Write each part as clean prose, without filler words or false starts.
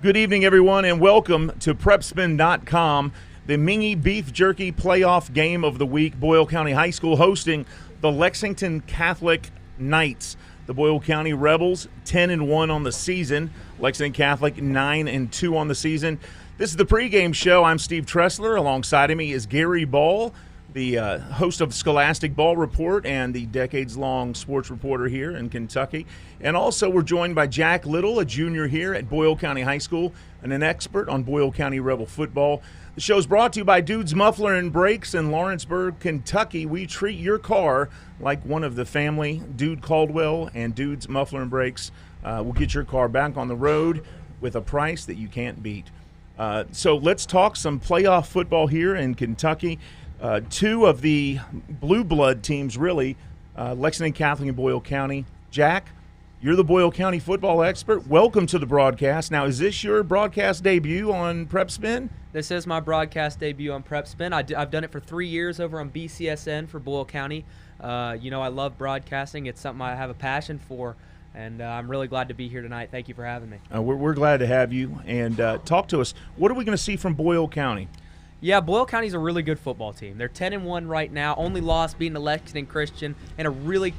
Good evening, everyone, and welcome to PrepSpin.com, the Mingy Beef Jerky Playoff Game of the Week. Boyle County High School hosting the Lexington Catholic Knights. The Boyle County Rebels 10-1 on the season. Lexington Catholic 9-2 on the season. This is the pregame show. I'm Steve Tressler. Alongside of me is Gary Ball, the host of Scholastic Ball Report and the decades-long sports reporter here in Kentucky. And also we're joined by Jack Little, a junior here at Boyle County High School and an expert on Boyle County Rebel football. The show is brought to you by Dude's Muffler and Brakes in Lawrenceburg, Kentucky. We treat your car like one of the family. Dude Caldwell and Dude's Muffler and Brakes will get your car back on the road with a price that you can't beat. So let's talk some playoff football here in Kentucky. Two of the blue blood teams, really, Lexington Catholic and Boyle County. Jack, you're the Boyle County football expert. Welcome to the broadcast. Now, is this your broadcast debut on PrepSpin? This is my broadcast debut on PrepSpin. I've done it for 3 years over on BCSN for Boyle County. I love broadcasting. It's something I have a passion for, and I'm really glad to be here tonight. Thank you for having me. We're glad to have you. And talk to us. What are we going to see from Boyle County? Yeah, Boyle County's a really good football team. They're 10-1 right now. Only loss beating the Lexington Christian in a really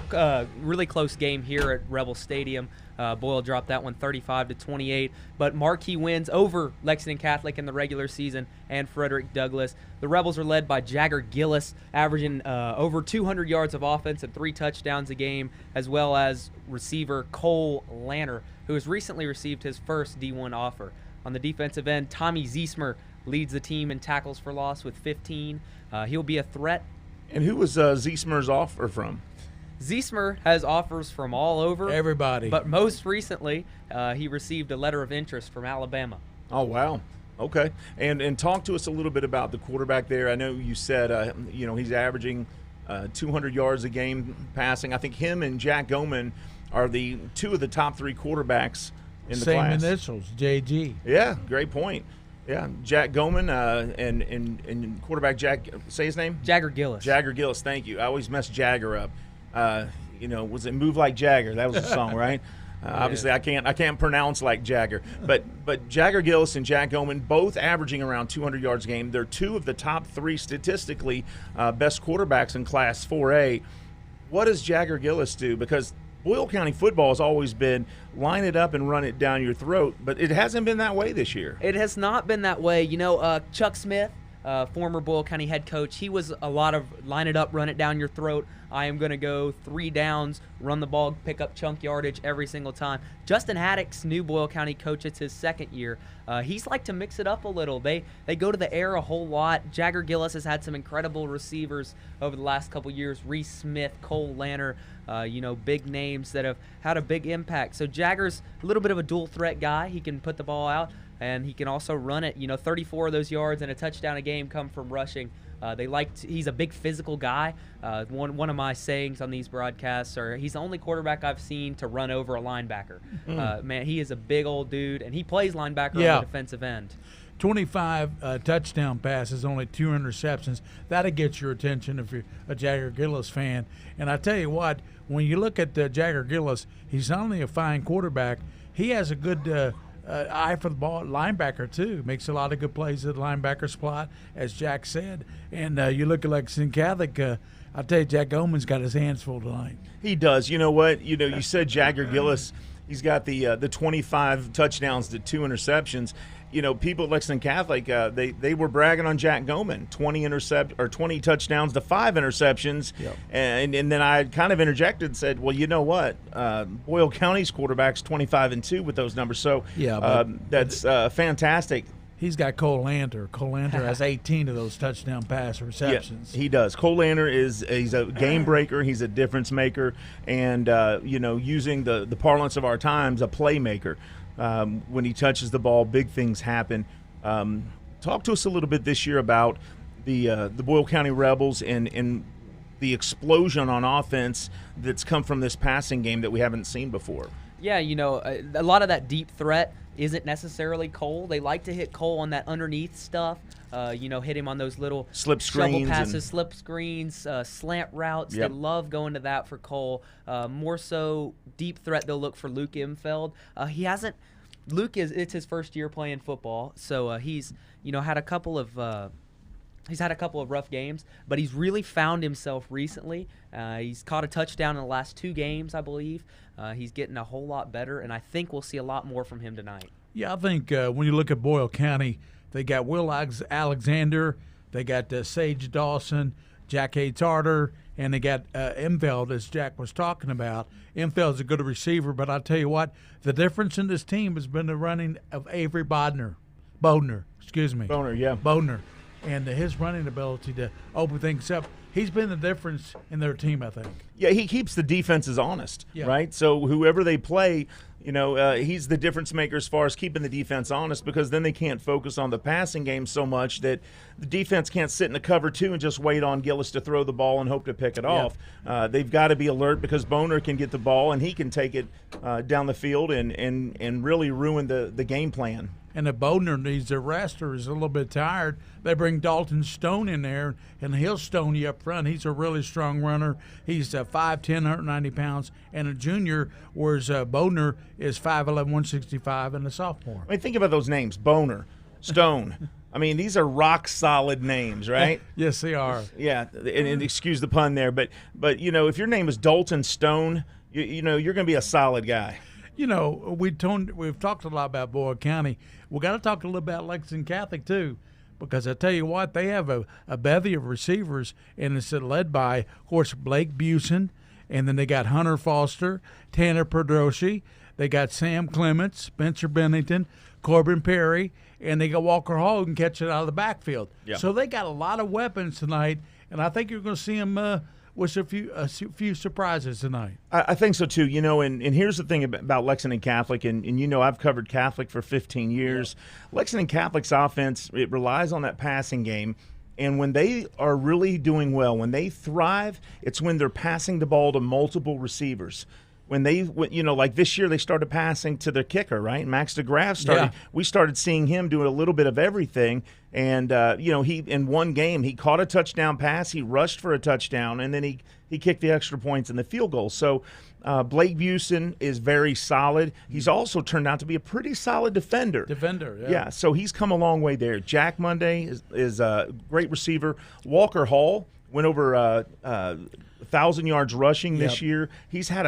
close game here at Rebel Stadium. Boyle dropped that one 35-28, but marquee wins over Lexington Catholic in the regular season and Frederick Douglass. The Rebels are led by Jagger Gillis, averaging over 200 yards of offense and 3 touchdowns a game, as well as receiver Cole Lanner, who has recently received his first D1 offer. On the defensive end, Tommy Ziesmer leads the team in tackles for loss with 15. He'll be a threat. And who was Ziesmer's offer from? Ziesmer has offers from all over. Everybody. But most recently, he received a letter of interest from Alabama. Oh, wow. Okay. And talk to us a little bit about the quarterback there. I know you said, he's averaging 200 yards a game passing. I think him and Jack Goman are the two of the top 3 quarterbacks in the class. Same initials, JG. Yeah, great point. Yeah, Jack Goman and quarterback Jack, say his name? Jagger Gillis. Jagger Gillis, thank you. I always mess Jagger up. Was it Move Like Jagger? That was the song, right? Obviously, I can't pronounce like Jagger. But Jagger Gillis and Jack Goman both averaging around 200 yards a game. They're 2 of the top 3 statistically best quarterbacks in Class 4A. What does Jagger Gillis do? Because Boyle County football has always been line it up and run it down your throat, but it hasn't been that way this year. It has not been that way. Chuck Smith, former Boyle County head coach, he was a lot of line it up, run it down your throat. I am going to go 3 downs, run the ball, pick up chunk yardage every single time. Justin Haddock's new Boyle County coach. It's his second year. He's like to mix it up a little. They go to the air a whole lot. Jagger Gillis has had some incredible receivers over the last couple years. Reese Smith, Cole Lanner, big names that have had a big impact. So Jagger's a little bit of a dual threat guy. He can put the ball out, and he can also run it. 34 of those yards and a touchdown a game come from rushing. He's a big physical guy. One of my sayings on these broadcasts are he's the only quarterback I've seen to run over a linebacker. Man, he is a big old dude, and he plays linebacker on the defensive end. 25 touchdown passes, only 2 interceptions. That'll get your attention if you're a Jagger Gillis fan. And I tell you what, when you look at Jagger Gillis, he's not only a fine quarterback, he has a good eye for the ball at linebacker, too. Makes a lot of good plays at the linebacker spot, as Jack said. And you look at Lexington Catholic, I'll tell you, Jack Oman's got his hands full tonight. He does. You know what? You said Jagger Gillis. He's got the 25 touchdowns to 2 interceptions. People at Lexington Catholic, they were bragging on Jack Goman, 20 touchdowns to 5 interceptions. Yep. And then I kind of interjected and said, well, you know what? Boyle County's quarterback's 25-2 with those numbers. So that's fantastic. He's got Cole Lanter. Cole Lanter has 18 of those touchdown pass receptions. Yeah, he does. Cole Lanter he's a game breaker. He's a difference maker, and using the parlance of our times, a playmaker. When he touches the ball, big things happen. Talk to us a little bit this year about the Boyle County Rebels and the explosion on offense that's come from this passing game that we haven't seen before. Yeah, a lot of that deep threat isn't necessarily Cole. They like to hit Cole on that underneath stuff. Hit him on those little slip screens, shovel passes, slip screens, slant routes. Yep. They love going to that for Cole. More so deep threat, they'll look for Luke Imfeld. He hasn't Luke it's his first year playing football, so he's had a couple of rough games, but he's really found himself recently. He's caught a touchdown in the last 2 games, I believe. He's getting a whole lot better, and I think we'll see a lot more from him tonight. Yeah, I think when you look at Boyle County, they got Will Alexander, they got Sage Dawson, Jack A. Tarter, and they got Emfeld, as Jack was talking about. Emfeld's a good receiver, but I'll tell you what, the difference in this team has been the running of Avery Bodner. Bodner. And his running ability to open things up. He's been the difference in their team, I think. Yeah, he keeps the defenses honest, right? So whoever they play, he's the difference maker as far as keeping the defense honest, because then they can't focus on the passing game so much that the defense can't sit in the cover 2 and just wait on Gillis to throw the ball and hope to pick it off. They've got to be alert, because Boner can get the ball and he can take it down the field and really ruin the game plan. And if Bodner needs a rest or is a little bit tired, they bring Dalton Stone in there, and he'll stone you up front. He's a really strong runner. He's 5'10", 190 pounds, and a junior, whereas Bodner is 5'11", 165, and a sophomore. I mean, think about those names, Boner, Stone. I mean, these are rock-solid names, right? Yes, they are. Yeah, and excuse the pun there, but if your name is Dalton Stone, you're going to be a solid guy. We've talked a lot about Boyle County. We got to talk a little about Lexington Catholic too, because I tell you what, they have a bevy of receivers, and it's led by, of course, Blake Busen, and then they got Hunter Foster, Tanner Pedroshi, they got Sam Clements, Spencer Bennington, Corbin Perry, and they got Walker Hall who can catch it out of the backfield. Yeah. So they got a lot of weapons tonight, and I think you're going to see them with a few surprises tonight. I think so too. And here's the thing about Lexington Catholic, and I've covered Catholic for 15 years. Yeah. Lexington Catholic's offense, it relies on that passing game, and when they are really doing well, when they thrive, it's when they're passing the ball to multiple receivers. Like this year, they started passing to their kicker, right? Max DeGraff started. Yeah. We started seeing him doing a little bit of everything, and he in one game he caught a touchdown pass, he rushed for a touchdown, and then he kicked the extra points and the field goal. So Blake Busen is very solid. He's also turned out to be a pretty solid defender. Yeah. So he's come a long way there. Jack Monday is a great receiver. Walker Hall went over 1,000 yards rushing this year. He's had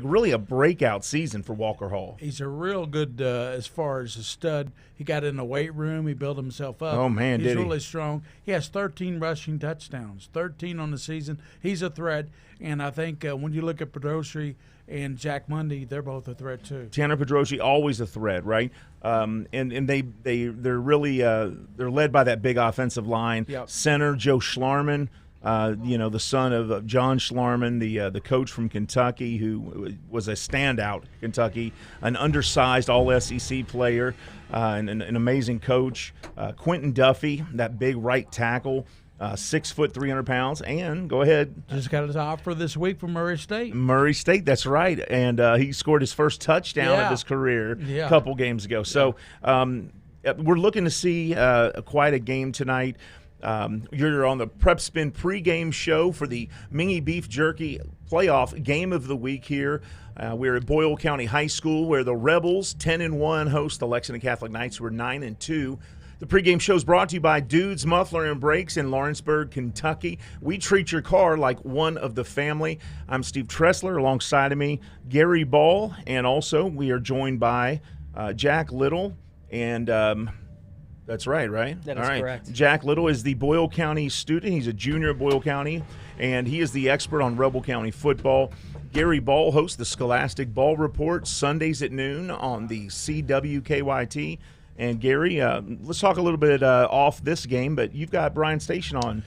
really a breakout season for Walker Hall. He's a real good, as far as a stud. He got in the weight room. He built himself up. Oh, man, He's did he? really strong. He has 13 rushing touchdowns, 13 on the season. He's a threat, and I think when you look at Pedroshi and Jack Monday, they're both a threat too. Tanner Pedroshi, always a threat, right? And they're really they're led by that big offensive line. Yep. Center Joe Schlarman, the son of John Schlarman, the coach from Kentucky, who was a standout at Kentucky, an undersized All-SEC player, and an amazing coach. Quentin Duffy, that big right tackle. 6 foot, 300 pounds, and go ahead. Just got his offer this week from Murray State. Murray State, that's right, and he scored his first touchdown of his career a couple games ago. So we're looking to see quite a game tonight. You're on the Prep Spin pregame show for the Mingy Beef Jerky playoff game of the week here. We're at Boyle County High School, where the Rebels, 10-1, host the Lexington Catholic Knights, who are 9-2. The pregame show is brought to you by Dudes Muffler and Brakes in Lawrenceburg, Kentucky. We treat your car like one of the family. I'm Steve Tressler. Alongside of me, Gary Ball, and also we are joined by Jack Little. And that's right? That is correct. Jack Little is the Boyle County student. He's a junior at Boyle County, and he is the expert on Rebel County football. Gary Ball hosts the Scholastic Ball Report Sundays at noon on the CWKYT. And Gary, let's talk a little bit off this game, but you've got Brian Station on.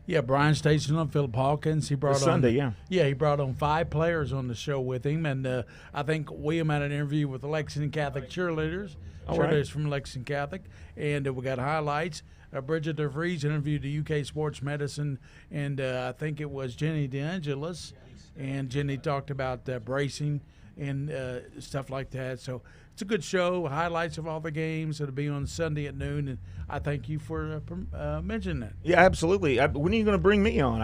Yeah, Brian Station on, Philip Hawkins. He brought Sunday, on, he brought on 5 players on the show with him, and I think William had an interview with the Lexington Catholic cheerleaders. Cheerleaders from Lexington Catholic, and we got highlights. Bridget DeVries interviewed the UK Sports Medicine, and I think it was Jenny DeAngelis. and Jenny talked about bracing and stuff like that. So it's a good show. Highlights of all the games. It'll be on Sunday at noon, and I thank you for mentioning that. Yeah, absolutely. When are you going to bring me on?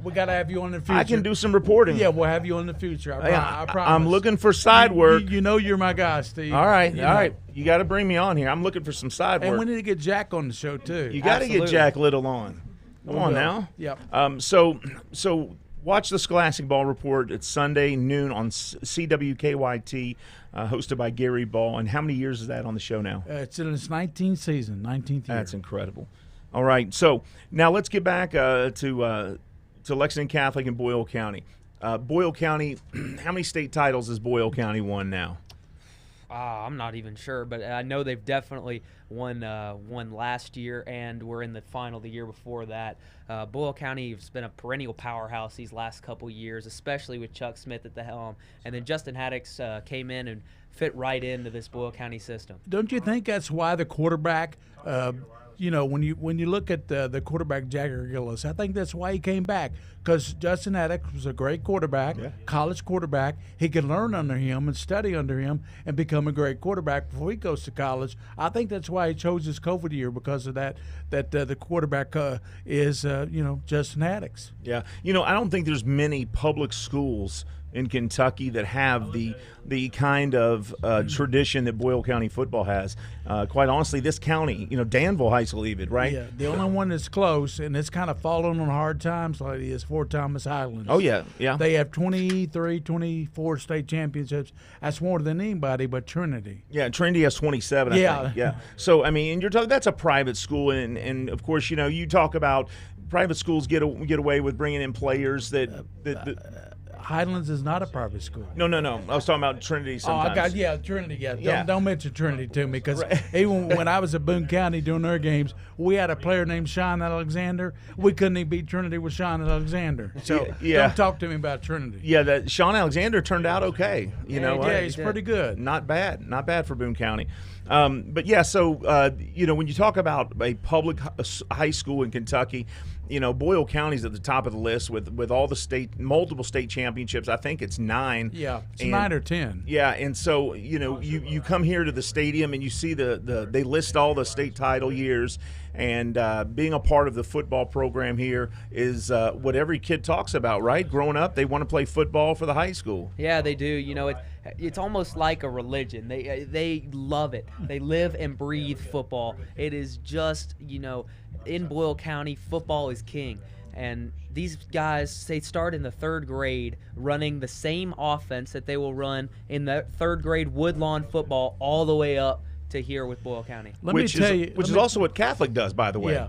We got to have you on in the future. I can do some reporting. Yeah, we'll have you on in the future. I promise. I'm looking for side work. You know you're my guy, Steve. All right. You got to bring me on here. I'm looking for some side work. And we need to get Jack on the show, too. You got to get Jack Little on. Come on now. Yep. So watch the Scholastic Ball Report. It's Sunday noon on CWKYT, hosted by Gary Ball. And how many years is that on the show now? It's in its 19th season, 19th year. That's incredible. All right. So now let's get back to Lexington Catholic and Boyle County. Boyle County, how many state titles has Boyle County won now? I'm not even sure, but I know they've definitely won last year, and were in the final the year before that. Boyle County has been a perennial powerhouse these last couple years, especially with Chuck Smith at the helm. And then Justin Haddix came in and fit right into this Boyle County system. Don't you think that's why the quarterback when you look at the quarterback, Jagger Gillis, I think that's why he came back, because Justin Haddix was a great quarterback, college quarterback. He could learn under him and study under him and become a great quarterback before he goes to college. I think that's why he chose his COVID year, because of that the quarterback is Justin Haddix. Yeah. I don't think there's many public schools in Kentucky that have the kind of tradition that Boyle County football has. Quite honestly, this county, Danville High School even, right? Yeah, the only one that's close, and it's kind of fallen on hard times lately, is Fort Thomas Highlands. Oh, yeah. They have 23, 24 state championships. That's more than anybody but Trinity. Yeah, Trinity has 27, I think. Yeah. So, and you're talking, that's a private school, and of course, you talk about private schools get away with bringing in players that Highlands is not a private school. No. I was talking about Trinity sometimes. Trinity, yeah. Don't mention Trinity to me, because even when I was at Boone County doing their games, we had a player named Sean Alexander. We couldn't even beat Trinity with Sean Alexander. So don't talk to me about Trinity. Yeah, that Sean Alexander turned out okay. He's pretty good. Not bad for Boone County. But yeah, so when you talk about a public high school in Kentucky, Boyle County's at the top of the list with all the multiple state championships. I think it's 9. Yeah, it's 9 or 10. Yeah, and so you come here to the stadium and you see they list all the state title years, and being a part of the football program here is what every kid talks about, right? Growing up, they want to play football for the high school. Yeah, they do. It's almost like a religion. They love it. They live and breathe football. It is just, in Boyle County, football is king. And these guys, they start in the 3rd grade running the same offense that they will run in the 3rd grade Woodlawn football all the way up to here with Boyle County. Which is also what Catholic does, by the way. Yeah,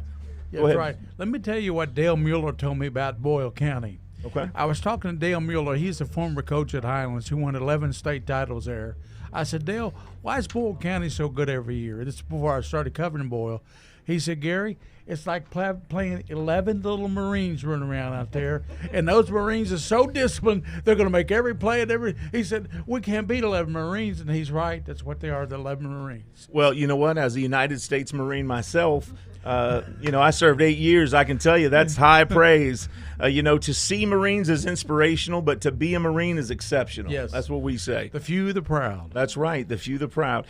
that's right. Let me tell you what Dale Mueller told me about Boyle County. Okay. I was talking to Dale Mueller. He's a former coach at Highlands who won 11 state titles there. I said, Dale, why is Boyle County so good every year? This is before I started covering Boyle. He said, Gary, it's like playing 11 little Marines running around out there, and those Marines are so disciplined, they're going to make every play and every. He said, we can't beat 11 Marines, and he's right. That's what they are, the 11 Marines. Well, you know what? As a United States Marine myself, I served 8 years. I can tell you that's high praise. To see Marines is inspirational, but to be a Marine is exceptional. Yes. That's what we say. The few, the proud. That's right. The few, the proud.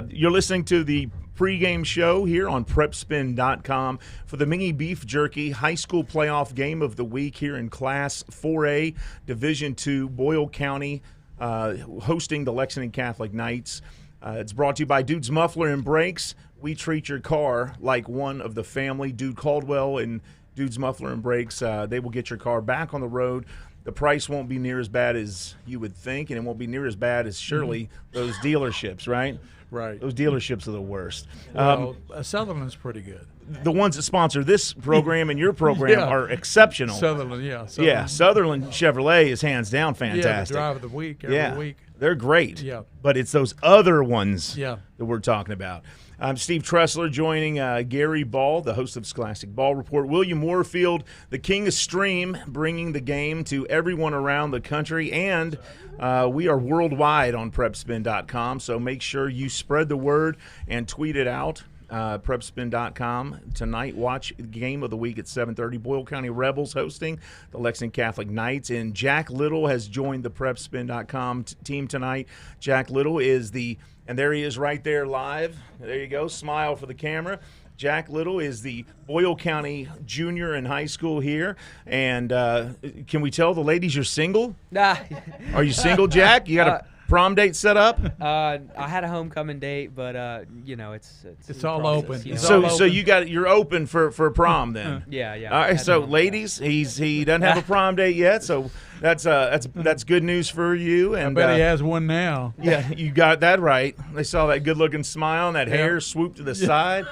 You're listening to the pregame show here on PrepSpin.com for the Mingy Beef Jerky High School Playoff Game of the Week here in Class 4A, Division II, Boyle County, hosting the Lexington Catholic Knights. It's brought to you by Dude's Muffler and Brakes. We treat your car like one of the family. Dude Caldwell and Dude's Muffler and Brakes, they will get your car back on the road. The price won't be near as bad as you would think, and it won't be near as bad as surely those dealerships, right? Right. Those dealerships are the worst. Well, Sutherland's pretty good. The ones that sponsor this program and your program are exceptional. Sutherland. Yeah, Sutherland Chevrolet is hands down fantastic. Yeah, the drive of the week every week. They're great. Yeah. But it's those other ones that we're talking about. I'm Steve Tressler joining Gary Ball, the host of Scholastic Ball Report. William Warfield, the king of stream, bringing the game to everyone around the country. And we are worldwide on PrepSpin.com, so make sure you spread the word and tweet it out. prepspin.com. Tonight, watch game of the week at 7:30. Boyle County Rebels hosting the Lexington Catholic Knights. And Jack Little has joined the prepspin.com team tonight. Jack Little is and there he is right there live. There you go. Smile for the camera. Jack Little is the Boyle County junior in high school here. And can we tell the ladies you're single? Nah. Are you single, Jack? You got a prom date set up? I had a homecoming date, but it's all process, open. You know? So you're open for prom then? Yeah. All right. So ladies, he doesn't have a prom date yet, so that's good news for you. And I bet he has one now. Yeah, you got that right. They saw that good-looking smile and that hair swoop to the side.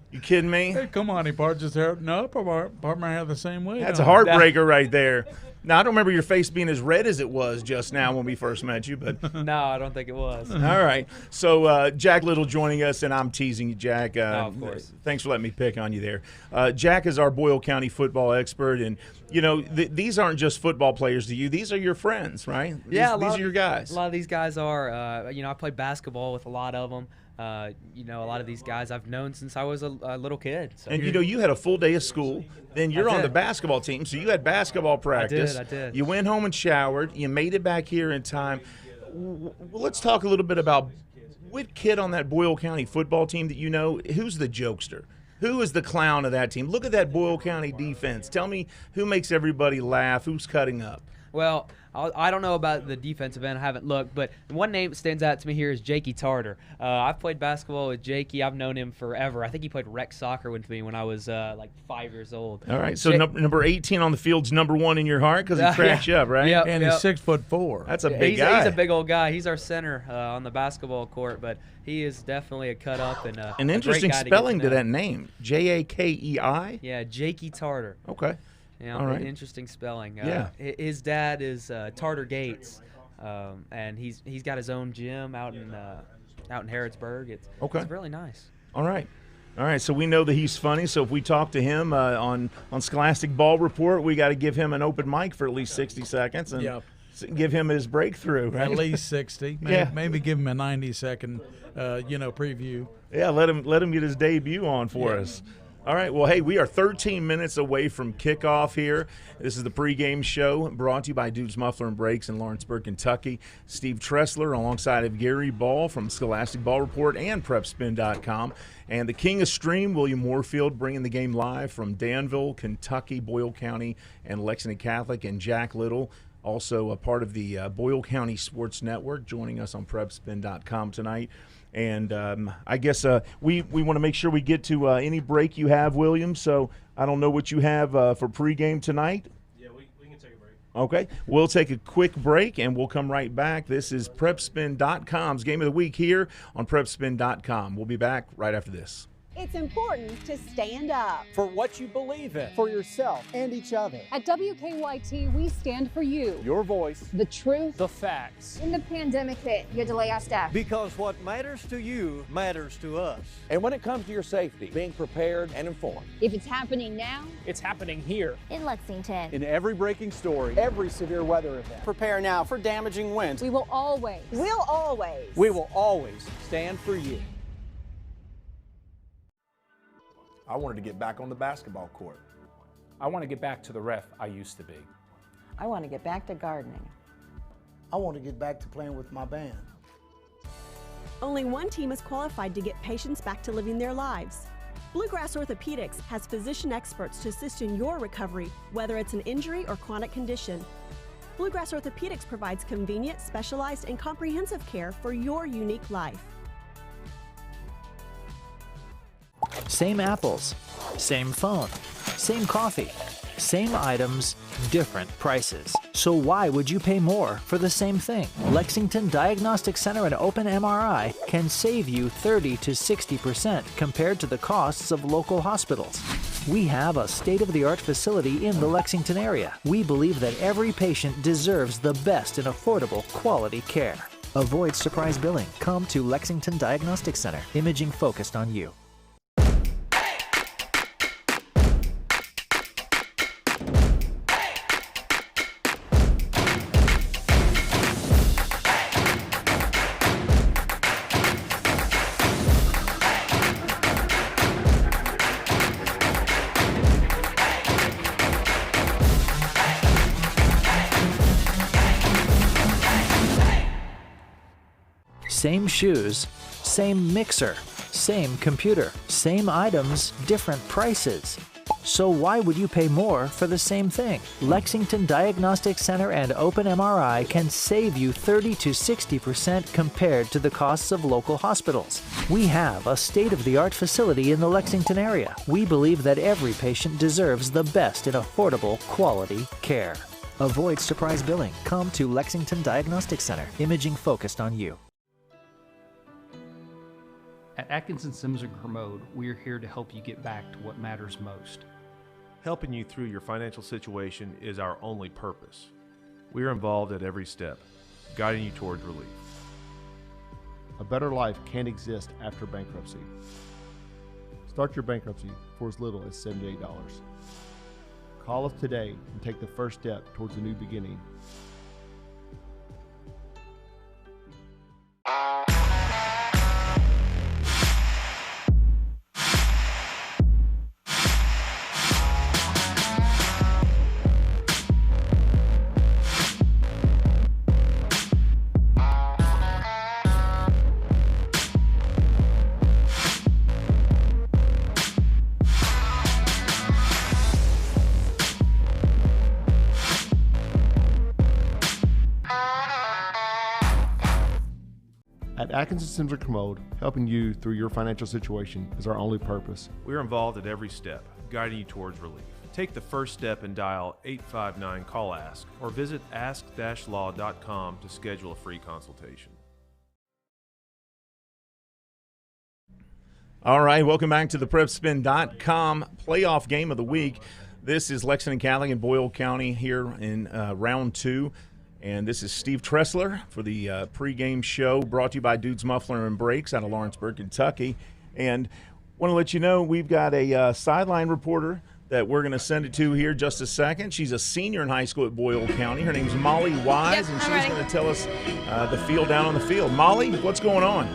You kidding me? Hey, come on, he parts his hair. No, part my hair the same way. That's a heartbreaker right there. Now, I don't remember your face being as red as it was just now when we first met you, but No, I don't think it was. all right. So Jack Little joining us, and I'm teasing you, Jack. Of course. Thanks for letting me pick on you there. Jack is our Boyle County football expert, and these aren't just football players to you. These are your friends, right? Yeah, these are your guys. A lot of these guys are. I played basketball with a lot of them. A lot of these guys I've known since I was a little kid. So. And you had a full day of school. Then you're on the basketball team, so you had basketball practice. I did. You went home and showered. You made it back here in time. Well, let's talk a little bit about what kid on that Boyle County football team that you know. Who's the jokester? Who is the clown of that team? Look at that Boyle County defense. Tell me who makes everybody laugh. Who's cutting up? Well, I don't know about the defensive end. I haven't looked, but one name that stands out to me here is Jakey Tarter. I've played basketball with Jakey. I've known him forever. I think he played rec soccer with me when I was like 5 years old. All right, so number 18 on the field's number 1 in your heart because he cracks you up, right? Yep, And he's 6'4". That's a big guy. He's a big old guy. He's our center on the basketball court, but he is definitely a cut up and an interesting spelling to that name, Jakei. Yeah, Jakey Tarter. Okay. Yeah, all right. Interesting spelling. Yeah. His dad is Tarter Gates, and he's got his own gym out in Harrodsburg. It's really nice. All right. So we know that he's funny. So if we talk to him on Scholastic Ball Report, we got to give him an open mic for at least 60 seconds and give him his breakthrough. Right? At least 60. Maybe give him a 90-second, preview. Yeah, let him get his debut on for us. All right, well, hey, we are 13 minutes away from kickoff here. This is the pregame show brought to you by Dude's Muffler and Brakes in Lawrenceburg, Kentucky. Steve Tressler alongside of Gary Ball from Scholastic Ball Report and PrepSpin.com. And the King of Stream, William Warfield, bringing the game live from Danville, Kentucky, Boyle County, and Lexington Catholic. And Jack Little, also a part of the Boyle County Sports Network, joining us on PrepSpin.com tonight. And I guess we want to make sure we get to any break you have, William. So I don't know what you have for pregame tonight. Yeah, we can take a break. Okay. We'll take a quick break, and we'll come right back. This is PrepSpin.com's Game of the Week here on PrepSpin.com. We'll be back right after this. It's important to stand up for what you believe in, for yourself and each other. At WKYT, we stand for you. Your voice, the truth, the facts. When the pandemic hit, you had to lay off staff. Because what matters to you matters to us. And when it comes to your safety, being prepared and informed. If it's happening now, it's happening here. In Lexington. In every breaking story, every severe weather event. Prepare now for damaging winds. We will always stand for you. I wanted to get back on the basketball court. I want to get back to the ref I used to be. I want to get back to gardening. I want to get back to playing with my band. Only one team is qualified to get patients back to living their lives. Bluegrass Orthopedics has physician experts to assist in your recovery, whether it's an injury or chronic condition. Bluegrass Orthopedics provides convenient, specialized, and comprehensive care for your unique life. Same apples, same phone, same coffee, same items, different prices. So why would you pay more for the same thing? Lexington Diagnostic Center and Open MRI can save you 30 to 60% compared to the costs of local hospitals. We have a state-of-the-art facility in the Lexington area. We believe that every patient deserves the best in affordable, quality care. Avoid surprise billing. Come to Lexington Diagnostic Center. Imaging focused on you. Same shoes, same mixer, same computer, same items, different prices. So why would you pay more for the same thing? Lexington Diagnostic Center and Open MRI can save you 30 to 60% compared to the costs of local hospitals. We have a state-of-the-art facility in the Lexington area. We believe that every patient deserves the best in affordable, quality care. Avoid surprise billing. Come to Lexington Diagnostic Center. Imaging focused on you. At Atkinson Sims & Kermode, we are here to help you get back to what matters most. Helping you through your financial situation is our only purpose. We are involved at every step, guiding you towards relief. A better life can't exist after bankruptcy. Start your bankruptcy for as little as $78. Call us today and take the first step towards a new beginning. At Atkinson Sims & Kermode, helping you through your financial situation is our only purpose. We are involved at every step, guiding you towards relief. Take the first step and dial 859-CALL-ASK or visit ask-law.com to schedule a free consultation. All right, welcome back to the PrepSpin.com playoff game of the week. This is Lexington Catholic and Boyle County here in round 2. And this is Steve Tressler for the pregame show brought to you by Dudes Muffler and Brakes out of Lawrenceburg, Kentucky. And want to let you know we've got a sideline reporter that we're going to send it to here just a second. She's a senior in high school at Boyle County. Her name's Molly Wise, and she's going to tell us the feel down on the field. Molly, what's going on?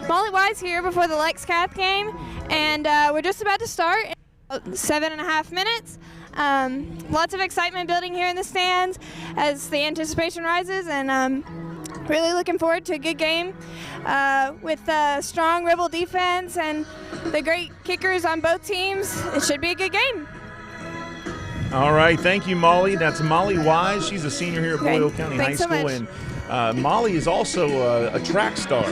Molly Wise here before the Lex Cath game, and we're just about to start in 7.5 minutes. Lots of excitement building here in the stands as the anticipation rises, and really looking forward to a good game with a strong Rebel defense and the great kickers on both teams. It should be a good game. All right, thank you, Molly. That's Molly Wise. She's a senior here at Boyle County High School, and Molly is also a track star.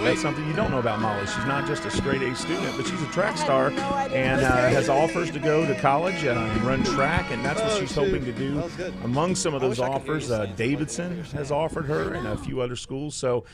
That's something you don't know about Molly. She's not just a straight A student, but she's a track star and has offers to go to college and run track, and that's what she's hoping to do. Among some of those offers, Davidson has offered her and a few other schools. So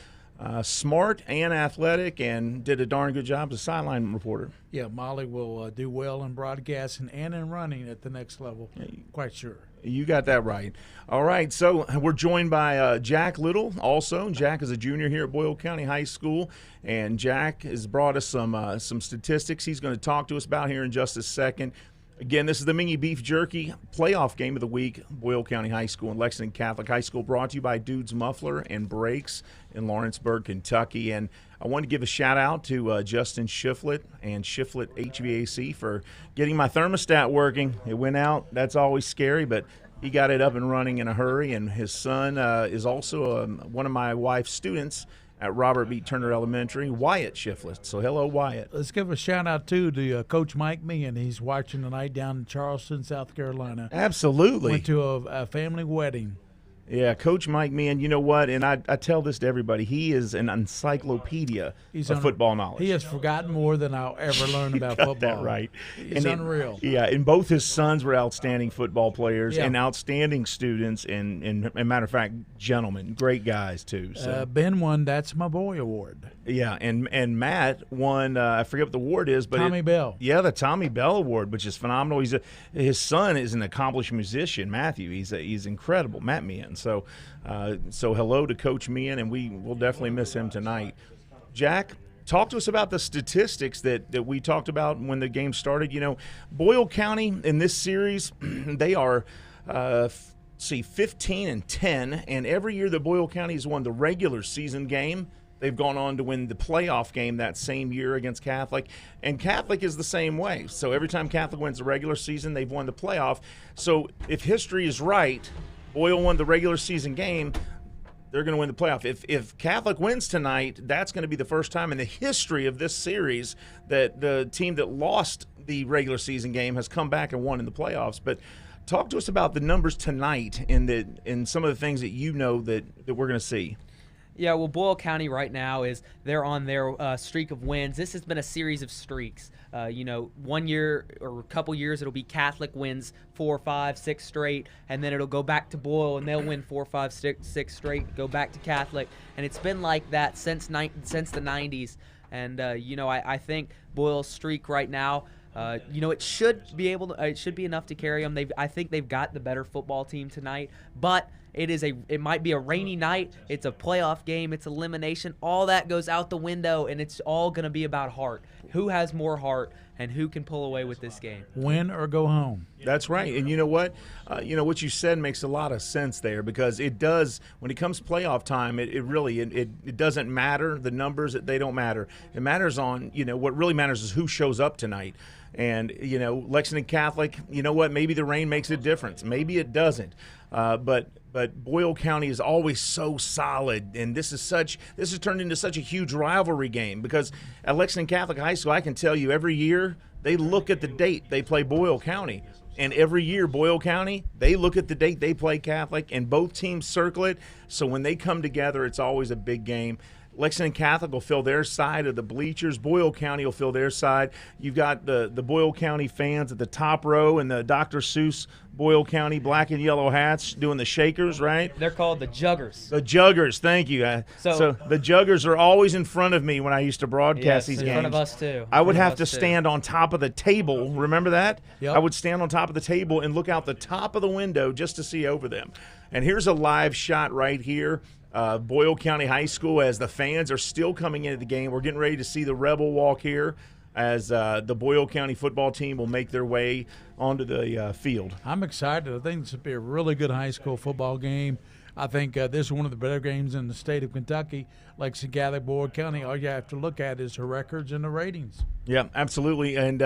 smart and athletic, and did a darn good job as a sideline reporter. Yeah, Molly will do well in broadcasting and in running at the next level, quite sure. You got that right. All right, so we're joined by Jack Little also. Jack is a junior here at Boyle County High School, and Jack has brought us some statistics he's going to talk to us about here in just a second. Again, this is the Mingy Beef Jerky playoff game of the week, Boyle County High School and Lexington Catholic High School, brought to you by Dudes Muffler and Brakes in Lawrenceburg, Kentucky. And I want to give a shout-out to Justin Shiflett and Shiflett HVAC for getting my thermostat working. It went out. That's always scary, but he got it up and running in a hurry. And his son is also one of my wife's students at Robert B. Turner Elementary, Wyatt Shiflett. So hello, Wyatt. Let's give a shout-out, too, to Coach Mike Meehan. He's watching tonight down in Charleston, South Carolina. Absolutely. Went to a family wedding. Yeah, Coach Mike Meehan, you know what, and I tell this to everybody, he is an encyclopedia of football knowledge. He has forgotten more than I'll ever learn about football. That right. It's unreal. And both his sons were outstanding football players and outstanding students, and matter of fact, gentlemen, great guys too. So. Ben won That's My Boy Award. Yeah, and Matt won, I forget what the award is, but Tommy Bell. Yeah, the Tommy Bell Award, which is phenomenal. His son is an accomplished musician, Matthew. He's incredible, Matt Meehan. So hello to Coach Meehan, and we will definitely miss him tonight. Jack, talk to us about the statistics that we talked about when the game started. You know, Boyle County in this series, they are 15-10, and every year that Boyle County has won the regular season game, they've gone on to win the playoff game that same year against Catholic, and Catholic is the same way. So every time Catholic wins the regular season, they've won the playoff. So if history is right, Boyle won the regular season game, they're going to win the playoff. If Catholic wins tonight, that's going to be the first time in the history of this series that the team that lost the regular season game has come back and won in the playoffs. But talk to us about the numbers tonight and some of the things that you know that we're going to see. Yeah, well, Boyle County right now they're on their streak of wins. This has been a series of streaks. 1 year or a couple years it'll be Catholic wins 4, 5, 6 straight, and then it'll go back to Boyle and they'll win 4, 5, 6 straight, go back to Catholic, and it's been like that since the 90s. And I think Boyle's streak right now, it should be enough to carry them. I think they've got the better football team tonight, but it might be a rainy night. It's a playoff game. It's elimination. All that goes out the window, and it's all going to be about heart. Who has more heart and who can pull away with this game? Win or go home. That's right. And you know what? What you said makes a lot of sense there, because it does, when it comes to playoff time, it really doesn't matter. The numbers, they don't matter. It matters on, what really matters is who shows up tonight. And, Lexington Catholic, you know what? Maybe the rain makes a difference. Maybe it doesn't. But Boyle County is always so solid, and this has turned into such a huge rivalry game, because at Lexington Catholic High School, I can tell you every year they look at the date they play Boyle County. And every year, Boyle County, they look at the date they play Catholic, and both teams circle it. So when they come together, it's always a big game. Lexington Catholic will fill their side of the bleachers. Boyle County will fill their side. You've got the Boyle County fans at the top row and the Dr. Seuss Boyle County black and yellow hats doing the shakers, right? They're called the Juggers. The Juggers, thank you. So the Juggers are always in front of me when I used to broadcast these games. In front of us, too. I would have to stand on top of the table. Remember that? Yep. I would stand on top of the table and look out the top of the window just to see over them. And here's a live shot right here. Boyle County High School, as the fans are still coming into the game. We're getting ready to see the Rebel walk here as the Boyle County football team will make their way onto the field. I'm excited. I think this will be a really good high school football game. I think this is one of the better games in the state of Kentucky. Lexington Catholic, Boyle County, all you have to look at is her records and the ratings. Yeah, absolutely. And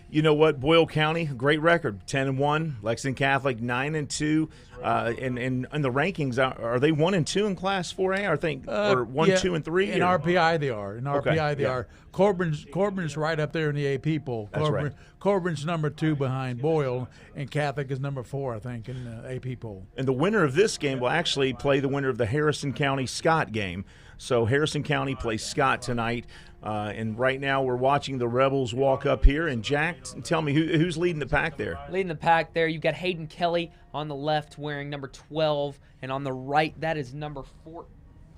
you know what? Boyle County, great record, 10-1. Lexington Catholic, 9-2. And the rankings, are they 1-2 in Class 4A? I think, or 1, 2, and 3. In RPI, they are. In RPI, they are. Corbin's right up there in the AP poll. That's right. Corbin's number 2 behind Boyle, and Catholic is number 4, I think, in the AP poll. And the winner of this game will actually play the winner of the Harrison County Scott game. So Harrison County plays Scott tonight. And right now we're watching the Rebels walk up here. And Jack, tell me, who's leading the pack there? Leading the pack there, you've got Hayden Kelly on the left wearing number 12, and on the right that is number 4.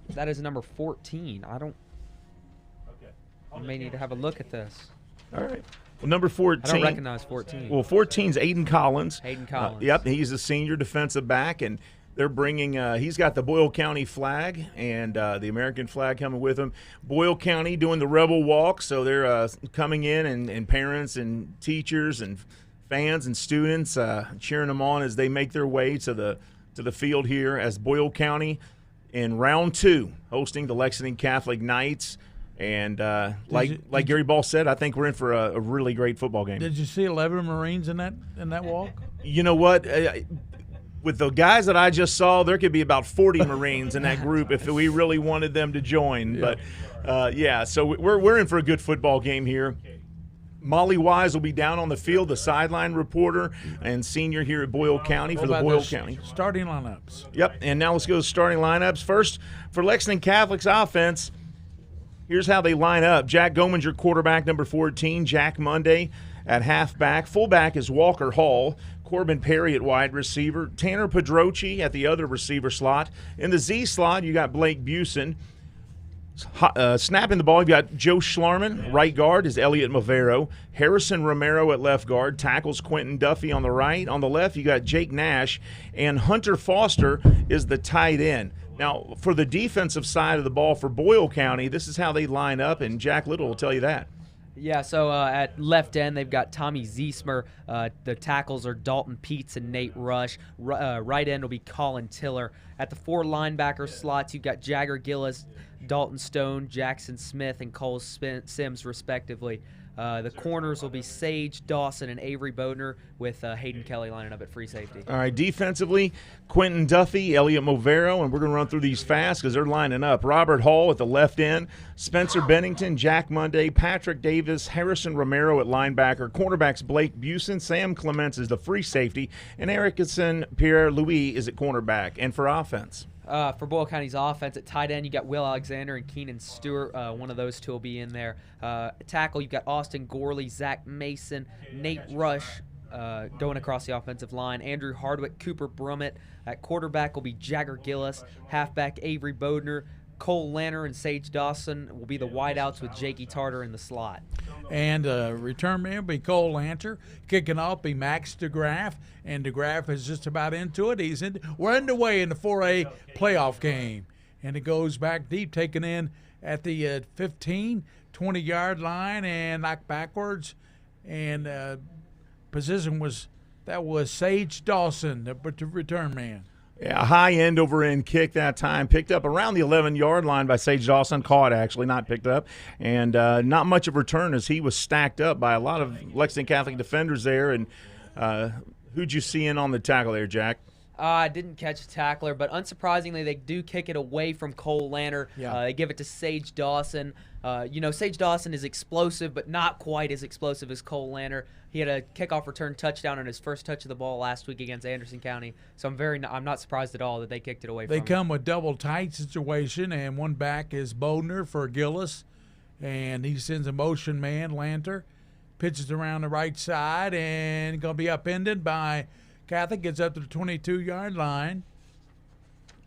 That is number 14. I may need to have a look at this. All right. Well, number 14. I don't recognize 14. Well, 14's Aiden Collins. Aiden Collins. Yep, he's a senior defensive back, and they're bringing he's got the Boyle County flag and the American flag coming with him. Boyle County doing the Rebel Walk, so they're coming in, and parents and teachers and fans and students cheering them on as they make their way to the field here as Boyle County in round 2 hosting the Lexington Catholic Knights. And like Gary Ball said, I think we're in for a really great football game. Did you see 11 Marines in that walk? You know what? With the guys that I just saw, there could be about 40 Marines in that group if we really wanted them to join. Yeah. But, so we're in for a good football game here. Molly Wise will be down on the field, the sideline reporter and senior here at Boyle County for the Boyle County. Starting lineups. Yep, and now let's go to starting lineups. First, for Lexington Catholic's offense, here's how they line up. Jack Gominger, quarterback, number 14. Jack Monday at halfback. Fullback is Walker Hall. Corbin Perry at wide receiver. Tanner Pedrochi at the other receiver slot. In the Z slot, you got Blake Busen. Snapping the ball, you got Joe Schlarman. Right guard is Elliot Mavero. Harrison Romero at left guard. Tackles Quentin Duffy on the right. On the left, you got Jake Nash. And Hunter Foster is the tight end. Now, for the defensive side of the ball for Boyle County, this is how they line up, and Jack Little will tell you that. Yeah, so at left end, they've got Tommy Ziesmer. The tackles are Dalton Peets and Nate Rush. Right end will be Colin Tiller. At the 4 linebacker slots, you've got Jagger Gillis, Dalton Stone, Jackson Smith, and Cole Sims, respectively. The corners will be Sage Dawson and Avery Bodner, with Hayden Kelly lining up at free safety. All right, defensively, Quentin Duffy, Elliot Movero, and we're going to run through these fast because they're lining up. Robert Hall at the left end, Spencer Bennington, Jack Monday, Patrick Davis, Harrison Romero at linebacker, cornerbacks Blake Busen, Sam Clements is the free safety, and Erickson Pierre-Louis is at cornerback. And for offense? For Boyle County's offense, at tight end, you got Will Alexander and Keenan Stewart. One of those two will be in there. Tackle, you've got Austin Gorley, Zach Mason, Nate Rush going across the offensive line. Andrew Hardwick, Cooper Brummett. At quarterback will be Jagger Gillis. Halfback, Avery Bodner. Cole Lanner and Sage Dawson will be the wideouts with Jakey Tarter in the slot. And return man will be Cole Lanter. Kicking off be Max DeGraff. And DeGraff is just about into it. We're underway in the 4A playoff game. And it goes back deep, taken in at the 15, 20-yard line and knocked backwards. And position was Sage Dawson, the return man. Yeah, a high end over end kick that time. Picked up around the 11-yard line by Sage Dawson. Caught, actually, not picked up. And not much of return as he was stacked up by a lot of Lexington Catholic defenders there. And who'd you see in on the tackle there, Jack? I didn't catch a tackler, but unsurprisingly, they do kick it away from Cole Lanner. Yeah. They give it to Sage Dawson. Sage Dawson is explosive, but not quite as explosive as Cole Lanner. He had a kickoff return touchdown on his first touch of the ball last week against Anderson County. So I'm not surprised at all that they kicked it away from him. They come with double tight situation, and one back is Bodner for Gillis, and he sends a motion man, Lanter, pitches around the right side, and going to be upended by Catholic, gets up to the 22-yard line.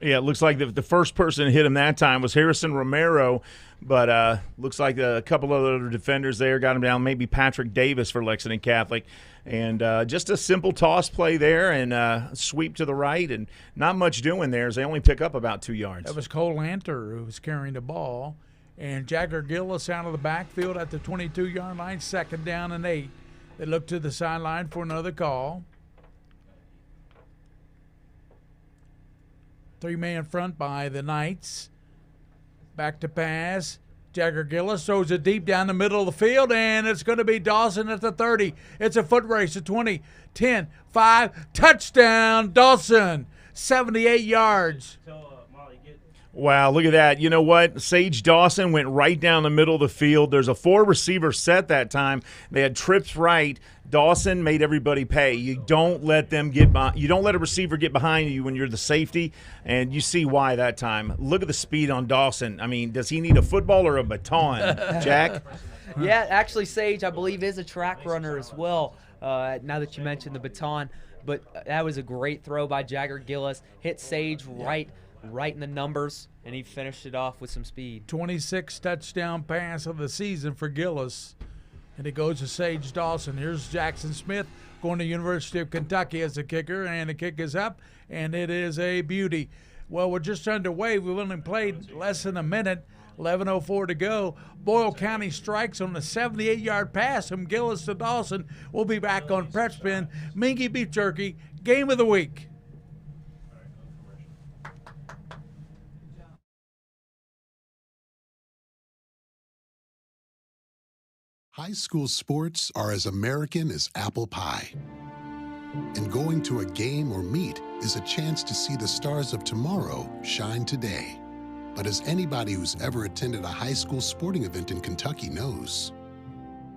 Yeah, it looks like the first person to hit him that time was Harrison Romero, but looks like a couple of other defenders there got him down, maybe Patrick Davis for Lexington Catholic. And just a simple toss play there and sweep to the right, and not much doing there as they only pick up about 2 yards. That was Cole Lanter who was carrying the ball. And Jagger Gillis out of the backfield at the 22-yard line, 2nd down and 8. They look to the sideline for another call. 3-man front by the Knights. Back to pass. Jagger Gillis throws it deep down the middle of the field, and it's going to be Dawson at the 30. It's a foot race at 20, 10, 5. Touchdown, Dawson. 78 yards. Wow, look at that. You know what? Sage Dawson went right down the middle of the field. There's a 4-receiver set that time. They had trips right. Dawson made everybody pay. You don't let them get you don't let a receiver get behind you when you're the safety, and you see why that time. Look at the speed on Dawson. I mean, does he need a football or a baton, Jack? Yeah, actually, Sage, I believe, is a track runner as well, now that you mentioned the baton. But that was a great throw by Jagger Gillis. Hit Sage right in the numbers, and he finished it off with some speed. 26th touchdown pass of the season for Gillis. And it goes to Sage Dawson. Here's Jackson Smith going to University of Kentucky as a kicker, and the kick is up, and it is a beauty. Well, we're just underway. We've only played less than a minute. 11:04 to go. Boyle County strikes on the 78-yard pass from Gillis to Dawson. We'll be back on Prep Spin. Mingy Beef Jerky, Game of the Week. High school sports are as American as apple pie. And going to a game or meet is a chance to see the stars of tomorrow shine today. But as anybody who's ever attended a high school sporting event in Kentucky knows,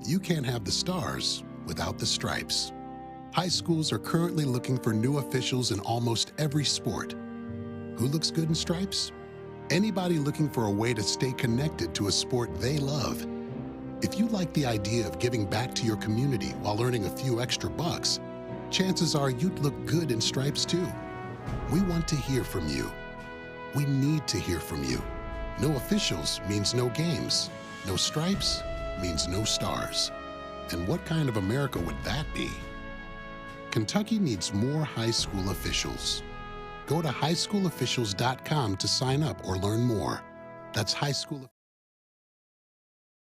you can't have the stars without the stripes. High schools are currently looking for new officials in almost every sport. Who looks good in stripes? Anybody looking for a way to stay connected to a sport they love. If you like the idea of giving back to your community while earning a few extra bucks, chances are you'd look good in stripes too. We want to hear from you. We need to hear from you. No officials means no games. No stripes means no stars. And what kind of America would that be? Kentucky needs more high school officials. Go to highschoolofficials.com to sign up or learn more. That's high school.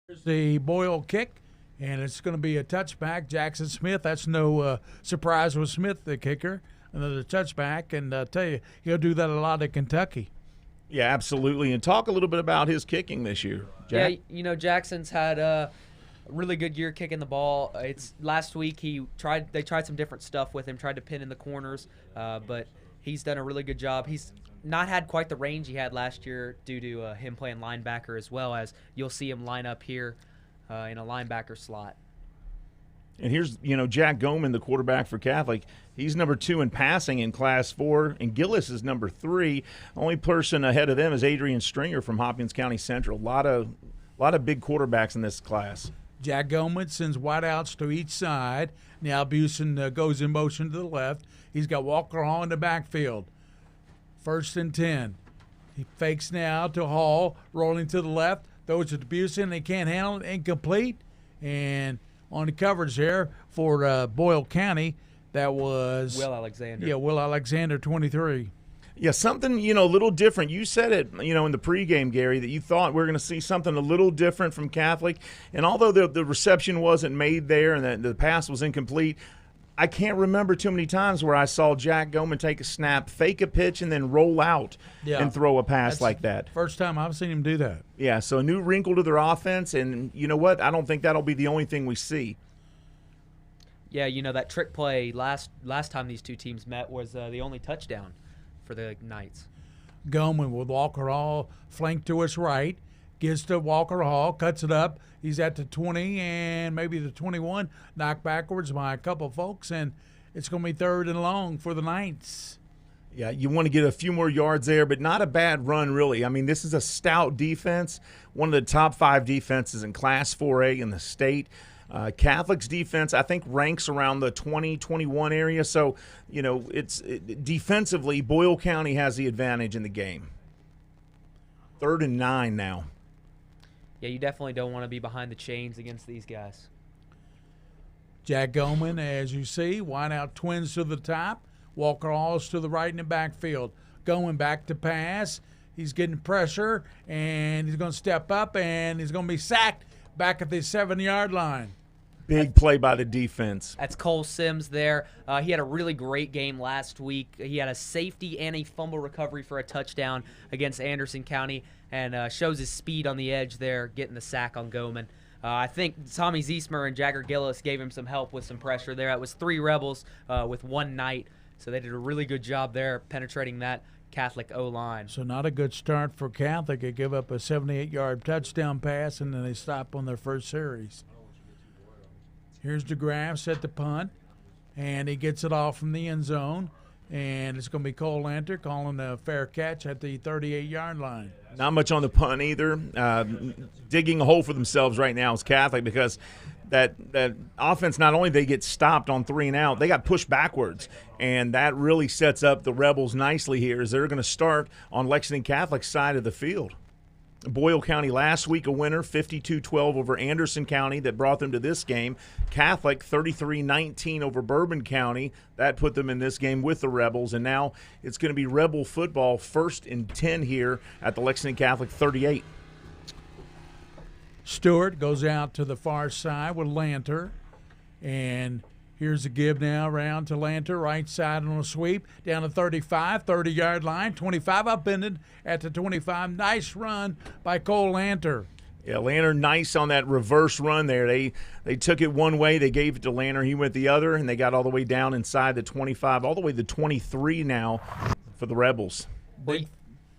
Here's the Boyle kick, and it's going to be a touchback. Jackson Smith, that's no surprise with Smith, the kicker. Another touchback, and I tell you, he'll do that a lot at Kentucky. Yeah, absolutely. And talk a little bit about his kicking this year, Jack. Yeah, Jackson's had really good year kicking the ball. It's last week they tried some different stuff with him, tried to pin in the corners, but he's done a really good job. He's not had quite the range he had last year due to him playing linebacker, as well as you'll see him line up here in a linebacker slot. And here's, Jack Goman, the quarterback for Catholic. He's number 2 in passing in Class 4, and Gillis is number 3. Only person ahead of them is Adrian Stringer from Hopkins County Central. A lot of big quarterbacks in this class. Jack Goman sends wideouts to each side. Now Busen goes in motion to the left. He's got Walker Hall in the backfield. 1st and 10. He fakes now to Hall, rolling to the left. Throws it to Busen. They can't handle it. Incomplete. And on the coverage there for Boyle County, that was Will Alexander. Yeah, Will Alexander, 23. Yeah, something, a little different. You said it, in the pregame, Gary, that you thought we were going to see something a little different from Catholic. And although the reception wasn't made there and the pass was incomplete, I can't remember too many times where I saw Jack Goman take a snap, fake a pitch, and then roll out and throw a pass like that. First time I've seen him do that. Yeah, so a new wrinkle to their offense, and you know what? I don't think that'll be the only thing we see. Yeah, that trick play last time these two teams met was the only touchdown for the Knights. Goman with Walker Hall flanked to his right, gets to Walker Hall, cuts it up. He's at the 20 and maybe the 21, knocked backwards by a couple folks, and it's going to be 3rd and long for the Knights. Yeah, you want to get a few more yards there, but not a bad run, really. I mean, this is a stout defense, one of the top 5 defenses in Class 4A in the state. Catholic's defense, I think, ranks around the 20-21 area. So, defensively, Boyle County has the advantage in the game. 3rd and 9 now. Yeah, you definitely don't want to be behind the chains against these guys. Jack Goman, as you see, wide out twins to the top. Walker Hall's to the right in the backfield. Going back to pass. He's getting pressure, and he's going to step up, and he's going to be sacked back at the 7-yard line. Big play by the defense. That's Cole Sims there. He had a really great game last week. He had a safety and a fumble recovery for a touchdown against Anderson County, and shows his speed on the edge there, getting the sack on Goman. I think Tommy Ziesmer and Jagger Gillis gave him some help with some pressure there. It was 3 Rebels with 1 Knight, so they did a really good job there penetrating that Catholic O-line. So not a good start for Catholic. They give up a 78-yard touchdown pass, and then they stop on their first series. Here's DeGraff at the punt, and he gets it off from the end zone, and it's going to be Cole Lanter calling a fair catch at the 38-yard line. Not much on the punt either. Digging a hole for themselves right now is Catholic, because that offense, not only they get stopped on 3 and out, they got pushed backwards, and that really sets up the Rebels nicely here, as they're going to start on Lexington Catholic's side of the field. Boyle County last week a winner, 52-12 over Anderson County, that brought them to this game. Catholic 33-19 over Bourbon County. That put them in this game with the Rebels, and now it's going to be Rebel football 1st and 10 here at the Lexington Catholic 38. Stewart goes out to the far side with Lanter, and here's a give now around to Lanter, right side on a sweep, down to 35, 30-yard line, 25 upended at the 25. Nice run by Cole Lanter. Yeah, Lanter nice on that reverse run there. They took it one way, they gave it to Lanter, he went the other, and they got all the way down inside the 25, all the way to 23 now for the Rebels.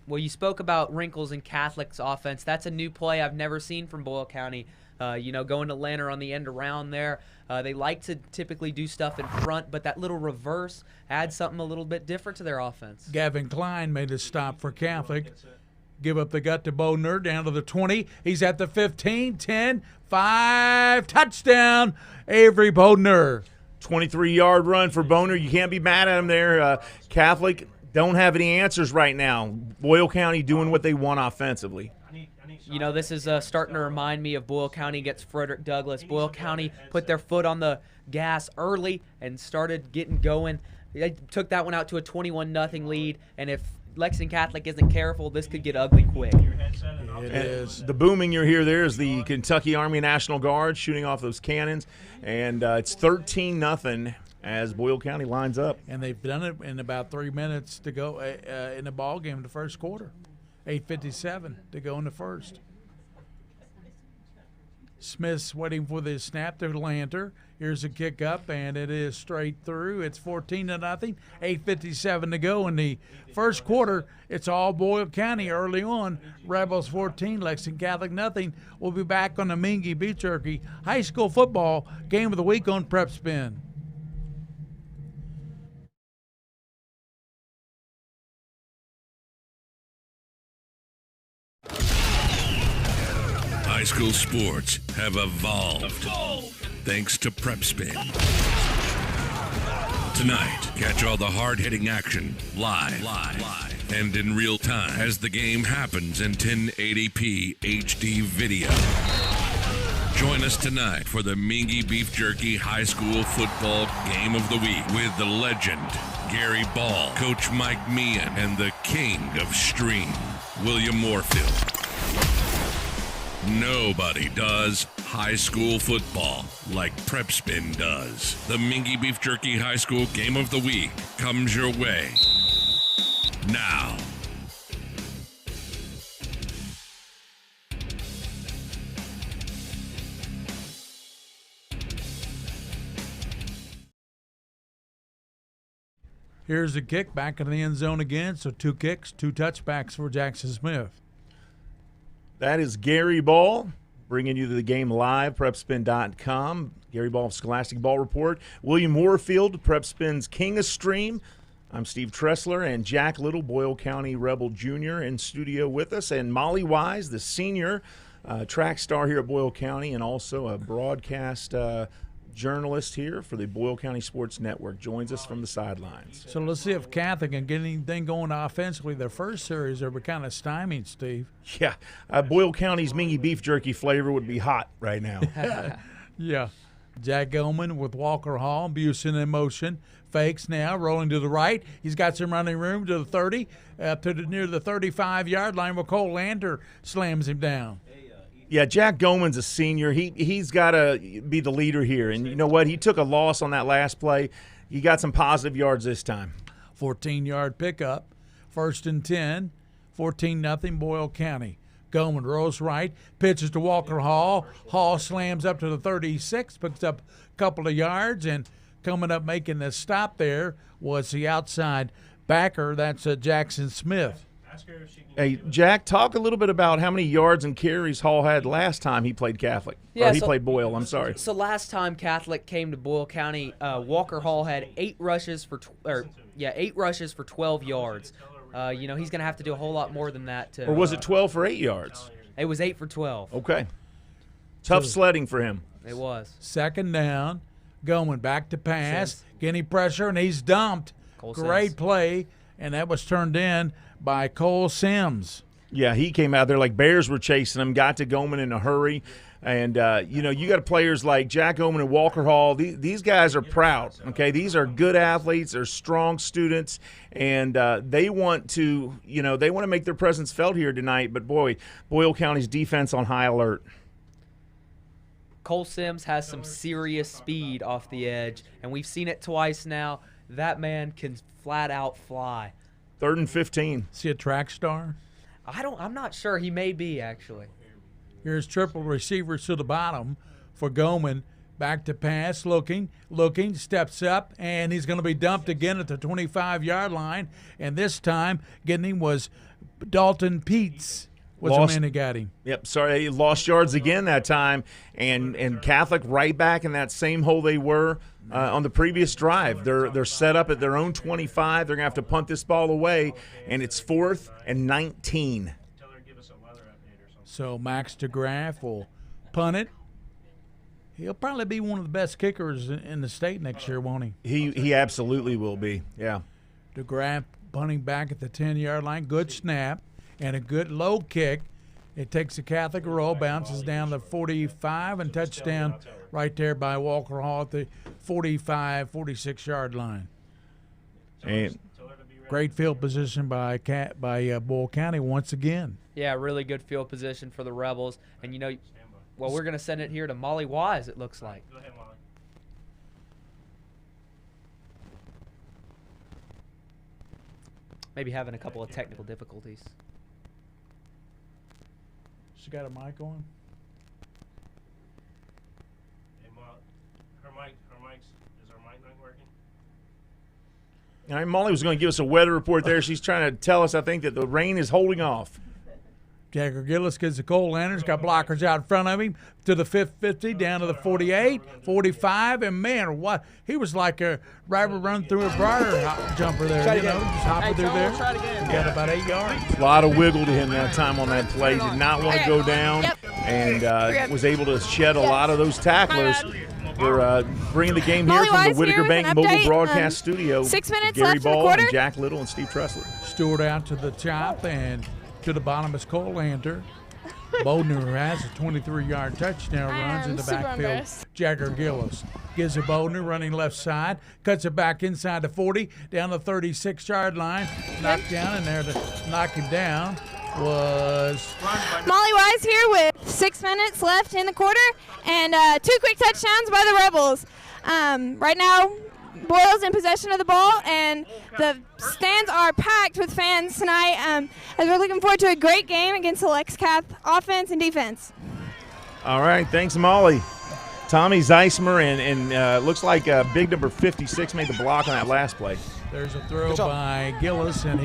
Well, you spoke about wrinkles in Catholic's offense. That's a new play I've never seen from Boyle County. Going to Lanter on the end around there. They like to typically do stuff in front, but that little reverse adds something a little bit different to their offense. Gavin Klein made a stop for Catholic. Give up the gut to Bodner down to the 20. He's at the 15, 10, 5. Touchdown, Avery Bodner. 23-yard run for Boner. You can't be mad at him there. Catholic don't have any answers right now. Boyle County doing what they want offensively. This is starting to remind me of Boyle County against Frederick Douglass. Boyle County put their foot on the gas early and started getting going. They took that one out to a 21-0 lead, and if Lexington Catholic isn't careful, this could get ugly quick. It is. The booming you hear there is the Kentucky Army National Guard shooting off those cannons, and it's 13-0 as Boyle County lines up. And they've done it in about 3 minutes to go in the ball game in the first quarter. 8:57 to go in the first. Smith's waiting for the snap to Lanter. Here's a kick up, and it is straight through. It's 14-0. 8:57 to go in the first quarter. It's all Boyle County early on. Rebels 14, Lexington Catholic nothing. We'll be back on the Mingy Beef Jerky High School Football Game of the Week on Prep Spin. High school sports have evolved thanks to Prep Spin. Tonight, catch all the hard-hitting action live and in real time as the game happens in 1080p HD video. Join us tonight for the Mingy Beef Jerky High School Football Game of the Week with the legend Gary Ball, Coach Mike Meehan, and the king of stream, William Moorfield. Nobody does high school football like Prep Spin does. The Mingy Beef Jerky High School Game of the Week comes your way now. Here's the kick back in the end zone again. So 2 kicks, 2 touchbacks for Jackson Smith. That is Gary Ball bringing you the game live, PrepSpin.com. Gary Ball of Scholastic Ball Report. William Warfield, PrepSpin's King of Stream. I'm Steve Tressler, and Jack Little, Boyle County Rebel Jr. in studio with us. And Molly Wise, the senior track star here at Boyle County and also a broadcast journalist here for the Boyle County Sports Network, joins us from the sidelines. So let's see if Catholic can get anything going offensively. Their first series, they were kind of stymied, Steve. Yeah, Boyle County's Mingy Beef Jerky flavor would be hot right now. Yeah. Jack Goldman with Walker Hall, Busen in motion. Fakes now, rolling to the right. He's got some running room to the 30, up to near the 35-yard line where Cole Lander slams him down. Yeah, Jack Goldman's a senior. He's got to be the leader here. And you know what? He took a loss on that last play. He got some positive yards this time. 14-yard pickup. 1st and 10. 14-0 Boyle County. Goldman rolls right, pitches to Walker Hall. Hall slams up to the 36, picks up a couple of yards, and coming up making the stop there was the outside backer. That's Jackson Smith. Hey, Jack, talk a little bit about how many yards and carries Hall had last time he played Catholic. Yeah, or he played Boyle, I'm sorry. So last time Catholic came to Boyle County, Walker Hall had 8 rushes for 12 yards. He's going to have to do a whole lot more than that. Or was it 12 for 8 yards? It was 8 for 12. Okay. Tough sledding for him. It was. 2nd down, going back to pass, getting pressure, and he's dumped. Great play, and that was turned in by Cole Sims. Yeah, he came out there like bears were chasing him, got to Goldman in a hurry. And, you got players like Jack Goldman and Walker Hall. These guys are proud, okay? These are good athletes. They're strong students, and they want to, make their presence felt here tonight. But, boy, Boyle County's defense on high alert. Cole Sims has some serious speed off the edge, and we've seen it twice now. That man can flat out fly. 3rd and 15. Is he a track star? I'm not sure. He may be, actually. Here's triple receivers to the bottom for Goldman. Back to pass, looking, steps up, and he's going to be dumped again at the 25-yard line. And this time, getting him was Dalton Peets. Was the man who got him. Yep, sorry, he lost yards again that time. And Catholic right back in that same hole they were on the previous drive. They're set up at their own 25. They're going to have to punt this ball away, and it's 4th and 19. So Max DeGraff will punt it. He'll probably be one of the best kickers in the state next year, won't he? He absolutely will be, yeah. DeGraff punting back at the 10-yard line. Good snap and a good low kick. It takes a Catholic roll, bounces down to 45, and touchdown right there by Walker Hall at the 45, 46-yard line. And great field position by Boyle County once again. Yeah, really good field position for the Rebels. And, we're going to send it here to Molly Wise, it looks like. Go ahead, Molly. Maybe having a couple of technical difficulties. She got a mic on? Is our mic not working? All right, Molly was going to give us a weather report there. She's trying to tell us, I think, that the rain is holding off. Jagger Gillis gets the Cole Lanterns, got blockers out in front of him to the 50, down to the 48, 45, and man, what he was like a rabbit run through a briar jumper there, just hopping through there. He got about 8 yards. A lot of wiggle to him that time on that play. Did not want to go down, and was able to shed a lot of those tacklers. We're bringing the game here from the Whitaker Bank Mobile Broadcast Studio. 6 minutes Gary left in the Ball quarter. and Jack Little and Steve Tressler. Stewart out to the top and to the bottom is Cole Lanter. Bodner has a 23-yard touchdown, runs in the backfield. Jagger Gillis gives it Bodner running left side, cuts it back inside the 40, down the 36-yard line, knocked down, and there to knock him down was Molly Wise here with 6 minutes left in the quarter and 2 quick touchdowns by the Rebels. Right now, Boyle's in possession of the ball, and the stands are packed with fans tonight as we're looking forward to a great game against the Lex Cath offense and defense. All right, thanks, Molly. Tommy Zeismer and looks like big number 56 made the block on that last play. There's a throw by Gillis, and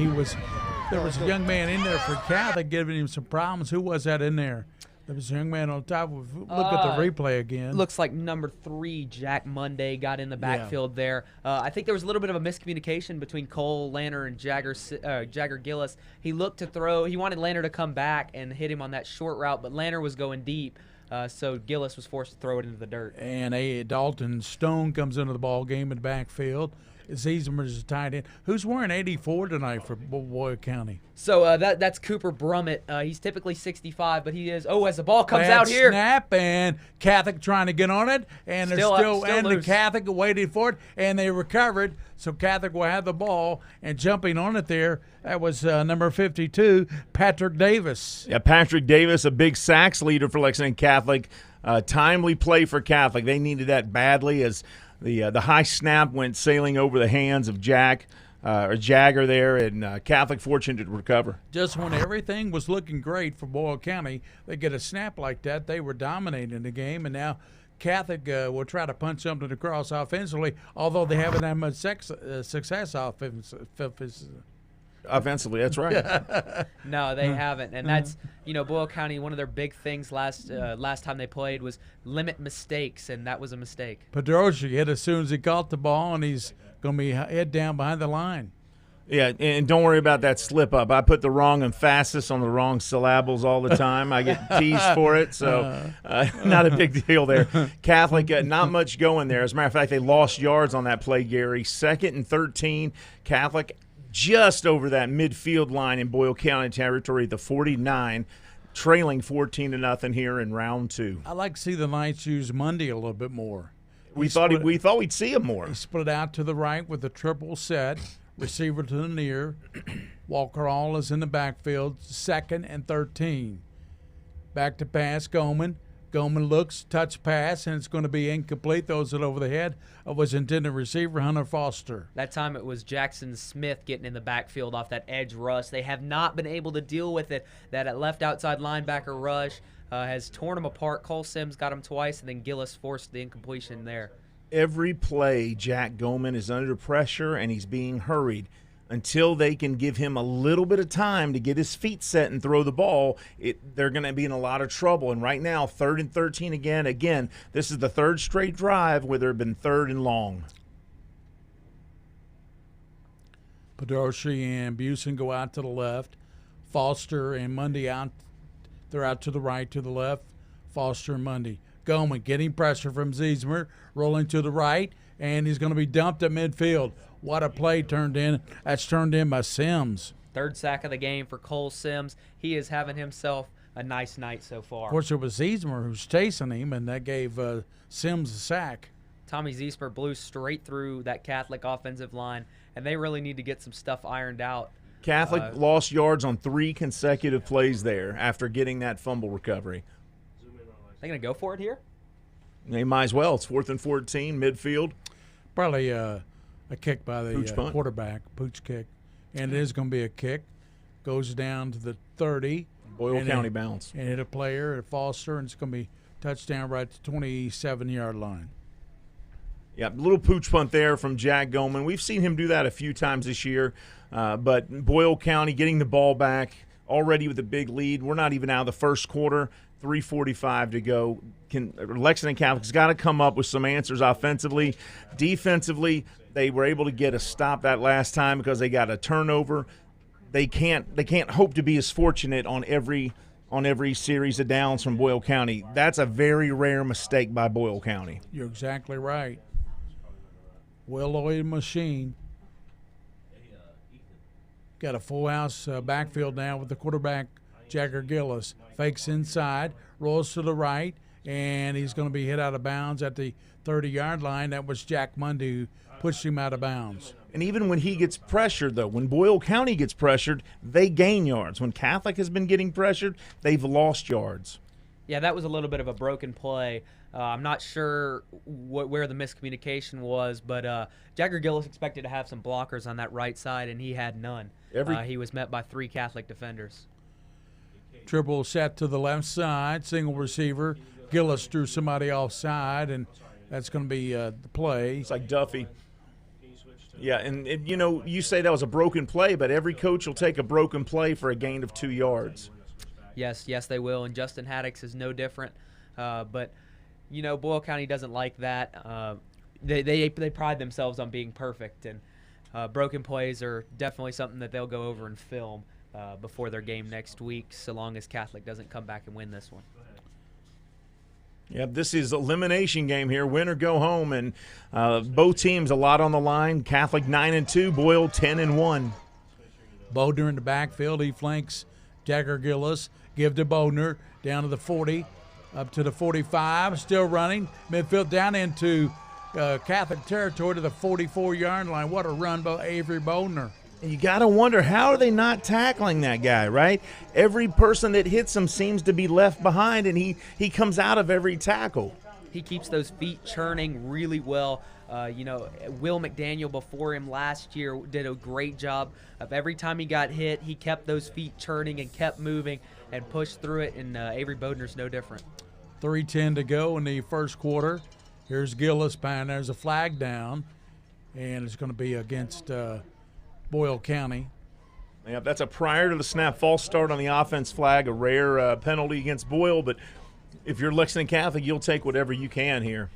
there was a young man in there for Catholic giving him some problems. Who was that in there? There was a young man on top. Look at the replay again. Looks like number 3, Jack Monday, got in the backfield there. I think there was a little bit of a miscommunication between Cole Lanter and Jagger Gillis. He looked to throw. He wanted Lanter to come back and hit him on that short route, but Lanter was going deep. So Gillis was forced to throw it into the dirt. And Dalton Stone comes into the ball game in the backfield. Zeesmer's a tight end. Who's wearing 84 tonight for Boyle County? So that's Cooper Brummett. He's typically 65, but he is. Oh, as the ball comes out here. Snap, and Catholic trying to get on it, and they're still and loose. the Catholic waiting for it, and they recovered. So Catholic will have the ball and jumping on it there. That was number 52, Patrick Davis. Yeah, Patrick Davis, a big sacks leader for Lexington Catholic. Timely play for Catholic. They needed that badly as the high snap went sailing over the hands of Jagger there, and Catholic fortunate to recover. Just when everything was looking great for Boyle County, they get a snap like that. They were dominating the game, and now Catholic will try to punch something across offensively, although they haven't had much success offensively. That's right. No, they haven't, and that's Boyle County. One of their big things last time they played was limit mistakes, and that was a mistake. Pedroshi hit as soon as he caught the ball, and he's going to be head down behind the line. Yeah, and don't worry about that slip up. I put the wrong emphasis on the wrong syllables all the time. I get teased for it, so not a big deal there. Catholic, not much going there. As a matter of fact, they lost yards on that play, Gary. 2nd and 13. Catholic just over that midfield line in Boyle County territory, the 49, trailing 14-0 here in round 2. I like to see the Knights use Monday a little bit more. We thought we'd see him more. He split out to the right with a triple set, receiver to the near. Walker All is in the backfield, 2nd and 13. Back to pass, Goldman. Goldman looks, touch pass, and it's going to be incomplete. Throws it over the head of his intended receiver, Hunter Foster. That time it was Jackson Smith getting in the backfield off that edge rush. They have not been able to deal with it. That left outside linebacker rush has torn them apart. Cole Sims got him twice, and then Gillis forced the incompletion there. Every play, Jack Goldman is under pressure, and he's being hurried. Until they can give him a little bit of time to get his feet set and throw the ball, they're going to be in a lot of trouble. And right now, 3rd and 13 again. Again, this is the 3rd straight drive where there have been 3rd and long. Pedroshi and Busen go out to the left. Foster and Mundy out. They're out to the right, to the left. Foster and Mundy. Goldman getting pressure from Ziesmer, rolling to the right, and he's going to be dumped at midfield. What a play turned in. That's turned in by Sims. 3rd sack of the game for Cole Sims. He is having himself a nice night so far. Of course, it was Ziesmer who's chasing him, and that gave Sims a sack. Tommy Ziesmer blew straight through that Catholic offensive line, and they really need to get some stuff ironed out. Catholic lost yards on 3 consecutive plays there after getting that fumble recovery. They going to go for it here? They might as well. It's 4th and 14, midfield. Probably a kick by the quarterback, pooch kick. And it is going to be a kick. Goes down to the 30. Boyle County bounce. And hit a player at Foster, and it's going to be touchdown right at the 27-yard line. Yeah, little pooch punt there from Jack Goldman. We've seen him do that a few times this year, but Boyle County getting the ball back already with a big lead. We're not even out of the first quarter, 3:45 to go. Lexington Catholic's got to come up with some answers offensively. Defensively, they were able to get a stop that last time because they got a turnover. They can't hope to be as fortunate on every series of downs from Boyle County. That's a very rare mistake by Boyle County. You're exactly right. Well-oiled machine. Got a full house backfield now with the quarterback, Jagger Gillis. Fakes inside, rolls to the right, and he's going to be hit out of bounds at the 30-yard line. That was Jack Mundy who pushed him out of bounds. And even when he gets pressured, though, when Boyle County gets pressured, they gain yards. When Catholic has been getting pressured, they've lost yards. Yeah, that was a little bit of a broken play. I'm not sure where the miscommunication was, but Jagger Gillis expected to have some blockers on that right side, and he had none. He was met by 3 Catholic defenders. Triple set to the left side, single receiver. Gillis drew somebody offside, and that's going to be the play. It's like Duffy. Yeah, and you say that was a broken play, but every coach will take a broken play for a gain of 2 yards. Yes, they will, and Justin Haddix is no different. But Boyle County doesn't like that. They pride themselves on being perfect, and broken plays are definitely something that they'll go over and film before their game next week, so long as Catholic doesn't come back and win this one. Yeah, this is elimination game here, win or go home, and both teams a lot on the line. Catholic 9-2, Boyle 10-1. Bodner in the backfield, he flanks Jagger Gillis. Give to Bodner down to the 40, up to the 45, still running. Midfield down into Catholic territory to the 44-yard line. What a run by Avery Bodner. And you got to wonder, how are they not tackling that guy, right? Every person that hits him seems to be left behind, and he comes out of every tackle. He keeps those feet churning really well. Will McDaniel before him last year did a great job of every time he got hit, he kept those feet churning and kept moving and pushed through it, and Avery Bodner's no different. 3:10 to go in the first quarter. Here's Gillis, and there's a flag down, and it's going to be against Boyle County. Yeah, that's a prior to the snap false start on the offense flag, a rare penalty against Boyle, but if you're Lexington Catholic, you'll take whatever you can here.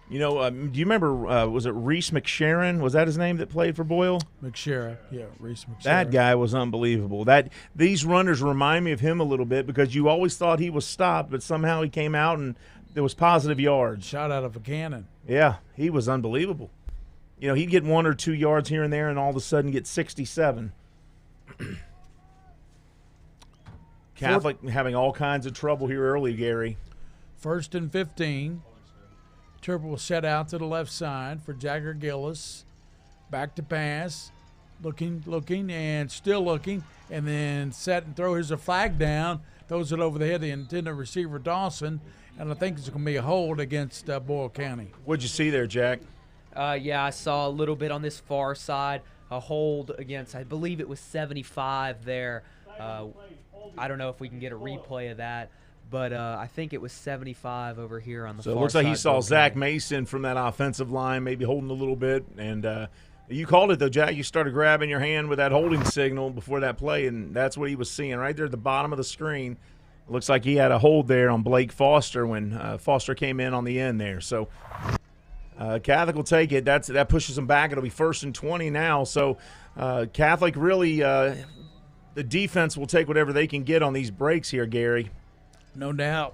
Do you remember, was it Reese McSharon? Was that his name that played for Boyle? McSharon, yeah, Reese McSharon. That guy was unbelievable. These runners remind me of him a little bit because you always thought he was stopped, but somehow he came out and there was positive yards. Shot out of a cannon. Yeah, he was unbelievable. He'd get 1 or 2 yards here and there and all of a sudden get 67. Catholic having all kinds of trouble here early, Gary. 1st and 15. Triple set out to the left side for Jagger Gillis. Back to pass. Looking, and still looking. And then set and throw. Here's a flag down. Throws it over the head of the intended receiver, Dawson. And I think it's going to be a hold against Boyle County. What'd you see there, Jack? Yeah, I saw a little bit on this far side. A hold against, I believe it was 75 there. I don't know if we can get a replay of that. But I think it was 75 over here on the far side. So it looks like he saw Zach Mason from that offensive line maybe holding a little bit. And you called it, though, Jack. You started grabbing your hand with that holding signal before that play, and that's what he was seeing right there at the bottom of the screen. It looks like he had a hold there on Blake Foster when Foster came in on the end there. So Catholic will take it. That pushes them back. It'll be 1st and 20 now. So Catholic really the defense will take whatever they can get on these breaks here, Gary. No doubt.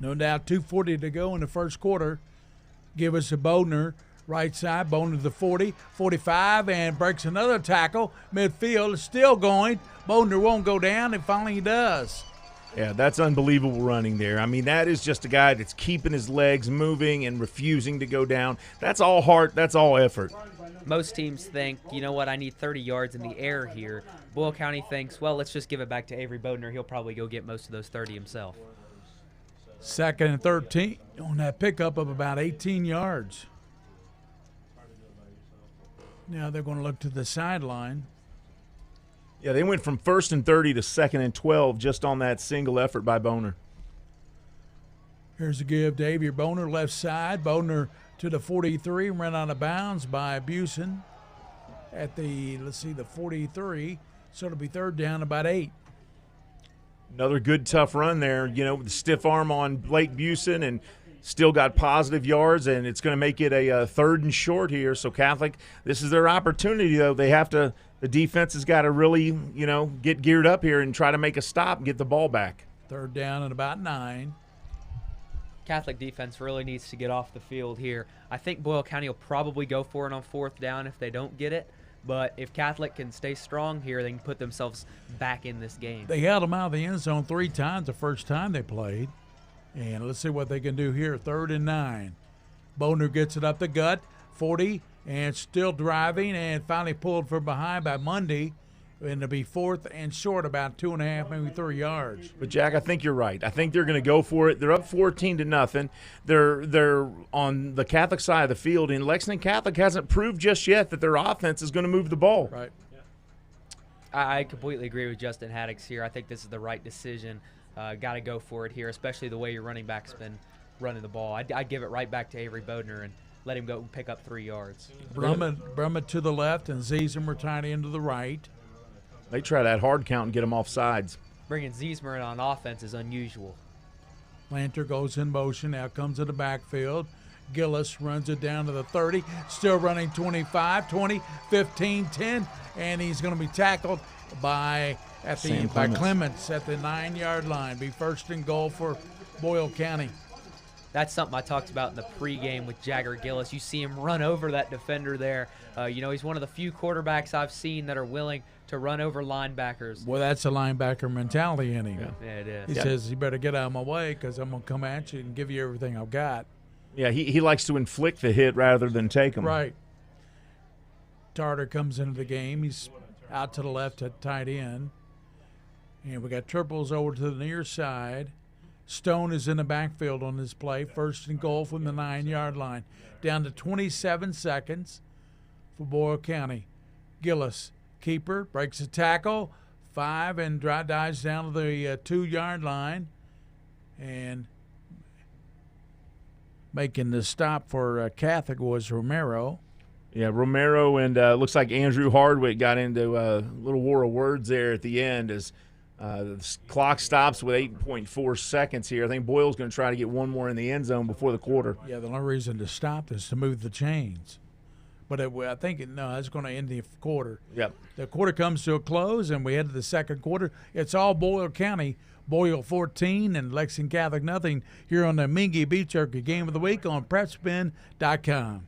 2:40 to go in the first quarter. Give us a Bodner. Right side, Bodner to the 40, 45, and breaks another tackle. Midfield is still going. Bodner won't go down, and finally he does. Yeah, that's unbelievable running there. I mean, that is just a guy that's keeping his legs moving and refusing to go down. That's all heart. That's all effort. Most teams think, I need 30 yards in the air here. Boyle County thinks, well, let's just give it back to Avery Bodner. He'll probably go get most of those 30 himself. 2nd and 13 on that pickup of about 18 yards. Now they're going to look to the sideline. Yeah, they went from 1st and 30 to 2nd and 12 just on that single effort by Boner. Here's a give. Davey Boner, left side. Boner to the 43, run out of bounds by Busen at the 43. So it'll be third down, about 8. Another good, tough run there, with the stiff arm on Blake Busen, and still got positive yards, and it's going to make it a third and short here. So Catholic, this is their opportunity, though. The defense has got to really, get geared up here and try to make a stop and get the ball back. Third down and about 9. Catholic defense really needs to get off the field here. I think Boyle County will probably go for it on fourth down if they don't get it. But if Catholic can stay strong here, they can put themselves back in this game. They held them out of the end zone 3 times the first time they played. And let's see what they can do here. 3rd and 9. Boner gets it up the gut, 40, and still driving, and finally pulled from behind by Mundy. And it'll be 4th and short, about 2.5, maybe 3 yards. But Jack, I think you're right. I think they're going to go for it. They're up 14-0. They're on the Catholic side of the field, and Lexington Catholic hasn't proved just yet that their offense is going to move the ball. Right. I completely agree with Justin Haddix here. I think this is the right decision. Got to go for it here, especially the way your running back's been running the ball. I'd give it right back to Avery Bodner and let him go pick up 3 yards. Brumman to the left, and Ziesemer tied into the right. They try that hard count and get them off sides. Bringing Ziesemer in on offense is unusual. Lanter goes in motion. Now comes to the backfield. Gillis runs it down to the 30. Still running 25, 20, 15, 10. And he's going to be tackled by Clements at the 9-yard line. Be first and goal for Boyle County. That's something I talked about in the pregame with Jagger Gillis. You see him run over that defender there. He's one of the few quarterbacks I've seen that are willing to run over linebackers. Well, that's a linebacker mentality in him. Yeah, it is. He says, you better get out of my way because I'm going to come at you and give you everything I've got. Yeah, he likes to inflict the hit rather than take them. Right. Tarter comes into the game. He's out to the left at tight end. And we got triples over to the near side. Stone is in the backfield on this play. First and goal from the 9-yard line. Down to 27 seconds for Boyle County. Gillis, keeper, breaks a tackle. 5 and dives down to the 2-yard line. And making the stop for Catholic was Romero. Yeah, Romero and looks like Andrew Hardwick got into a little war of words there at the end as the clock stops with 8.4 seconds here. I think Boyle's going to try to get one more in the end zone before the quarter. Yeah, the only reason to stop is to move the chains. But I think that's going to end the quarter. Yep. The quarter comes to a close, and we head to the second quarter. It's all Boyle County. Boyle 14 and Lexington Catholic nothing here on the Mingy Beef Jerky Game of the Week on PrepSpin.com.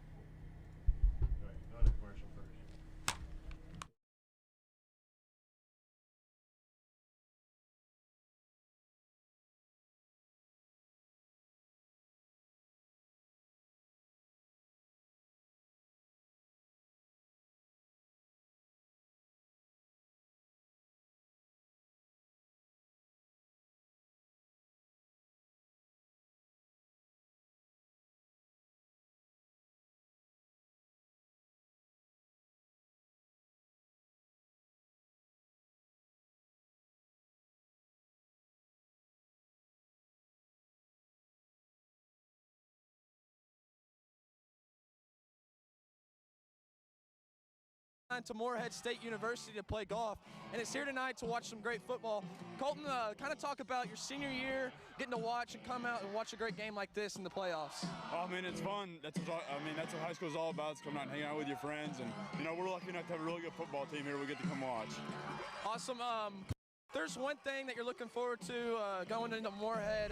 To Morehead State University to play golf, and it's here tonight to watch some great football. Colton, kind of talk about your senior year, getting to watch and come out and watch a great game like this in the playoffs. I mean, it's fun. That's what high school is all about. It's coming out and hanging out with your friends, and we're lucky enough to have a really good football team here. We get to come watch. Awesome. There's one thing that you're looking forward to going into Morehead.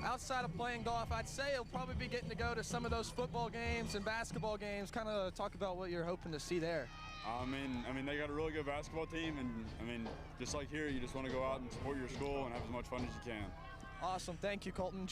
Outside of playing golf, I'd say it'll probably be getting to go to some of those football games and basketball games. Kind of talk about what you're hoping to see there. I mean, they got a really good basketball team, and just like here, you just want to go out and support your school and have as much fun as you can. Awesome, thank you, Colton.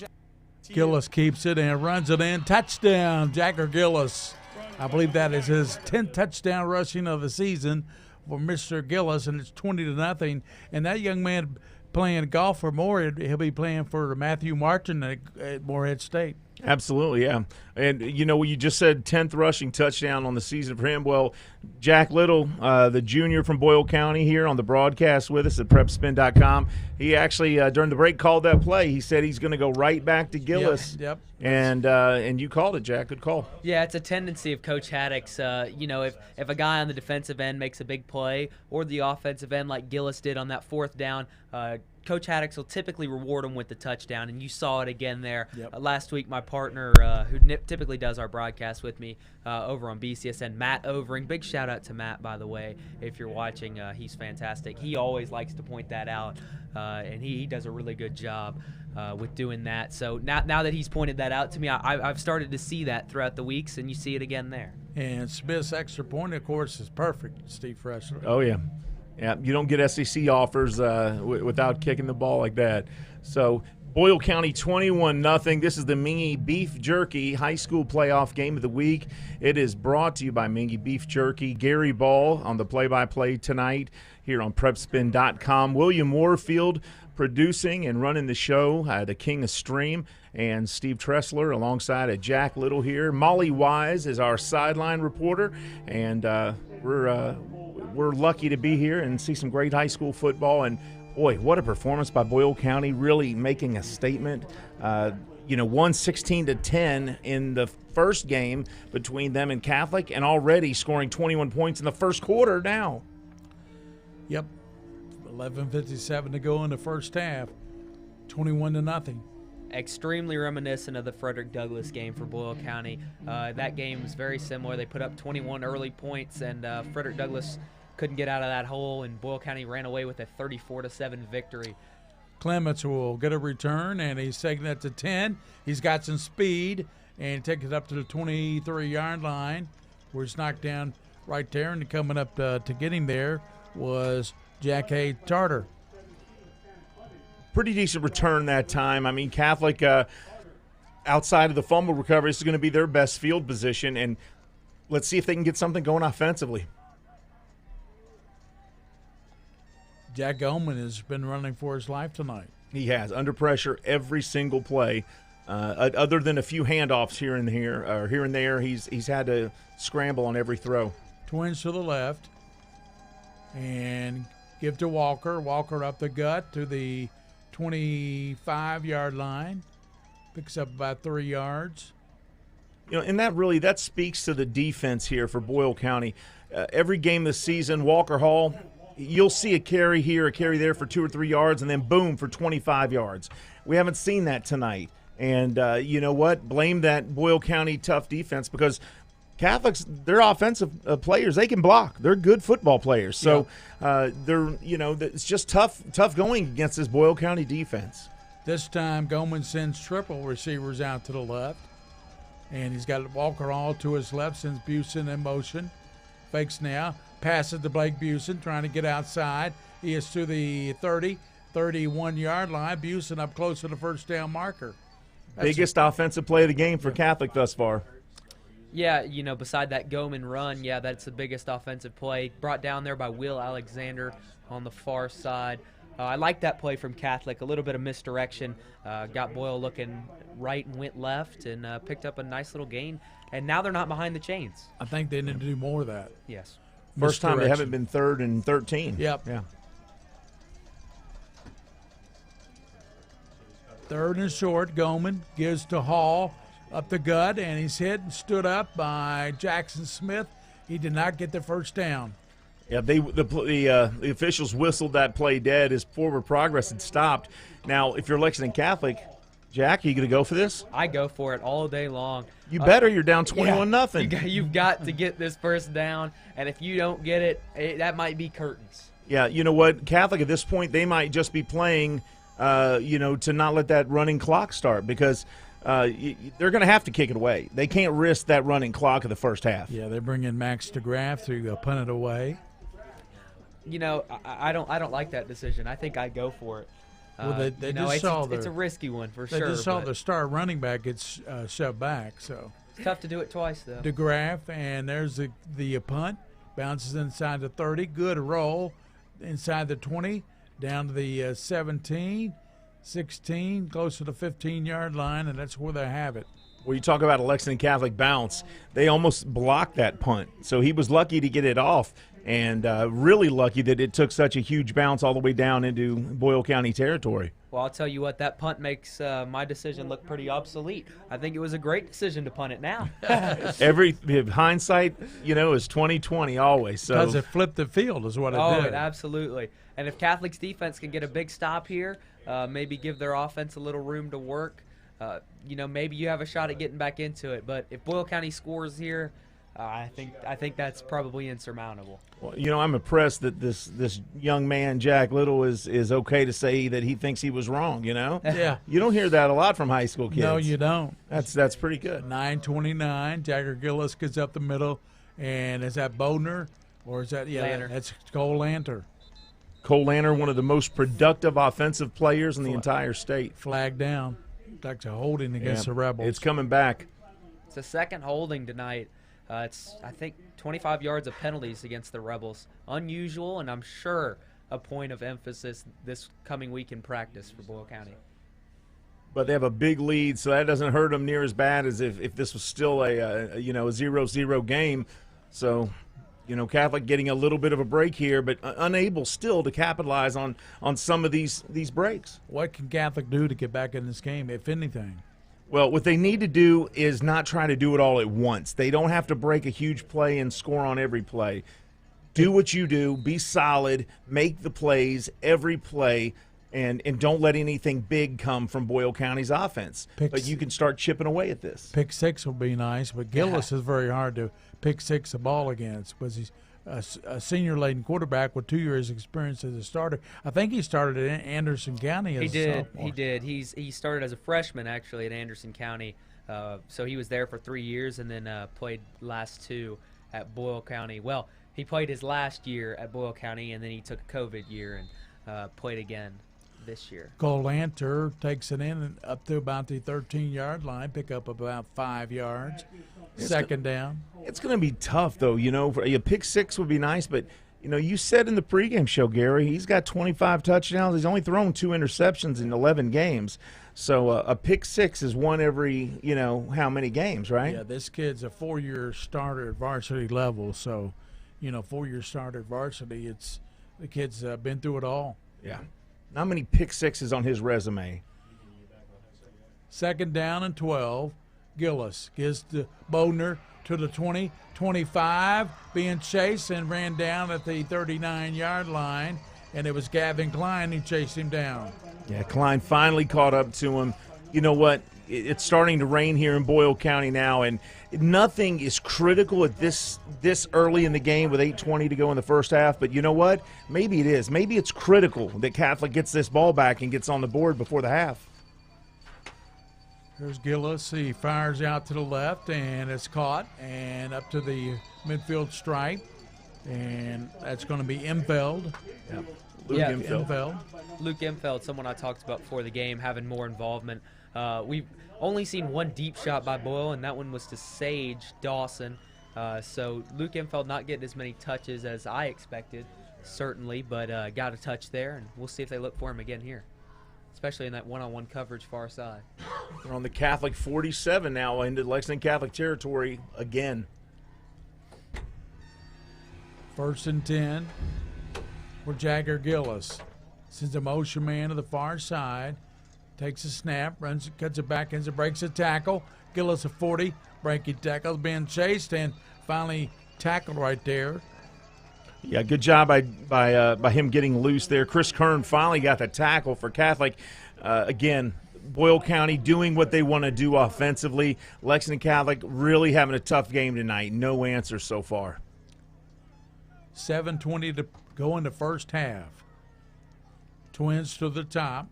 Gillis keeps it and runs it in. Touchdown, Jagger Gillis. I believe that is his 10th touchdown rushing of the season for Mr. Gillis, and it's 20-0. And that young man playing golf for Morehead, he'll be playing for Matthew Martin at Morehead State. Absolutely, yeah. And, you just said 10th rushing touchdown on the season for him. Well, Jack Little, the junior from Boyle County, here on the broadcast with us at PrepSpin.com. He actually, during the break, called that play. He said he's going to go right back to Gillis. Yep. And you called it, Jack. Good call. Yeah, it's a tendency of Coach Haddock's. If a guy on the defensive end makes a big play, or the offensive end like Gillis did on that 4th down, Coach Haddock's will typically reward him with the touchdown, and you saw it again there. Yep. Last week, my partner, who typically does our broadcast with me over on BCSN, Matt Overing. Big shout-out to Matt, by the way, if you're watching. He's fantastic. He always likes to point that out, and he does a really good job with doing that. So now that he's pointed that out to me, I've started to see that throughout the weeks, and you see it again there. And Smith's extra point, of course, is perfect, Steve Freshler. Oh, yeah. Yeah, you don't get SEC offers without kicking the ball like that. So Boyle County 21-0. This is the Mingy Beef Jerky High School Playoff Game of the Week. It is brought to you by Mingy Beef Jerky. Gary Ball on the play-by-play tonight here on PrepSpin.com. William Warfield producing and running the show, the King of Stream, and Steve Tressler alongside Jack Little here. Molly Wise is our sideline reporter, and we're lucky to be here and see some great high school football. And boy, what a performance by Boyle County, really making a statement. Won 16-10 in the first game between them and Catholic, and already scoring 21 points in the first quarter now. Yep. 11:57 to go in the first half. 21-0. Extremely reminiscent of the Frederick Douglass game for Boyle County. That game was very similar. They put up 21 early points, and Frederick Douglass couldn't get out of that hole, and Boyle County ran away with a 34-7 victory. Clements will get a return, and he's taking it to 10. He's got some speed, and takes it up to the 23-yard line, where he's knocked down right there. And coming up to get him there was Jack A. Tarter. Pretty decent return that time. I mean, Catholic, outside of the fumble recovery, this is going to be their best field position, and let's see if they can get something going offensively. Jack Goldman has been running for his life tonight. He has, under pressure every single play. Other than a few handoffs here and there, he's had to scramble on every throw. Twins to the left, and give to Walker. Walker up the gut to the 25-yard line. Picks up about 3 yards. And that speaks to the defense here for Boyle County. Every game this season, Walker Hall, you'll see a carry here, a carry there for 2 or 3 yards, and then boom for 25 yards. We haven't seen that tonight. And you know what? Blame that Boyle County tough defense, because Catholics, they're offensive players. They can block. They're good football players. So it's just tough going against this Boyle County defense. This time, Goldman sends triple receivers out to the left. And he's got Walker all to his left, sends Busen in motion. Fakes now. Passes to Blake Busen, trying to get outside. He is to the 31-yard line. Busen up close to the first down marker. Biggest offensive play of the game for Catholic thus far. Yeah, beside that Goldman run, that's the biggest offensive play. Brought down there by Will Alexander on the far side. I like that play from Catholic. A little bit of misdirection. Got Boyle looking right and went left, and picked up a nice little gain. And now they're not behind the chains. I think they need to do more of that. Yes. First time they haven't been 3rd and 13. Yep. Yeah. 3rd and short. Goldman gives to Hall up the gut, and he's hit and stood up by Jackson Smith. He did not get the first down. Yeah, the officials whistled that play dead as forward progress had stopped. Now, if you're Lexington Catholic, Jack, are you going to go for this? I go for it all day long. You better. You're down 21-0. You've got to get this first down, and if you don't get it, that might be curtains. Yeah, you know what? Catholic at this point, they might just be playing, to not let that running clock start, because they're going to have to kick it away. They can't risk that running clock in the first half. Yeah, they bring in Max DeGraff to punt it away. I don't like that decision. I think I go for it. Well, they just saw it's a risky one for sure. They just saw the star running back gets shoved back. So it's tough to do it twice, though. DeGraff, and there's the punt. Bounces inside the 30. Good roll inside the 20. Down to the 17, 16, close to the 15-yard line, and that's where they have it. Well, you talk about a Lexington Catholic bounce. They almost blocked that punt, so he was lucky to get it off, and really lucky that it took such a huge bounce all the way down into Boyle County territory. Well, I'll tell you what, that punt makes my decision look pretty obsolete. I think it was a great decision to punt it now. Every hindsight, is 20/20 always. So because it flipped the field is what it did. Oh, absolutely. And if Catholic's defense can get a big stop here, maybe give their offense a little room to work, maybe you have a shot at getting back into it. But if Boyle County scores here, I think that's probably insurmountable. Well, I'm impressed that this young man, Jack Little, is okay to say that he thinks he was wrong, Yeah. You don't hear that a lot from high school kids. No, you don't. That's pretty good. 9:29, Jagger Gillis gets up the middle, and is that Bodner? Or is that, Lanter. That's Cole Lanter. Cole Lanter, one of the most productive offensive players in the entire state. Flag down. That's a holding against the Rebels. It's coming back. It's the second holding tonight. It's, I think, 25 yards of penalties against the Rebels. Unusual, and I'm sure a point of emphasis this coming week in practice for Boyle County. But they have a big lead, so that doesn't hurt them near as bad as if this was still a 0-0 game. So, Catholic getting a little bit of a break here, but unable still to capitalize on some of these breaks. What can Catholic do to get back in this game, if anything? Well, what they need to do is not try to do it all at once. They don't have to break a huge play and score on every play. Do what you do. Be solid. Make the plays every play, and don't let anything big come from Boyle County's offense. But you can start chipping away at this. Pick six will be nice, but Gillis is very hard to pick six a ball against because he's a senior-laden quarterback with 2 years' experience as a starter. I think he started at Anderson County as a sophomore. He did. He started as a freshman, actually, at Anderson County. So he was there for 3 years and then played last two at Boyle County. Well, he played his last year at Boyle County, and then he took a COVID year and played again this year. Cole Lanter takes it in and up to about the 13-yard line, pick up about 5 yards. Second down. It's going to be tough, though. A pick six would be nice, but you said in the pregame show, Gary, he's got 25 touchdowns. He's only thrown 2 interceptions in 11 games. So a pick six is one every, how many games, right? Yeah, this kid's a 4-year starter at varsity level. So, 4-year starter at varsity, the kid's been through it all. Yeah. Not many pick sixes on his resume. Second down and 12. Gillis gives to Bodner to the 20, 25, being chased and ran down at the 39-yard line, and it was Gavin Klein who chased him down. Yeah, Klein finally caught up to him. You know what? It's starting to rain here in Boyle County now, and nothing is critical at this early in the game with 8:20 to go in the first half. But you know what? Maybe it is. Maybe it's critical that Catholic gets this ball back and gets on the board before the half. Here's Gillis. He fires out to the left, and it's caught, and up to the midfield stripe, and that's going to be Imfeld. Yeah. Luke Imfeld. Luke Imfeld, someone I talked about before the game, having more involvement. We've only seen one deep shot by Boyle, and that one was to Sage Dawson. So Luke Imfeld not getting as many touches as I expected, certainly, but got a touch there, and we'll see if they look for him again here, especially in that one-on-one coverage far side. They're on the Catholic 47 now into Lexington Catholic territory again. 1st and 10 for Jagger Gillis. Sends a motion man to the far side. Takes a snap, runs, cuts it back, breaks a tackle. Gillis a 40, breaking tackle, being chased, and finally tackled right there. Yeah, good job by him getting loose there. Chris Kern finally got the tackle for Catholic. Again, Boyle County doing what they want to do offensively. Lexington Catholic really having a tough game tonight. No answer so far. 7:20 to go in the first half. Twins to the top.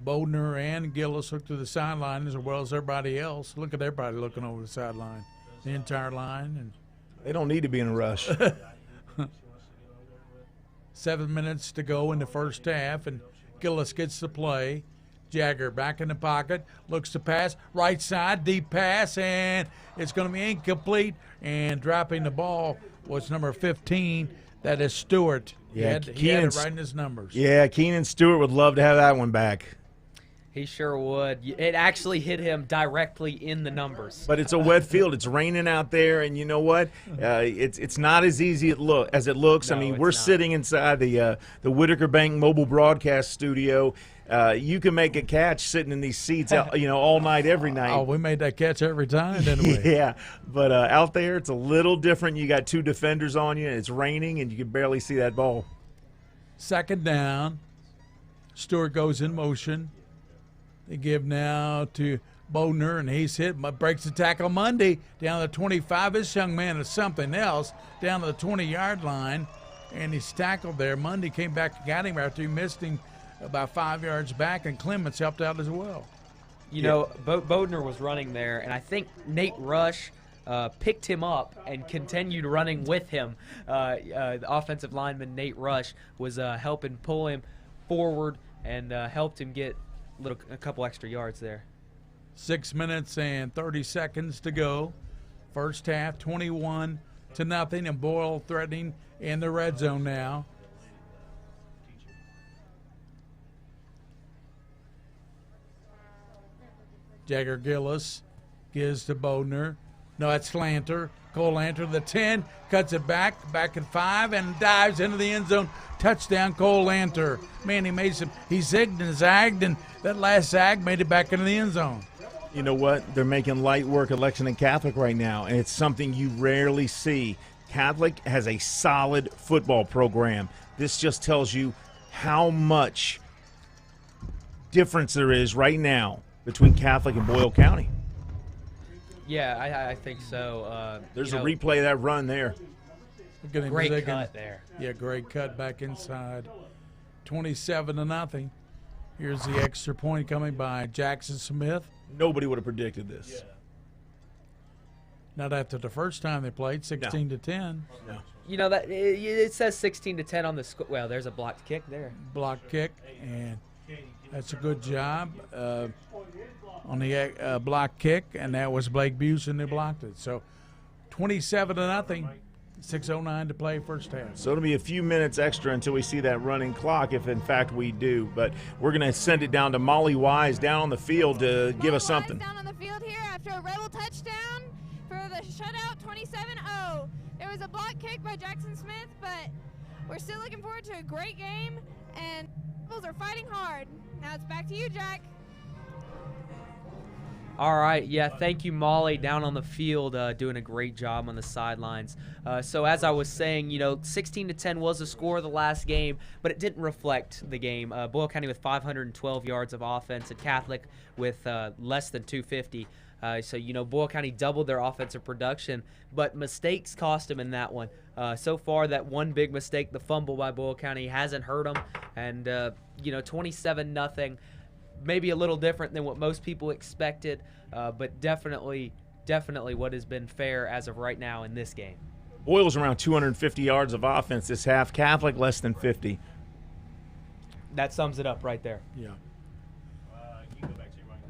Bodner and Gillis look to the sideline as well as everybody else. Look at everybody looking over the sideline, the entire line. And they don't need to be in a rush. 7 minutes to go in the first half, and Gillis gets the play. Jagger back in the pocket, looks to pass, right side, deep pass, and it's going to be incomplete. And dropping the ball was number 15. That is Stewart. Yeah, he had it right in his numbers. Yeah, Keenan Stewart would love to have that one back. He sure would. It actually hit him directly in the numbers. But it's a wet field. It's raining out there, and you know what? It's not as easy as it looks. No, I mean, it's we're not. sitting inside the Whitaker Bank mobile broadcast studio. You can make a catch sitting in these seats, all night, every night. Oh, we made that catch every time, didn't we? Yeah, but out there it's a little different. You got two defenders on you, and it's raining, and you can barely see that ball. Second down. Stewart goes in motion. They give now to Bodner, and he's hit, breaks the tackle Monday down to the 25. This young man is something else down to the 20-yard line, and he's tackled there. Monday came back and got him after he missed him about 5 yards back, and Clements helped out as well. You know, Bodner was running there, and I think Nate Rush picked him up and continued running with him. The offensive lineman Nate Rush was helping pull him forward and helped him get a couple extra yards there. 6 minutes and 30 seconds to go. First half, 21-0, and Boyle threatening in the red zone now. Jagger Gillis gives to Bodner. No, it's Lanter. Cole Lanter, the 10, cuts it back at 5, and dives into the end zone. Touchdown, Cole Lanter. Man, he zigged and zagged, and that last zag made it back into the end zone. You know what? They're making light work of Lexington Catholic right now, and it's something you rarely see. Catholic has a solid football program. This just tells you how much difference there is right now between Catholic and Boyle County. Yeah, I think so. There's a replay of that run there. Great cut there. Yeah, great cut back inside. 27-0. Here's the extra point coming by Jackson Smith. Nobody would have predicted this. Yeah. Not after the first time they played, 16-10. No. You know that it says 16-10 on the score. Well, there's a blocked kick there. Blocked kick, and that's a good job on the block kick, and that was Blake Busen who blocked it. So 27-0, 6:09 to play first half. So it'll be a few minutes extra until we see that running clock, if in fact we do. But we're going to send it down to Molly Wise down on the field to give us something. Down on the field here after a Rebel touchdown for the shutout, 27-0. There was a block kick by Jackson Smith, but we're still looking forward to a great game, and Rebels are fighting hard. Now it's back to you, Jack. All right, yeah, thank you, Molly, down on the field, doing a great job on the sidelines. So as I was saying, 16-10 was the score of the last game, but it didn't reflect the game. Boyle County with 512 yards of offense, and Catholic with less than 250. So, Boyle County doubled their offensive production, but mistakes cost them in that one. So far, that one big mistake, the fumble by Boyle County, hasn't hurt them. And, 27-0, maybe a little different than what most people expected, but definitely what has been fair as of right now in this game. Boyle's around 250 yards of offense this half. Catholic less than 50. That sums it up right there. Yeah.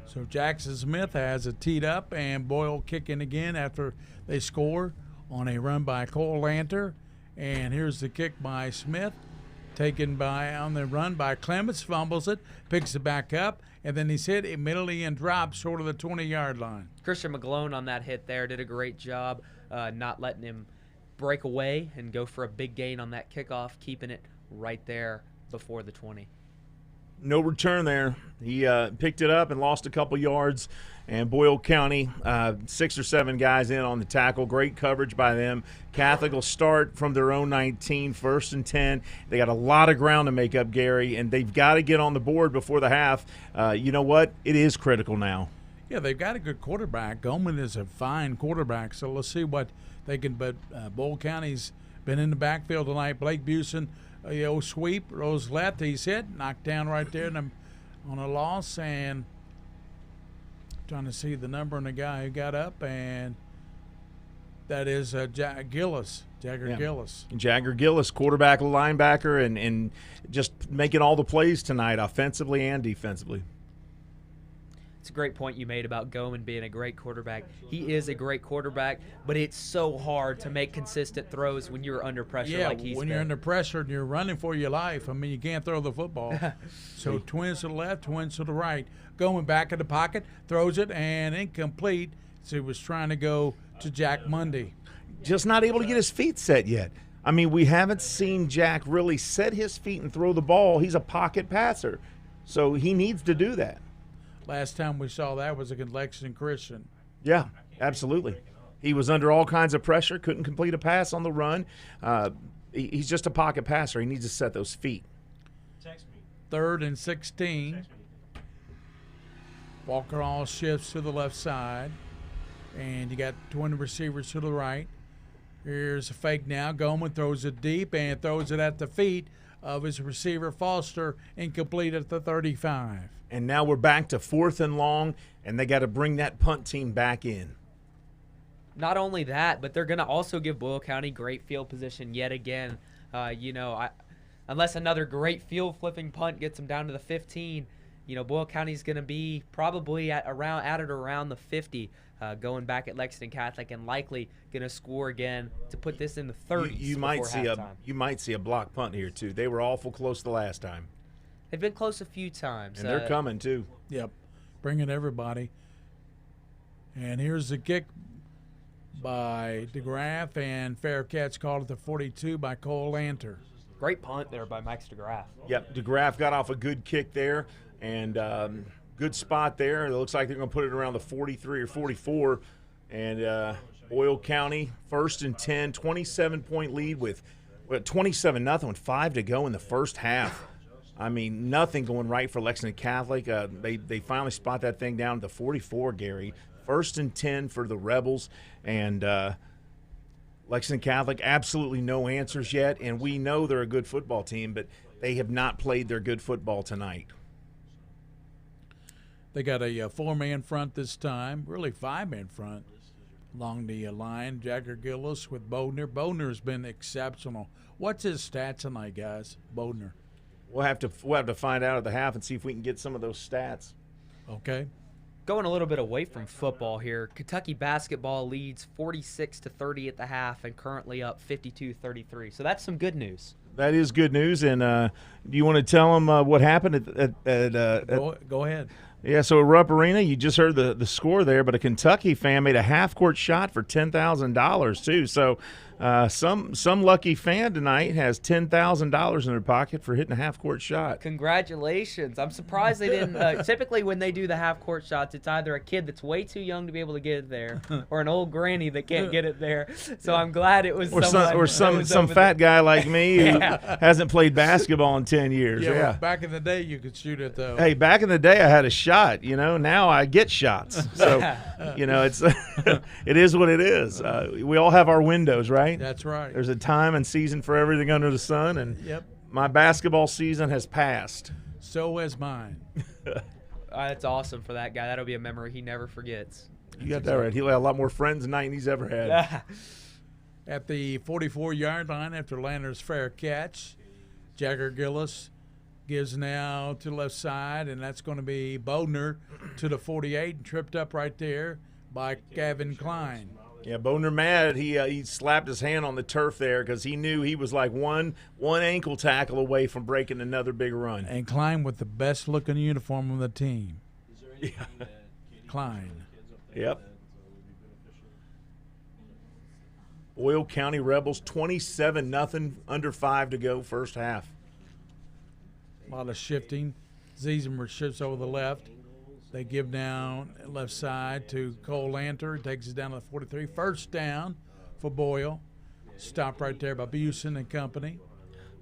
So Jackson Smith has it teed up, and Boyle kicking again after they score on a run by Cole Lanter. And here's the kick by Smith, taken on the run by Clements, fumbles it, picks it back up, and then he's hit immediately and drops short of the 20-yard line. Christian McGlone on that hit there did a great job not letting him break away and go for a big gain on that kickoff, keeping it right there before the 20. No return there. He picked it up and lost a couple yards. And Boyle County, 6 or 7 guys in on the tackle. Great coverage by them. Catholic will start from their own 19, 1st and 10. They got a lot of ground to make up, Gary, and they've got to get on the board before the half. You know what? It is critical now. Yeah, they've got a good quarterback. Goldman is a fine quarterback, so let's see what they can. But Boyle County's been in the backfield tonight. Blake Busen, sweep, rose left. He's hit, knocked down right there on a loss, and trying to see the number on the guy who got up, and that is Jagger Gillis. Jagger Gillis, quarterback, linebacker, and just making all the plays tonight, offensively and defensively. It's a great point you made about Goman being a great quarterback. He is a great quarterback, but it's so hard to make consistent throws when you're under pressure like he's when been. you're under pressure and you're running for your life, I mean, you can't throw the football. So twins to the left, twins to the right. Going back in the pocket, throws it, and incomplete. So he was trying to go to Jack Monday. Just not able to get his feet set yet. I mean, we haven't seen Jack really set his feet and throw the ball. He's a pocket passer, so he needs to do that. Last time we saw that was against Lexington Christian. Yeah, absolutely. He was under all kinds of pressure, couldn't complete a pass on the run. He's just a pocket passer. He needs to set those feet. 3rd and 16. Walker all shifts to the left side, and you got twin receivers to the right. Here's a fake now. Goman throws it deep and throws it at the feet of his receiver, Foster, incomplete at the 35. And now we're back to 4th and long, and they got to bring that punt team back in. Not only that, but they're going to also give Boyle County great field position yet again. Unless another great field-flipping punt gets them down to the 15, Boyle County's going to be probably at around the 50. Going back at Lexington Catholic and likely going to score again to put this in the 30s. You might see a block punt here too. They were awful close the last time. They've been close a few times. And they're coming too. Yep, bringing everybody. And here's the kick by DeGraff, and fair catch called at the 42 by Cole Lanter. Great punt there by Max DeGraff. Yep, DeGraff got off a good kick there, and good spot there. It looks like they're going to put it around the 43 or 44. And Boyle County, 1st and 10, 27-point lead with 27-0 with 5 to go in the first half. I mean, nothing going right for Lexington Catholic. They finally spot that thing down to the 44, Gary. 1st and 10 for the Rebels. And Lexington Catholic, absolutely no answers yet. And we know they're a good football team, but they have not played their good football tonight. They got a 4-man front this time, really 5-man front along the line. Jagger Gillis with Bodner. Bodner's been exceptional. What's his stats tonight, guys? Bodner. We'll have to find out at the half and see if we can get some of those stats. Okay. Going a little bit away from football here, Kentucky basketball leads 46-30 at the half and currently up 52-33. So that's some good news. That is good news. And do you want to tell them what happened Go ahead. Yeah, so at Rupp Arena, you just heard the score there, but a Kentucky fan made a half-court shot for $10,000 too. So some lucky fan tonight has $10,000 in their pocket for hitting a half-court shot. Congratulations. I'm surprised they didn't typically when they do the half-court shots, it's either a kid that's way too young to be able to get it there or an old granny that can't get it there. So I'm glad it was some fat guy like me who hasn't played basketball in 10 years. Yeah, well, back in the day you could shoot it though. Hey, back in the day I had a shot, now I get shots. So, it's it is what it is. We all have our windows, right? That's right. There's a time and season for everything under the sun, and my basketball season has passed. So has mine. That's awesome for that guy. That'll be a memory he never forgets. You got that right. He'll have a lot more friends tonight than he's ever had. At the 44-yard line after Lanter's fair catch, Jagger Gillis gives now to the left side, and that's going to be Bodner to the 48 and tripped up right there by Gavin Klein. Yeah, Bodner mad. He slapped his hand on the turf there because he knew he was like one ankle tackle away from breaking another big run. And Klein with the best-looking uniform of the team. Yeah. Klein. Yep. Boyle County Rebels 27-0, under 5 to go, first half. A lot of shifting. Ziesemer shifts over the left. They give down left side to Cole Lanter. Takes it down to the 43. First down for Boyle. Stop right there by Busen and company.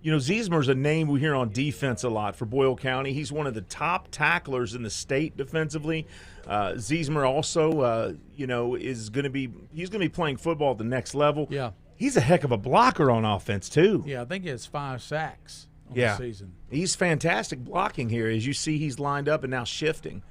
Ziesemer's a name we hear on defense a lot for Boyle County. He's one of the top tacklers in the state defensively. Ziesemer also, is going to be playing football at the next level. Yeah. He's a heck of a blocker on offense too. Yeah, I think he has 5 sacks on the season. He's fantastic blocking here. As you see, he's lined up and now shifting.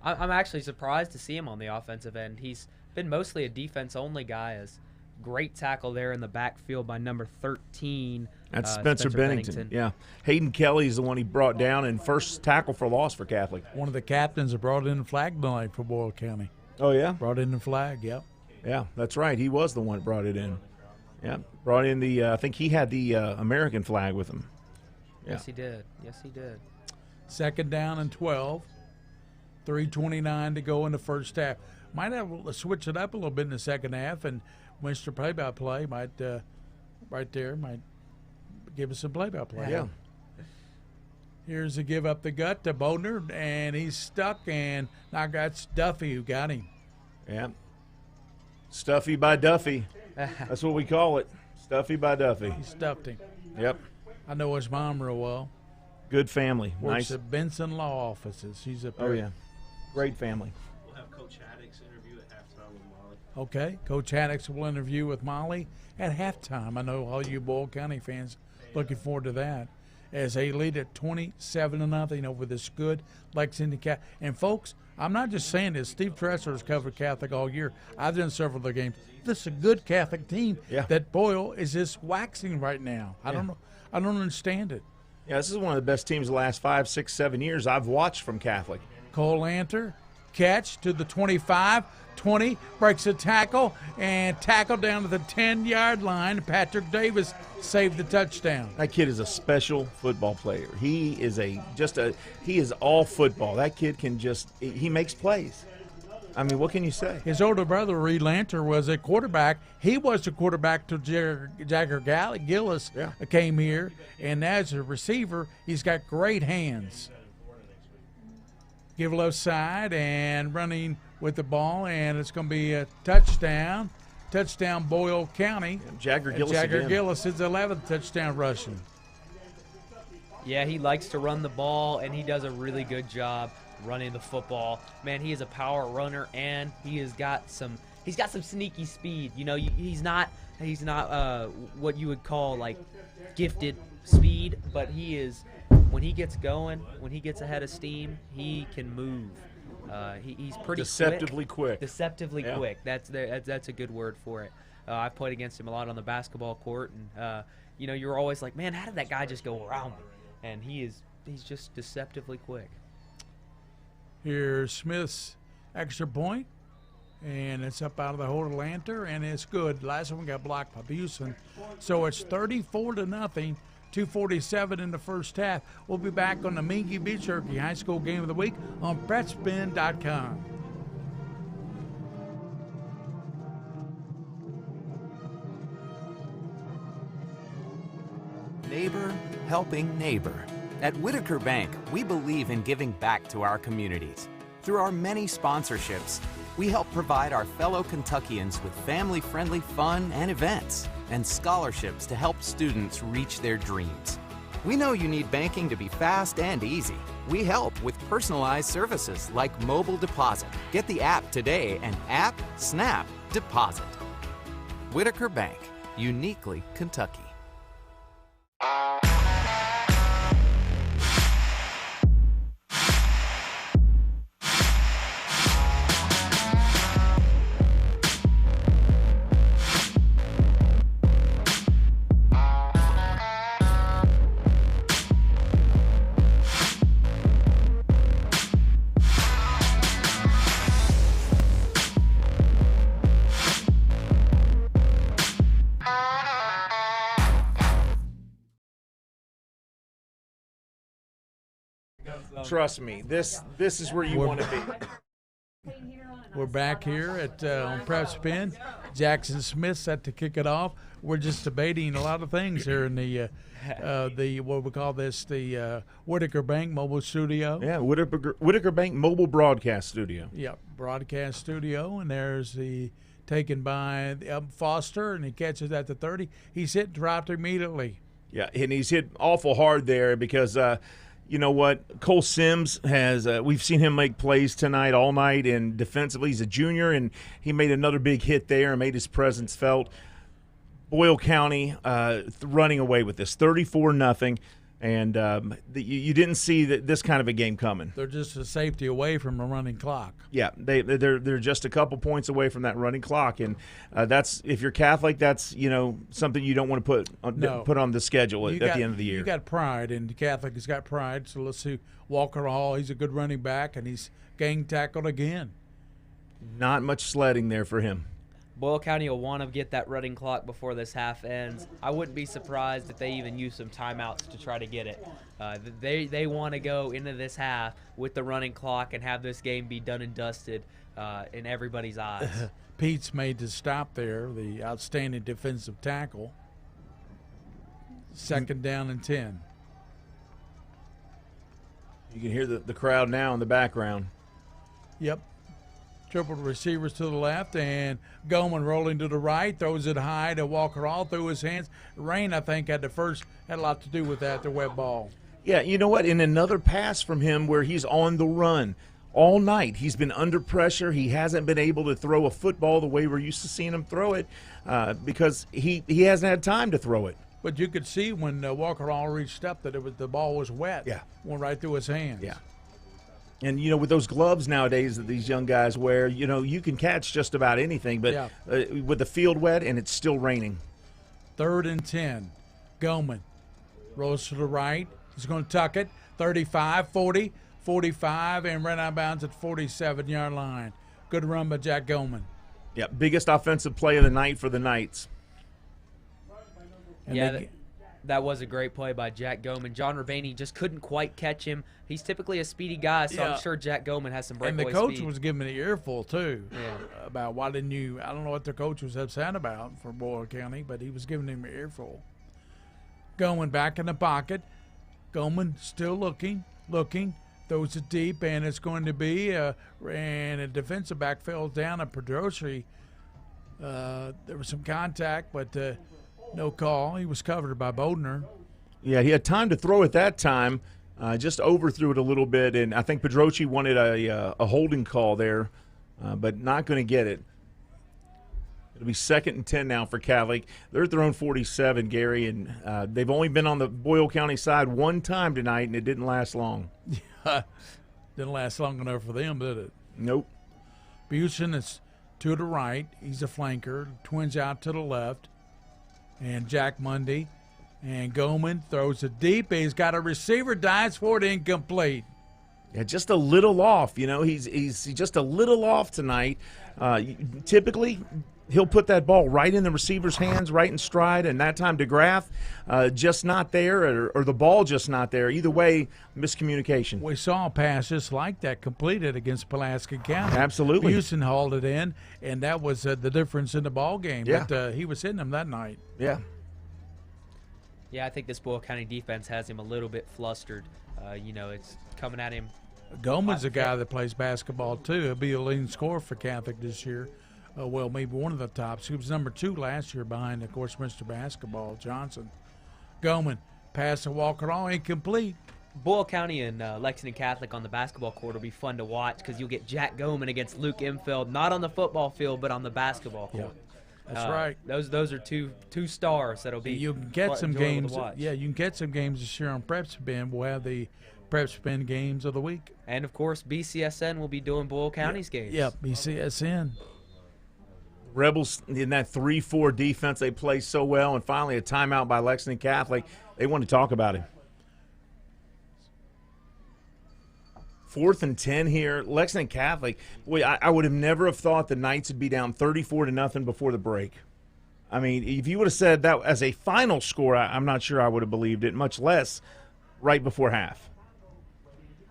I'm actually surprised to see him on the offensive end. He's been mostly a defense-only guy. As great tackle there in the backfield by number 13, That's Spencer Bennington. Yeah. Hayden Kelly is the one he brought down and first tackle for loss for Catholic. One of the captains that brought in the flag tonight for Boyle County. Oh, yeah? Brought in the flag, yep. Yeah, that's right. He was the one that brought it in. Yeah, brought in the I think he had the American flag with him. Yeah. Yes, he did. Yes, he did. 2nd down and 12. 3:29 to go in the first half. Might have to switch it up a little bit in the second half, and Mr. Play-by-Play might right there might give us a play-by-play. Yeah. Here's a give up the gut to Bodner, and he's stuck, and now that's Duffy who got him. Yeah. Stuffy by Duffy. That's what we call it. Stuffy by Duffy. He stuffed him. Yep. I know his mom real well. Good family. Works nice. at Benson Law Offices. She's a Oh, yeah. Great family. We'll have Coach Haddock's interview at halftime with Molly. Okay. Coach Haddock's will interview with Molly at halftime. I know all you Boyle County fans looking forward to that. As they lead at 27-0 over this good Lexington Catholic. And, folks, I'm not just saying this. Steve Tressler has covered Catholic all year. I've done several of their games. This is a good Catholic team that Boyle is just waxing right now. I don't know. I don't understand it. Yeah, this is one of the best teams the last 5, 6, 7 years I've watched from Catholic. Cole Lanter, catch to the 25, 20, breaks a tackle, and tackle down to the 10-yard line. Patrick Davis saved the touchdown. That kid is a special football player. He is he is all football. That kid can he makes plays. I mean, what can you say? His older brother, Reed Lanter, was a quarterback. He was the quarterback till Jagger Gillis came here, and as a receiver, he's got great hands. Give left side and running with the ball, and it's going to be a touchdown. Touchdown, Boyle County. Jagger Gillis Gillis is 11th touchdown rushing. Yeah, he likes to run the ball, and he does a really good job running the football. Man, he is a power runner, and he has got some sneaky speed. You know, he's not what you would call like gifted speed, but he is. When he gets going, when he gets ahead of steam, he can move. He's pretty deceptively quick. Deceptively quick. That's a good word for it. I've played against him a lot on the basketball court, and you're always like, man, how did that guy just go around me? And he's just deceptively quick. Here's Smith's extra point, and it's up out of the hole of Lanter, and it's good. Last one got blocked by Busen, so it's 34-0. 2:47 in the first half. We'll be back on the Mingy Beach Turkey High School Game of the Week on PrepSpin.com. Neighbor helping neighbor. At Whitaker Bank, we believe in giving back to our communities. Through our many sponsorships, we help provide our fellow Kentuckians with family-friendly fun and events, and scholarships to help students reach their dreams. We know you need banking to be fast and easy. We help with personalized services like mobile deposit. Get the app today and snap, deposit. Whitaker Bank, uniquely Kentucky. Trust me, this is where you want to be. We're back here at on Prep Spin. Jackson Smith set to kick it off. We're just debating a lot of things here in the what we call this, the Whitaker Bank Mobile Studio. Yeah, Whitaker Bank Mobile Broadcast Studio. Yep, broadcast studio, and there's the taken by Foster, and he catches at the 30. He's hit, dropped immediately. Yeah, and he's hit awful hard there because you know what? Cole Sims has we've seen him make plays tonight, all night, and defensively he's a junior, and he made another big hit there and made his presence felt. Boyle County running away with this, 34-0. And you didn't see this kind of a game coming. They're just a safety away from a running clock. Yeah, they're just a couple points away from that running clock, and that's, if you're Catholic, that's something you don't want to put on the schedule at the end of the year. You got pride, and Catholic has got pride. So let's see, Walker Hall, he's a good running back, and he's gang tackled again. Not much sledding there for him. Boyle County will want to get that running clock before this half ends. I wouldn't be surprised if they even use some timeouts to try to get it. They want to go into this half with the running clock and have this game be done and dusted in everybody's eyes. Pete's made the stop there, the outstanding defensive tackle. 2nd down and 10. You can hear the crowd now in the background. Yep. Triple receivers to the left, and Goldman rolling to the right, throws it high to Walker all through his hands. Rain, I think, had a lot to do with that, the web ball. Yeah, you know what? In another pass from him where he's on the run all night, he's been under pressure. He hasn't been able to throw a football the way we're used to seeing him throw it because he hasn't had time to throw it. But you could see when Walker all reached up that the ball was wet. Yeah. Went right through his hands. Yeah. And, with those gloves nowadays that these young guys wear, you can catch just about anything. But with the field wet and it's still raining. 3rd and 10. Goldman rolls to the right. He's going to tuck it. 35, 40, 45, and ran out of bounds at 47-yard line. Good run by Jack Goldman. Yeah, biggest offensive play of the night for the Knights. And that was a great play by Jack Goldman. John Rabaney just couldn't quite catch him. He's typically a speedy guy, so I'm sure Jack Goldman has some breakaway speed. And the coach was giving an earful, too, about why didn't you – I don't know what the coach was upset about for Boyle County, but he was giving him an earful. Goldman back in the pocket. Goldman still looking, throws it deep, and it's going to be and a defensive back fell down at Pedrosi. There was some contact, but no call. He was covered by Bodner. Yeah, he had time to throw it that time. Just overthrew it a little bit, and I think Pedrosi wanted a holding call there, but not going to get it. It'll be 2nd and 10 now for Catholic. They're throwing 47, Gary, and they've only been on the Boyle County side one time tonight, and it didn't last long. Didn't last long enough for them, did it? Nope. Busen is to the right. He's a flanker. Twins out to the left. And Jack Mundy. And Goldman throws it deep. He's got a receiver, dives for it, incomplete. Yeah, just a little off. He's just a little off tonight. Typically, he'll put that ball right in the receiver's hands, right in stride, and that time DeGraff just not there, or the ball just not there. Either way, miscommunication. We saw a pass just like that completed against Pulaski County. Absolutely. Houston hauled it in, and that was the difference in the ball game. Yeah. But he was hitting them that night. Yeah. Yeah, I think this Boyle County defense has him a little bit flustered. It's coming at him. Goldman's a guy that plays basketball, too. He'll be a leading scorer for Catholic this year. Maybe one of the tops. He was number 2 last year behind, of course, Mr. Basketball, Johnson. Goldman, pass to Walker, all incomplete. Boyle County and Lexington Catholic on the basketball court will be fun to watch because you'll get Jack Goldman against Luke Imfeld, not on the football field, but on the basketball court. Yeah. That's right. Those are two stars that'll be. You can get some games. Yeah, you can get some games this year on Prep Spin. We'll have the Prep Spin games of the week. And of course, BCSN will be doing Boyle County's games. Yep, BCSN. Rebels in that 3-4 defense, they play so well, and finally a timeout by Lexington Catholic. They want to talk about it. 4th and 10 here. Lexington Catholic, boy, I would have never have thought the Knights would be down 34-0 before the break. I mean, if you would have said that as a final score, I'm not sure I would have believed it, much less right before half.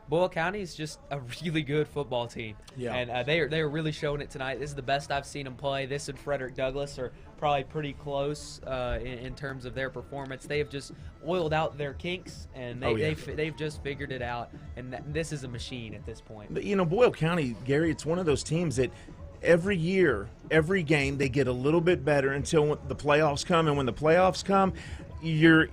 Boyle County is just a really good football team. Yeah. And they are really showing it tonight. This is the best I've seen them play. This and Frederick Douglass are probably pretty close in terms of their performance. They have just oiled out their kinks, and they've just figured it out. And this is a machine at this point. But, Boyle County, Gary, it's one of those teams that every year, every game, they get a little bit better until the playoffs come. And when the playoffs come, you're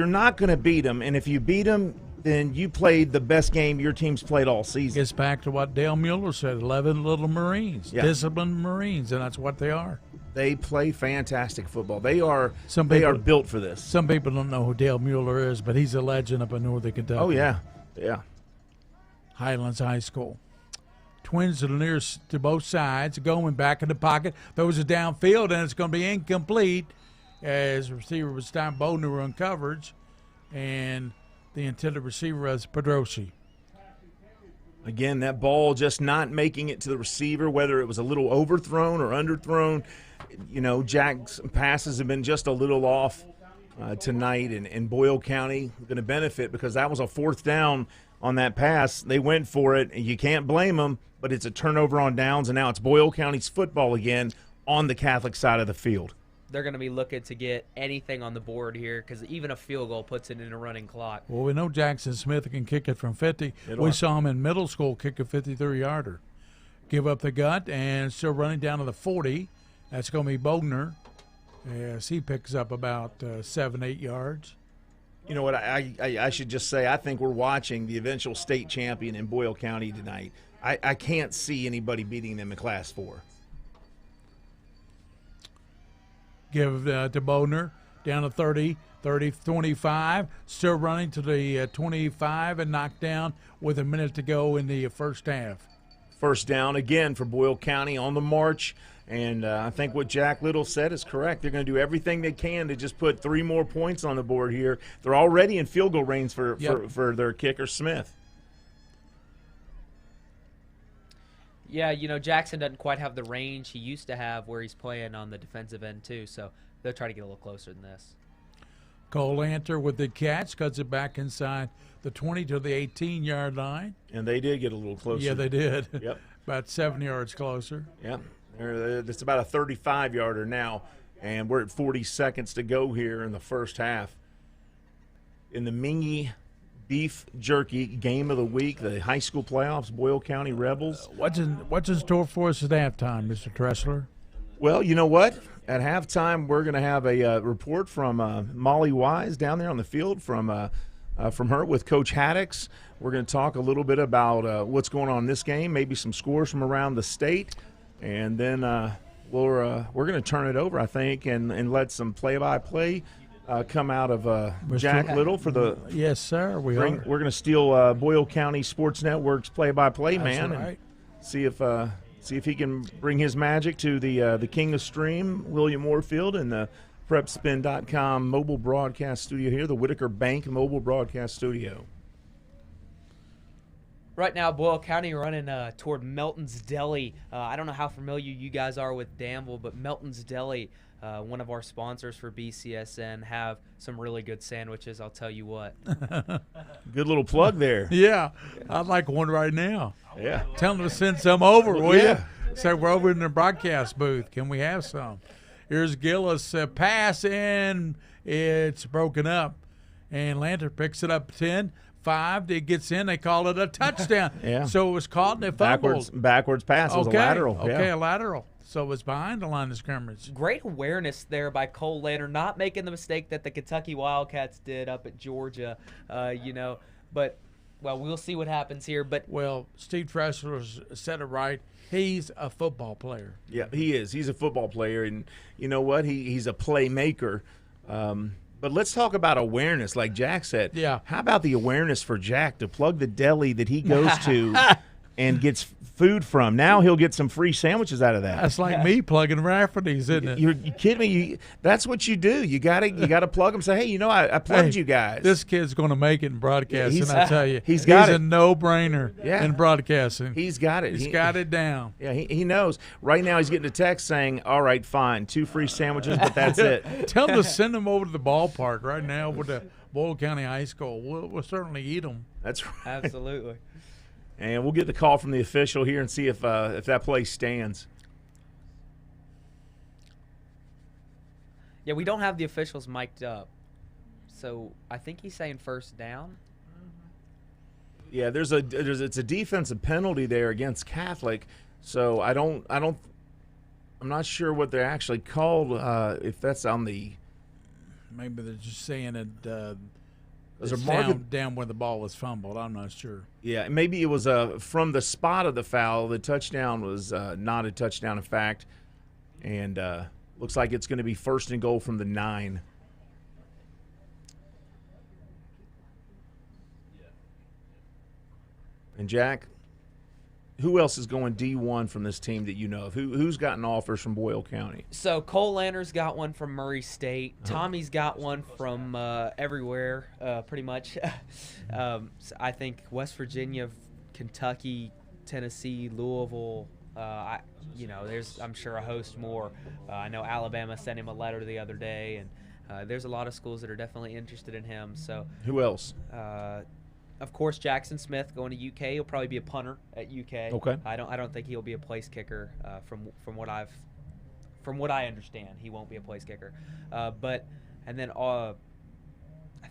not going to beat them. And if you beat them, then you played the best game your team's played all season. Gets back to what Dale Mueller said, 11 little Marines, disciplined Marines, and that's what they are. They play fantastic football. They are built for this. Some people don't know who Dale Mueller is, but he's a legend up in Northern Kentucky. Oh, yeah. Yeah. Highlands High School. Twins to the nearest to both sides, going back in the pocket. Throws it downfield, and it's going to be incomplete as receiver was Stein Bodner were on coverage, and the intended receiver was Pedrosi. Again, that ball just not making it to the receiver, whether it was a little overthrown or underthrown. You know, Jack's passes have been just a little off tonight, and Boyle County going to benefit because that was a fourth down on that pass. They went for it, and you can't blame them, but it's a turnover on downs, and now it's Boyle County's football again on the Catholic side of the field. They're going to be looking to get anything on the board here because even a field goal puts it in a running clock. Well, we know Jackson Smith can kick it from 50. We saw him in middle school kick a 53-yarder. Give up the gut and still running down to the 40. That's going to be Bodner as he picks up about 7-8 yards. You know what, I should just say, I think we're watching the eventual state champion in Boyle County tonight. I can't see anybody beating them in Class 4. Give to Bodner, down to 30, 25, still running to the 25 and knocked down with a minute to go in the first half. First down again for Boyle County on the march, and I think what Jack Little said is correct. They're going to do everything they can to just put 3 more points on the board here. They're already in field goal range for their kicker, Smith. Yeah, you know, Jackson doesn't quite have the range he used to have where he's playing on the defensive end too, so they'll try to get a little closer than this. Cole Lanter with the catch, cuts it back inside the 20 to the 18-yard line. And they did get a little closer. Yeah, they did. Yep. About 7 yards closer. Yep. It's about a 35-yarder now, and we're at 40 seconds to go here in the first half. In the Mingy Beef Jerky Game of the Week, the high school playoffs, Boyle County Rebels. What's in store for us at halftime, Mr. Tressler? Well, you know what? At halftime, we're going to have a report from Molly Wise down there on the field from her with Coach Haddix. We're going to talk a little bit about what's going on in this game, maybe some scores from around the state, and then we're going to turn it over, I think, and let some play-by-play come out of Jack Little for the. Yes, sir. We're going to steal Boyle County Sports Network's play-by-play man, right. and see if he can bring his magic to the King of Stream, William Warfield, and the PrepSpin.com mobile broadcast studio here, the Whitaker Bank mobile broadcast studio. Right now, Boyle County running toward Melton's Deli. I don't know how familiar you guys are with Danville, but Melton's Deli, one of our sponsors for BCSN, have some really good sandwiches, I'll tell you what. Good little plug there. Yeah, I'd like one right now. Yeah. Tell them to send some over, will yeah. you? Say we're over in the broadcast booth. Can we have some? Here's Gillis pass, and it's broken up. And Lanter picks it up 10. 5, it gets in, they call it a touchdown. Yeah. So it was caught and they fumbled. Backwards pass. It was a lateral. Okay, yeah. A lateral. So it was behind the line of scrimmage. Great awareness there by Cole Lanter, not making the mistake that the Kentucky Wildcats did up at Georgia, But, well, we'll see what happens here. But well, Steve Tressler said it right. He's a football player. Yeah, he is. He's a football player, and you know what? He's a playmaker. But let's talk about awareness, like Jack said. Yeah. How about the awareness for Jack to plug the deli that he goes to and gets food from? Now he'll get some free sandwiches out of that. That's like me plugging Rafferty's, isn't it? You kidding me? That's what you do. You gotta plug them. Say, hey, I plugged you guys. This kid's going to make it in broadcasting. I tell you, he's a no-brainer in broadcasting. He's got it. He's got it down. Yeah, he knows. Right now he's getting a text saying, "All right, fine, 2 free sandwiches, but that's it." Tell him to send them over to the ballpark right now with the Boyle County High School. We'll certainly eat them. That's right. Absolutely. And we'll get the call from the official here and see if that play stands. Yeah, we don't have the officials mic'd up, so I think he's saying first down. Yeah, it's a defensive penalty there against Catholic, so I'm not sure what they're actually called. If that's on the, maybe they're just saying it. Down where the ball was fumbled. I'm not sure. Yeah, maybe it was from the spot of the foul. The touchdown was not a touchdown, in fact. And Looks like it's going to be 1st and goal from the 9. And Jack, who else is going D1 from this team that you know of? Who's gotten offers from Boyle County? So Cole Lanner's got one from Murray State. Tommy's got one from everywhere, pretty much. So I think West Virginia, Kentucky, Tennessee, Louisville. There's I'm sure a host more. I know Alabama sent him a letter the other day, and there's a lot of schools that are definitely interested in him. So who else? Of course, Jackson Smith going to UK. He'll probably be a punter at UK. Okay. I don't think he'll be a place kicker. From what I understand, he won't be a place kicker. I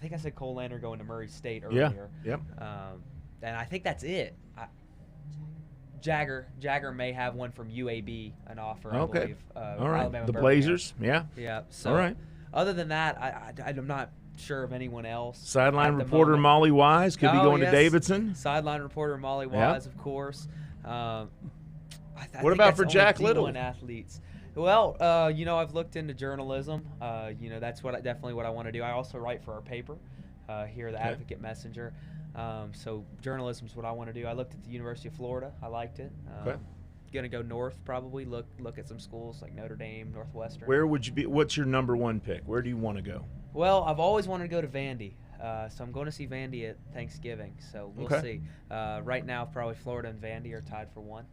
think I said Cole Lander going to Murray State earlier. Yeah. Yep. And I think that's it. Jagger may have one from UAB, an offer. Okay. I believe. All right. Alabama, The Birmingham. Blazers. Yeah. Yeah. So all right. Other than that, I'm not sure of anyone else. Sideline reporter Molly Wise could be going to Davidson. Sideline reporter Molly Wise, of course. What about for Jack Little? Athletes. Well, I've looked into journalism. That's definitely what I want to do. I also write for our paper here, the Advocate Messenger. So journalism is what I want to do. I looked at the University of Florida. I liked it. Gonna go north probably. Look at some schools like Notre Dame, Northwestern. Where would you be? What's your number 1 pick? Where do you want to go? Well, I've always wanted to go to Vandy, so I'm going to see Vandy at Thanksgiving. So we'll see. Right now, probably Florida and Vandy are tied for 1.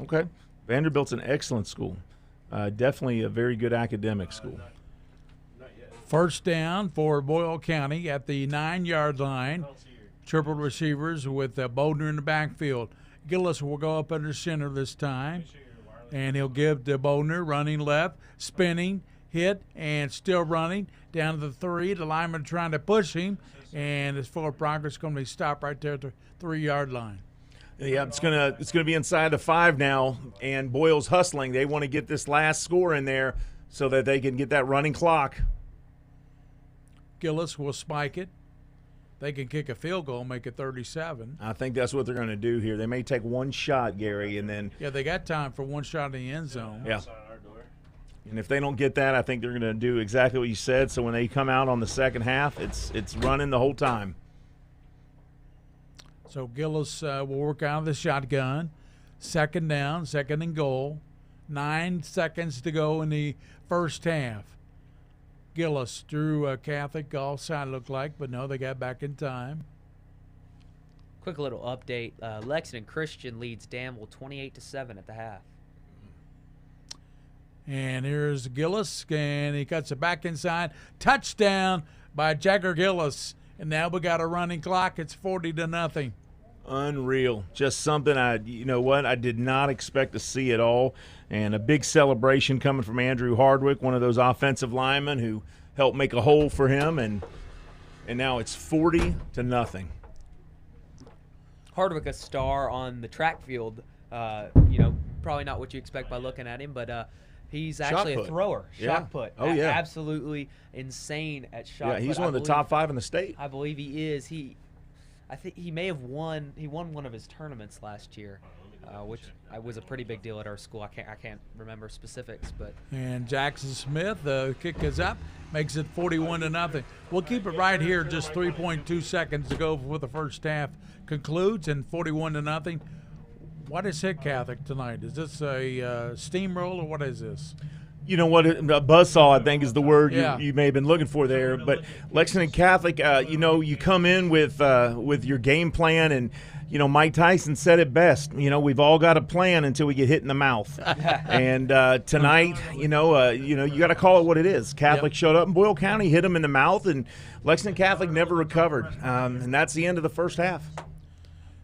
Okay, Vanderbilt's an excellent school. Definitely a very good academic school. First down for Boyle County at the 9-yard line. Triple receivers with Bodner in the backfield. Gillis will go up under center this time, and he'll give to Bodner, running left, spinning, hit, and still running down to the 3. The lineman trying to push him, and his forward progress is going to be stopped right there at the 3-yard line. Yeah, it's gonna be inside the 5 now, and Boyle's hustling. They want to get this last score in there so that they can get that running clock. Gillis will spike it. They can kick a field goal, make it 37. I think that's what they're going to do here. They may take one shot, Gary, and then they got time for one shot in the end zone. Yeah. And if they don't get that, I think they're going to do exactly what you said. So when they come out on the second half, it's running the whole time. So Gillis will work out of the shotgun. Second down, 2nd and goal. 9 seconds to go in the first half. Gillis drew Catholic offside, looked like, but no, they got back in time. Quick little update. Lexington Christian leads Danville 28-7 at the half. And here's Gillis, and he cuts it back inside. Touchdown by Jagger Gillis. And now we got a running clock. It's 40-0. Unreal. Just something I did not expect to see at all. And a big celebration coming from Andrew Hardwick, one of those offensive linemen who helped make a hole for him. And now it's 40-0. Hardwick, a star on the track field. Probably not what you expect by looking at him, but he's actually a thrower. Shot put. Oh, yeah. Absolutely insane at shot put. Yeah, he's one of the top 5 in the state. I believe he is. I think he may have won. He won one of his tournaments last year, which was a pretty big deal at our school. I can't remember specifics, but. And Jackson Smith, the kick is up, makes it 41-0. We'll keep it right here. Just 3.2 seconds to go before the first half concludes, and 41-0. What is Hitt Catholic tonight? Is this a steamroll, or what is this? You know what? A buzzsaw, I think, is the word you may have been looking for there. But Lexington Catholic, you come in with your game plan, and Mike Tyson said it best. We've all got a plan until we get hit in the mouth. And tonight, you got to call it what it is. Catholic showed up, and Boyle County hit them in the mouth, and Lexington Catholic never recovered. And that's the end of the first half.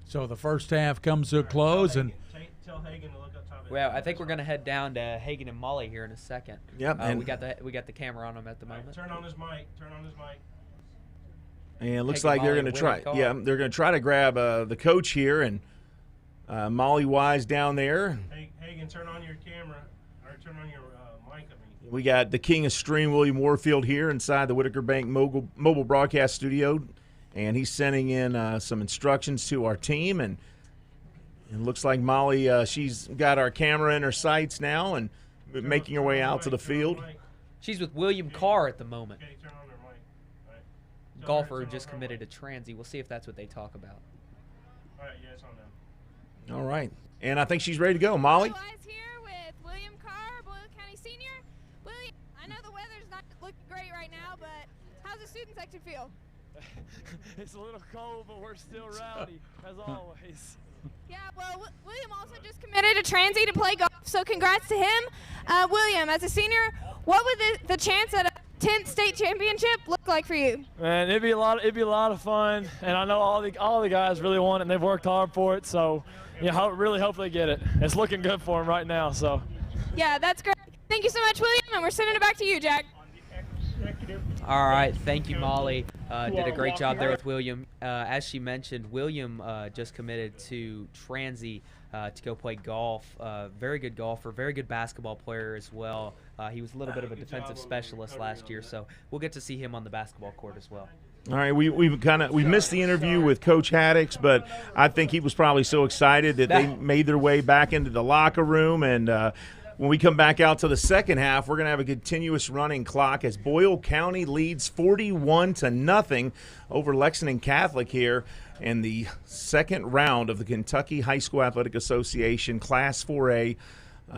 So the first half comes to a close, and. Well, I think we're going to head down to Hagan and Molly here in a second. Yep. We got the camera on them at the moment. Turn on his mic. And it looks like they're going to try. Yeah, they're going to try to grab the coach here, and Molly Wise down there. Hagan, turn on your camera, or turn on your mic. We got the King of Stream, William Warfield, here inside the Whitaker Bank mobile broadcast studio, and he's sending in some instructions to our team. And it looks like Molly, she's got our camera in her sights now, and making her way out to the field. She's with William Carr at the moment. Golfer who just committed to Transy. We'll see if that's what they talk about. All right, yeah, it's on them. All right. And I think she's ready to go. Molly? Guys here with William Carr, Boyle County Senior. William, I know the weather's not looking great right now, but how's the student section feel? It's a little cold, but we're still rowdy, as always. Yeah, well, William also just committed to Transy to play golf, so congrats to him. William, as a senior, what would the chance at a 10th state championship look like for you? Man, it'd be a lot of fun, and I know all the guys really want it, and they've worked hard for it. So, really hope they get it. It's looking good for them right now. So. Yeah, that's great. Thank you so much, William, and we're sending it back to you, Jack. All right, thank you, Molly. Did a great job there with William. As she mentioned, William just committed to Transy to go play golf. Very good golfer, very good basketball player as well. He was a little bit of a defensive specialist last year, so we'll get to see him on the basketball court as well. All right, we missed the interview with Coach Haddix, but I think he was probably so excited that they made their way back into the locker room. And when we come back out to the second half, we're going to have a continuous running clock as Boyle County leads 41-0 over Lexington Catholic here in the second round of the Kentucky High School Athletic Association Class 4A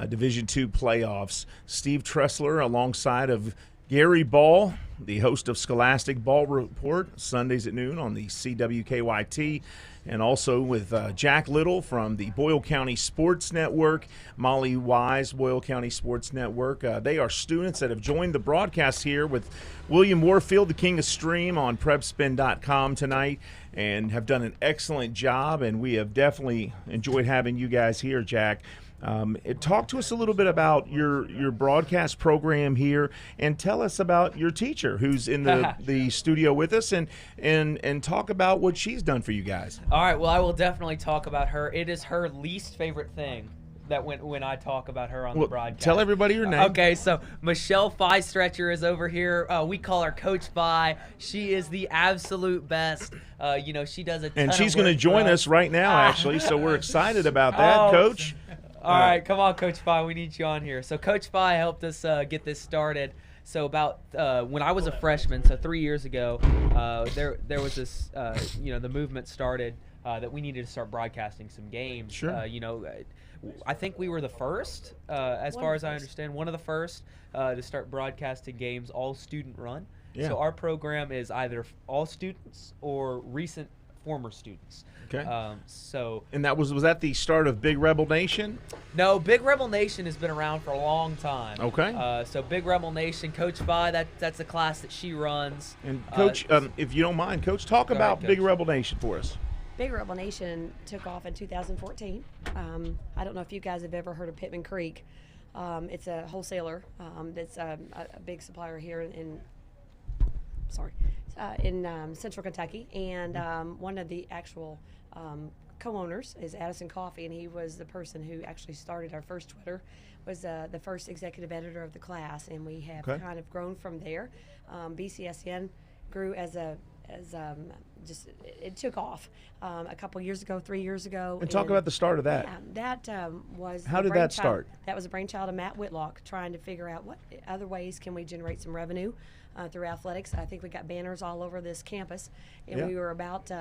Division II playoffs. Steve Tressler alongside of Gary Ball, the host of Scholastic Ball Report, Sundays at noon on the CWKYT, and also with Jack Little from the Boyle County Sports Network, Molly Wise, Boyle County Sports Network. They are students that have joined the broadcast here with William Warfield, the King of Stream, on PrepSpin.com tonight, and have done an excellent job, and we have definitely enjoyed having you guys here, Jack. Talk to us a little bit about your broadcast program here, and tell us about your teacher who's in the studio with us, and talk about what she's done for you guys. All right, well, I will definitely talk about her. It is her least favorite thing that when I talk about her on the broadcast. Tell everybody your name. Okay, so Michelle Fystretcher is over here. We call her Coach Fi. She is the absolute best. She does a ton and she's going to join us right now, actually, so we're excited about that, Coach. All right, come on, Coach Fi. We need you on here. So Coach Fi helped us get this started. So about when I was a freshman, so 3 years ago, there was this, the movement started that we needed to start broadcasting some games. Sure. I think we were the first, as far as I understand, one of the first to start broadcasting games all student run. Yeah. So our program is either all students or recent former students. Okay. And that was that the start of Big Rebel Nation? No, Big Rebel Nation has been around for a long time. Okay. So Big Rebel Nation, Coach Vi, that's a class that she runs. And Coach, if you don't mind, Coach, talk about Big Rebel Nation for us. Big Rebel Nation took off in 2014. I don't know if you guys have ever heard of Pittman Creek. It's a wholesaler that's a big supplier here in Central Kentucky, and one of the actual co-owners is Addison Coffee, and he was the person who actually started our first Twitter, was the first executive editor of the class, and we have kind of grown from there. BCSN grew it took off a couple years ago, 3 years ago. And talk about the start of that. Yeah, that was How did that start? That was a brainchild of Matt Whitlock, trying to figure out what other ways can we generate some revenue through athletics. I think we got banners all over this campus, and we were about,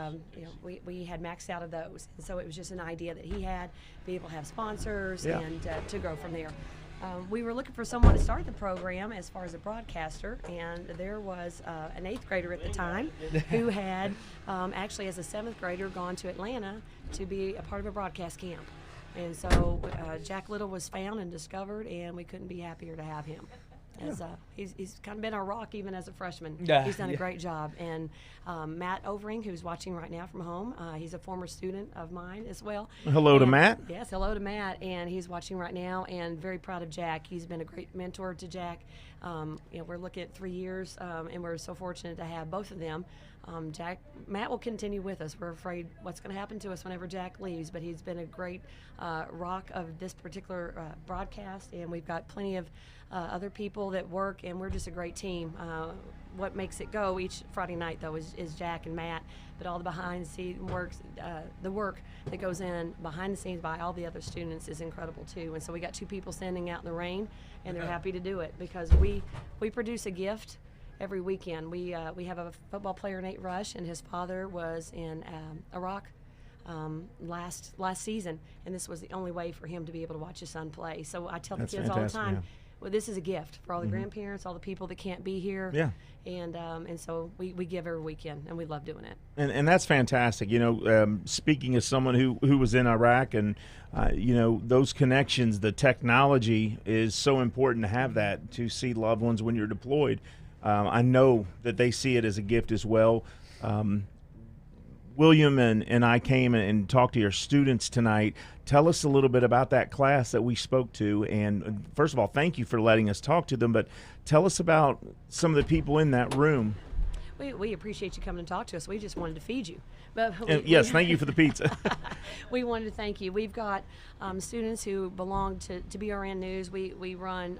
we had maxed out of those. And so it was just an idea that he had, be able to have sponsors and to grow from there. We were looking for someone to start the program as far as a broadcaster, and there was an 8th grader at the time who had actually, as a 7th grader, gone to Atlanta to be a part of a broadcast camp. And so Jack Little was found and discovered, and we couldn't be happier to have him. He's kind of been our rock even as a freshman. He's done a great job. And Matt Overing, who's watching right now from home, he's a former student of mine as well. Hello to Matt. Yes, hello to Matt, and he's watching right now, and very proud of Jack. He's been a great mentor to Jack. We're looking at 3 years, and we're so fortunate to have both of them Matt will continue with us. We're afraid what's going to happen to us whenever Jack leaves, but he's been a great rock of this particular broadcast, and we've got plenty of other people that work, and we're just a great team. What makes it go each Friday night, though, is Jack and Matt, but all the behind-the-scenes work, the work that goes in behind the scenes by all the other students is incredible, too. And so we got 2 people standing out in the rain, and they're happy to do it because we produce a gift every weekend. We have a football player, Nate Rush, and his father was in Iraq last season, and this was the only way for him to be able to watch his son play. So I tell the kids all the time, yeah. Well, this is a gift for all the grandparents, all the people that can't be here. Yeah. And so we give every weekend, and we love doing it. And that's fantastic. Speaking as someone who was in Iraq, and those connections, the technology is so important to have that, to see loved ones when you're deployed. I know that they see it as a gift as well. William and I came and talked to your students tonight. Tell us a little bit about that class that we spoke to. And first of all, thank you for letting us talk to them, but tell us about some of the people in that room. We appreciate you coming and talk to us. We just wanted to feed you. But yes, thank you for the pizza. We wanted to thank you. We've got students who belong to BRN News. We run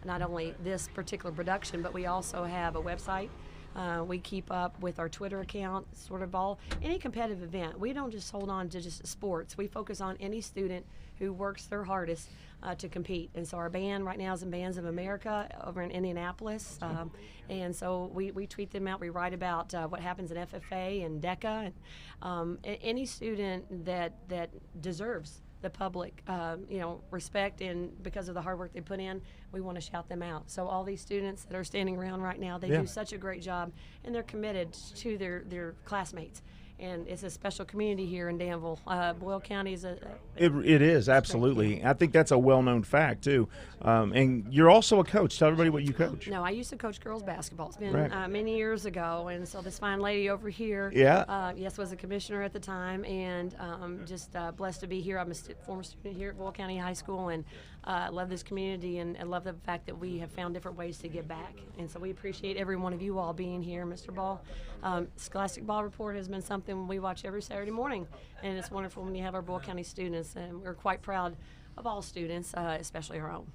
not only this particular production, but we also have a website. We keep up with our Twitter account, sort of any competitive event. We don't just hold on to just sports. We focus on any student who works their hardest to compete. And so our band right now is in Bands of America over in Indianapolis. And so we tweet them out. We write about what happens in FFA and DECA. And any student that deserves the public, respect, and because of the hard work they put in, we want to shout them out. So all these students that are standing around right now, they do such a great job, and they're committed to their classmates. And it's a special community here in Danville. Boyle County is It is, absolutely. I think that's a well-known fact, too. And you're also a coach. Tell everybody what you coach. No, I used to coach girls basketball. It's been many years ago. And so this fine lady over here, was a commissioner at the time, and just blessed to be here. I'm a former student here at Boyle County High School, and love this community and love the fact that we have found different ways to give back. And so we appreciate every one of you all being here, Mr. Ball. Scholastic Ball Report has been something we watch every Saturday morning, and it's wonderful when you have our Boyle County students, and we're quite proud of all students, especially our own.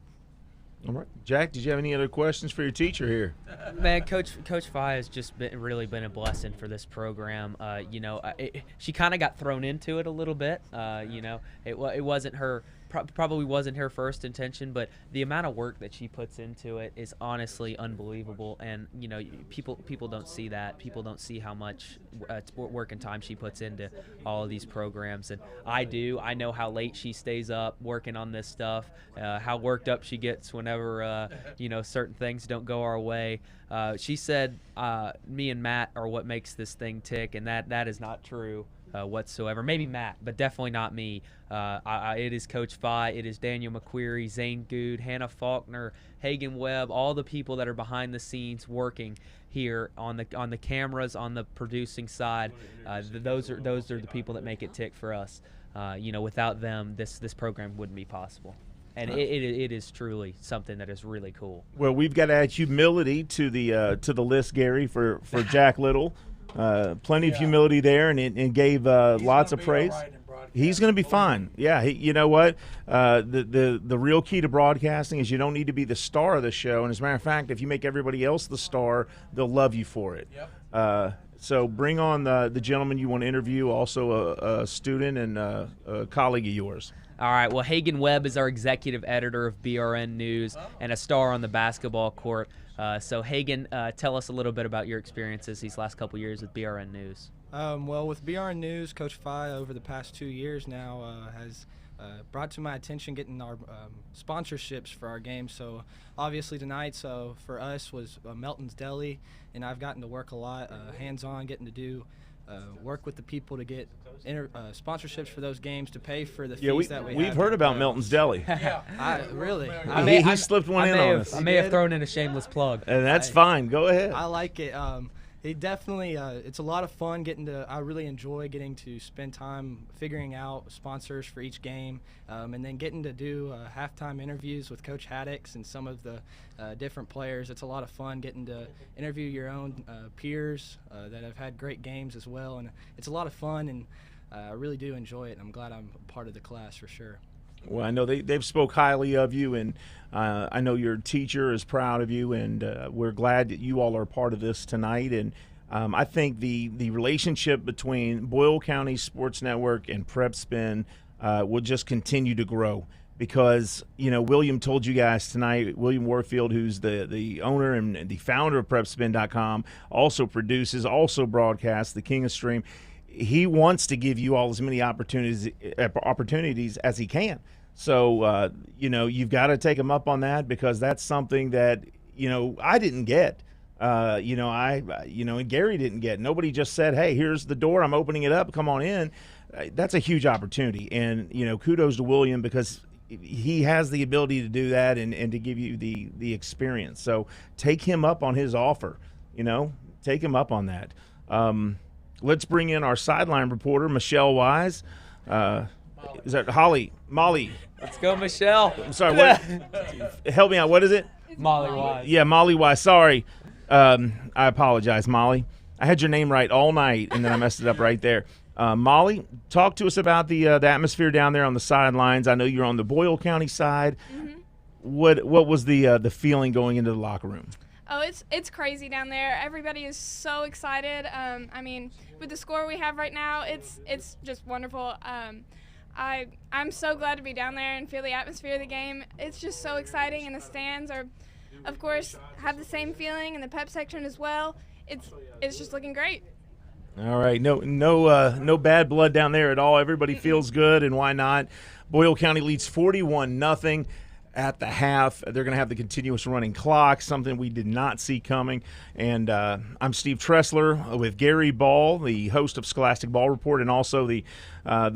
All right. Jack, did you have any other questions for your teacher here? Man, Coach Fye has just really been a blessing for this program. She kind of got thrown into it a little bit. It wasn't her. Probably wasn't her first intention, but the amount of work that she puts into it is honestly unbelievable. And people don't see that. People don't see how much work and time she puts into all of these programs. And I do. I know how late she stays up working on this stuff. How worked up she gets whenever certain things don't go our way. She said me and Matt are what makes this thing tick, and that is not true. Whatsoever. Maybe Matt, but definitely not me. It is Coach Fye, it is Daniel McQuarrie, Zane Good, Hannah Faulkner, Hagen Webb, all the people that are behind the scenes working here on the cameras, on the producing side. Those are the people that make it tick for us. Without them, this program wouldn't be possible. And it is truly something that is really cool. Well, we've got to add humility to the list, Gary, for Jack Little. Plenty of humility there, and gave lots of praise. He's going to be fine. Yeah, you know what? The real key to broadcasting is you don't need to be the star of the show. And as a matter of fact, if you make everybody else the star, they'll love you for it. Yep. So bring on the gentleman you want to interview, also a student and a colleague of yours. All right. Well, Hagen Webb is our executive editor of BRN News and a star on the basketball court. So Hagen, tell us a little bit about your experiences these last couple years with BRN News. Well, with BRN News, Coach Fye over the past 2 years now has brought to my attention getting our sponsorships for our games. So obviously tonight, for us was Melton's Deli, and I've gotten to work a lot, hands-on, getting to do work with the people to get sponsorships for those games to pay for the fees that we've heard about Melton's Deli. Really? He slipped one in on us. I may have thrown in a shameless plug. And that's fine. Go ahead. I like it. It definitely, it's a lot of fun I really enjoy getting to spend time figuring out sponsors for each game, and then getting to do halftime interviews with Coach Haddix and some of the different players. It's a lot of fun getting to interview your own peers that have had great games as well, and it's a lot of fun, and I really do enjoy it, and I'm glad I'm a part of the class for sure. Well, I know they've spoke highly of you, and I know your teacher is proud of you, and we're glad that you all are part of this tonight. And I think the relationship between Boyle County Sports Network and Prep Spin will just continue to grow because, William told you guys tonight, William Warfield, who's the owner and the founder of PrepSpin.com, also produces, also broadcasts, the King of Stream. He wants to give you all as many opportunities as he can. So, you've got to take him up on that because that's something that, I didn't get. And Gary didn't get. Nobody just said, hey, here's the door. I'm opening it up. Come on in. That's a huge opportunity. And, kudos to William because he has the ability to do that and to give you the experience. So take him up on his offer. Take him up on that. Let's bring in our sideline reporter, Michelle Wise. Is that Molly? Let's go, Michelle. I'm sorry. What? Help me out. What is it? Molly Wise. Yeah, Molly Wise. Sorry. I apologize, Molly. I had your name right all night, and then I messed it up right there. Molly, talk to us about the atmosphere down there on the sidelines. I know you're on the Boyle County side. Mm-hmm. What was the feeling going into the locker room? Oh, it's crazy down there. Everybody is so excited. With the score we have right now, it's just wonderful. I'm so glad to be down there and feel the atmosphere of the game. It's just so exciting, and the stands are, of course, have the same feeling, and the pep section as well. It's just looking great. All right, no bad blood down there at all. Everybody feels good, and why not? Boyle County leads 41-0. At the half. They're going to have the continuous running clock, something we did not see coming. And I'm Steve Tressler with Gary Ball, the host of Scholastic Ball Report, and also the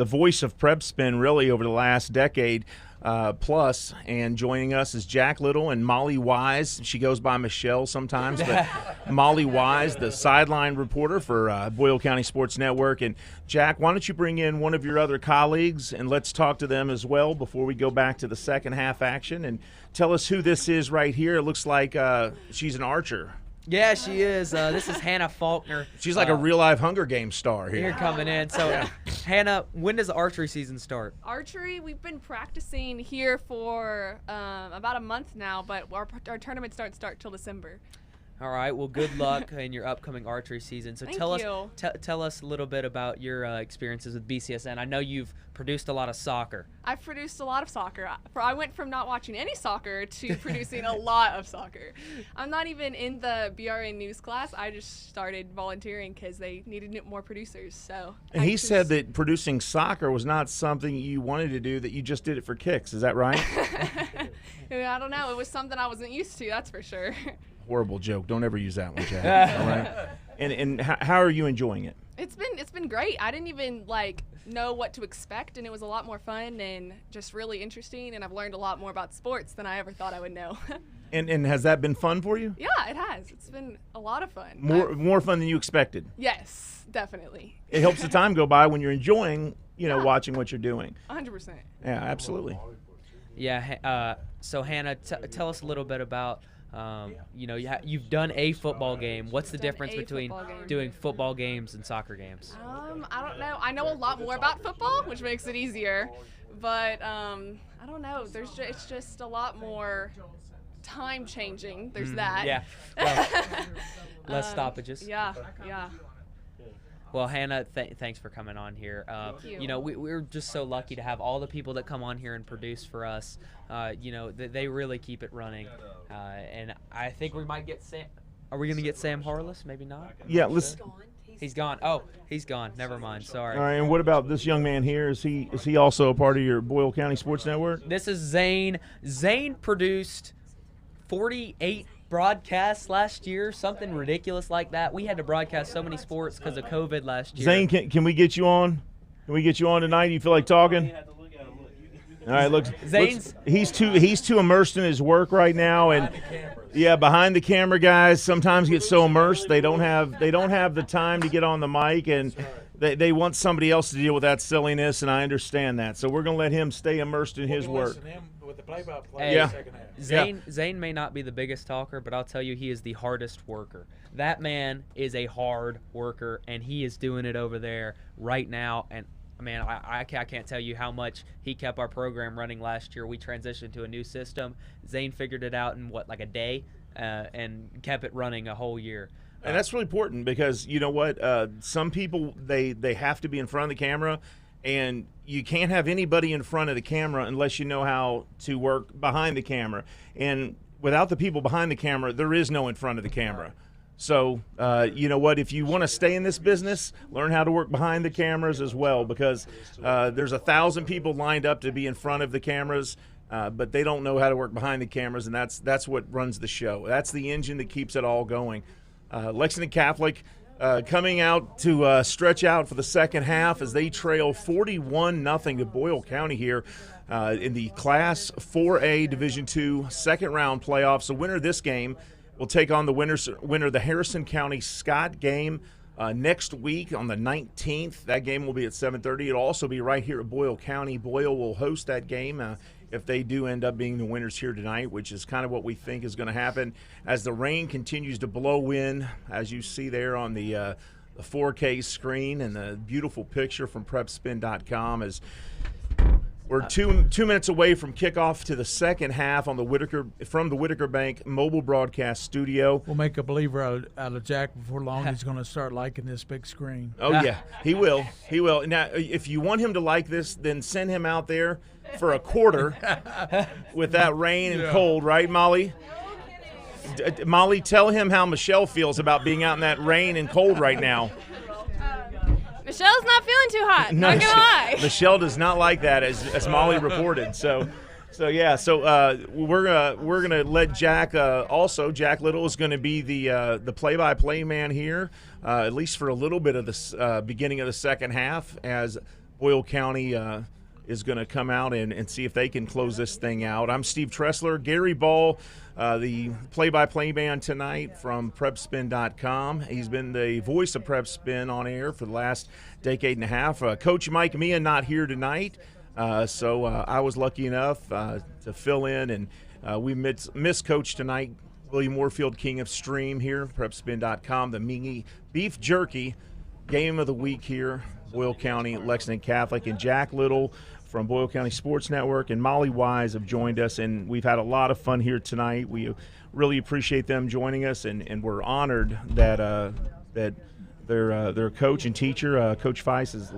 voice of Prep Spin really over the last decade plus. And joining us is Jack Little and Molly Wise. She goes by Michelle sometimes, but Molly Wise, the sideline reporter for Boyle County Sports Network. And Jack, why don't you bring in one of your other colleagues and let's talk to them as well before we go back to the second half action, and tell us who this is right here. It looks like she's an archer. Yeah, she is. This is Hannah Faulkner. She's like a real-life Hunger Games star here. You're coming in. So, Hannah, when does the archery season start? Archery, we've been practicing here for about a month now, but our tournaments don't start till December. All right. Well, good luck in your upcoming archery season. So tell us a little bit about your experiences with BCSN. I know you've produced a lot of soccer. I've produced a lot of soccer. I went from not watching any soccer to producing a lot of soccer. I'm not even in the BRN news class. I just started volunteering because they needed more producers. So. And he said that producing soccer was not something you wanted to do, that you just did it for kicks. Is that right? I don't know. It was something I wasn't used to, that's for sure. Horrible joke. Don't ever use that one, Jack. All right. And how are you enjoying it? It's been great. I didn't even know what to expect, and it was a lot more fun and just really interesting, and I've learned a lot more about sports than I ever thought I would know. And has that been fun for you? Yeah, it has. It's been a lot of fun. More fun than you expected? Yes, definitely. It helps the time go by when you're enjoying, watching what you're doing. 100%. Yeah, absolutely. Yeah. So Hannah, tell us a little bit about. You've done a football game. What's the difference between doing football games and soccer games? I don't know. I know a lot more about football, which makes it easier. But I don't know. It's just a lot more time changing. There's that. Yeah. Less stoppages. Yeah. Well, Hannah, thanks for coming on here. Thank you. We're just so lucky to have all the people that come on here and produce for us. They really keep it running. And I think we might get Sam. Are we going to get Sam Harless? Maybe not. Yeah, let's. He's gone. Oh, he's gone. Never mind. Sorry. All right. And what about this young man here? Is he also a part of your Boyle County Sports Network? This is Zane. Zane produced 48 broadcasts last year, something ridiculous like that. We had to broadcast so many sports because of COVID last year. Zane, can we get you on? Can we get you on tonight? You feel like talking? All right, Zane's he's too immersed in his work right now, and behind the camera guys sometimes get so immersed they don't have the time to get on the mic, and they want somebody else to deal with that silliness, and I understand that. So we're going to let him stay immersed in his work. With the play-by-play Yeah. second half. Zane may not be the biggest talker, but I'll tell you he is the hardest worker. That man is a hard worker, and he is doing it over there right now. And man, I can't tell you how much he kept our program running last year. We transitioned to a new system. Zane figured it out in like a day, and kept it running a whole year. And that's really important because you know what? Some people they have to be in front of the camera, and you can't have anybody in front of the camera unless you know how to work behind the camera. And without the people behind the camera, there is no in front of the camera. So, you know what? If you want to stay in this business, learn how to work behind the cameras as well, because there's 1,000 people lined up to be in front of the cameras, but they don't know how to work behind the cameras, and that's what runs the show. That's the engine that keeps it all going. Lexington Catholic coming out to stretch out for the second half as they trail 41-0 to Boyle County here in the Class 4A Division II second-round playoffs. The winner of this game will take on the winner of the Harrison County Scott game next week on the 19th. That game will be at 7:30. It'll also be right here at Boyle County. Boyle will host that game if they do end up being the winners here tonight, which is kind of what we think is going to happen as the rain continues to blow in, as you see there on the 4K screen and the beautiful picture from PrepSpin.com as we're two minutes away from kickoff to the second half on the Whitaker Bank mobile broadcast studio. We'll make a believer out of Jack before long. He's going to start liking this big screen. Oh, yeah, he will. He will. Now, if you want him to like this, then send him out there for a quarter with that rain and cold, right, Molly? Molly, tell him how Michelle feels about being out in that rain and cold right now. Michelle's not feeling too hot. Not gonna lie. Michelle does not like that, as Molly reported. So we're gonna let Jack. Also, Jack Little is going to be the play-by-play man here, at least for a little bit of the beginning of the second half, as Boyle County is going to come out and see if they can close this thing out. I'm Steve Tressler. Gary Ball, the play-by-play man tonight from PrepSpin.com. He's been the voice of PrepSpin on air for the last decade and a half. Coach Mike Mia not here tonight, so I was lucky enough to fill in, and we miss Coach tonight. William Warfield, king of stream here, PrepSpin.com. The Mingy Beef Jerky game of the week here, Boyle County, Lexington Catholic, and Jack Little from Boyle County Sports Network and Molly Wise have joined us, and we've had a lot of fun here tonight. We really appreciate them joining us, and we're honored that their coach and teacher, Coach Feist, has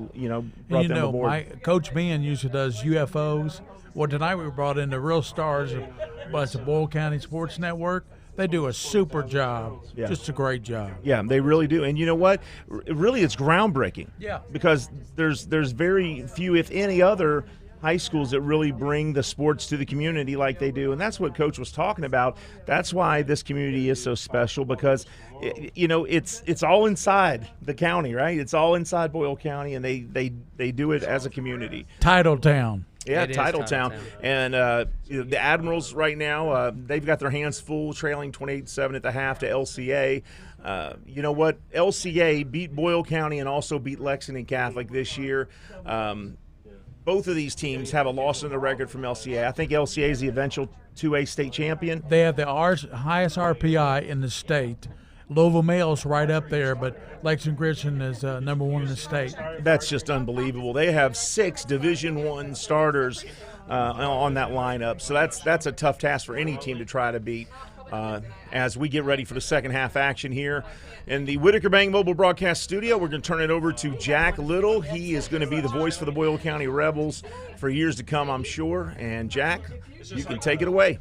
brought them aboard. Coach Ben usually does UFOs. Well, tonight we brought in the real stars of the Boyle County Sports Network. They do a super job, just a great job. Yeah, they really do. And you know what? Really, it's groundbreaking. Yeah. Because there's very few, if any, other high schools that really bring the sports to the community like they do. And that's what Coach was talking about. That's why this community is so special, because, it's all inside the county, right? It's all inside Boyle County, and they do it as a community. Title town. Yeah, Titletown. And the Admirals right now, they've got their hands full, trailing 28-7 at the half to LCA. You know what? LCA beat Boyle County and also beat Lexington Catholic this year. Both of these teams have a loss in the record from LCA. I think LCA is the eventual 2A state champion. They have the highest RPI in the state. Louisville Male's right up there, but Lexington Christian is number one in the state. That's just unbelievable. They have 6 Division I starters on that lineup, so that's a tough task for any team to try to beat. As we get ready for the second half action here in the Whitaker Bank Mobile Broadcast Studio, we're going to turn it over to Jack Little. He is going to be the voice for the Boyle County Rebels for years to come, I'm sure. And Jack, you can take it away.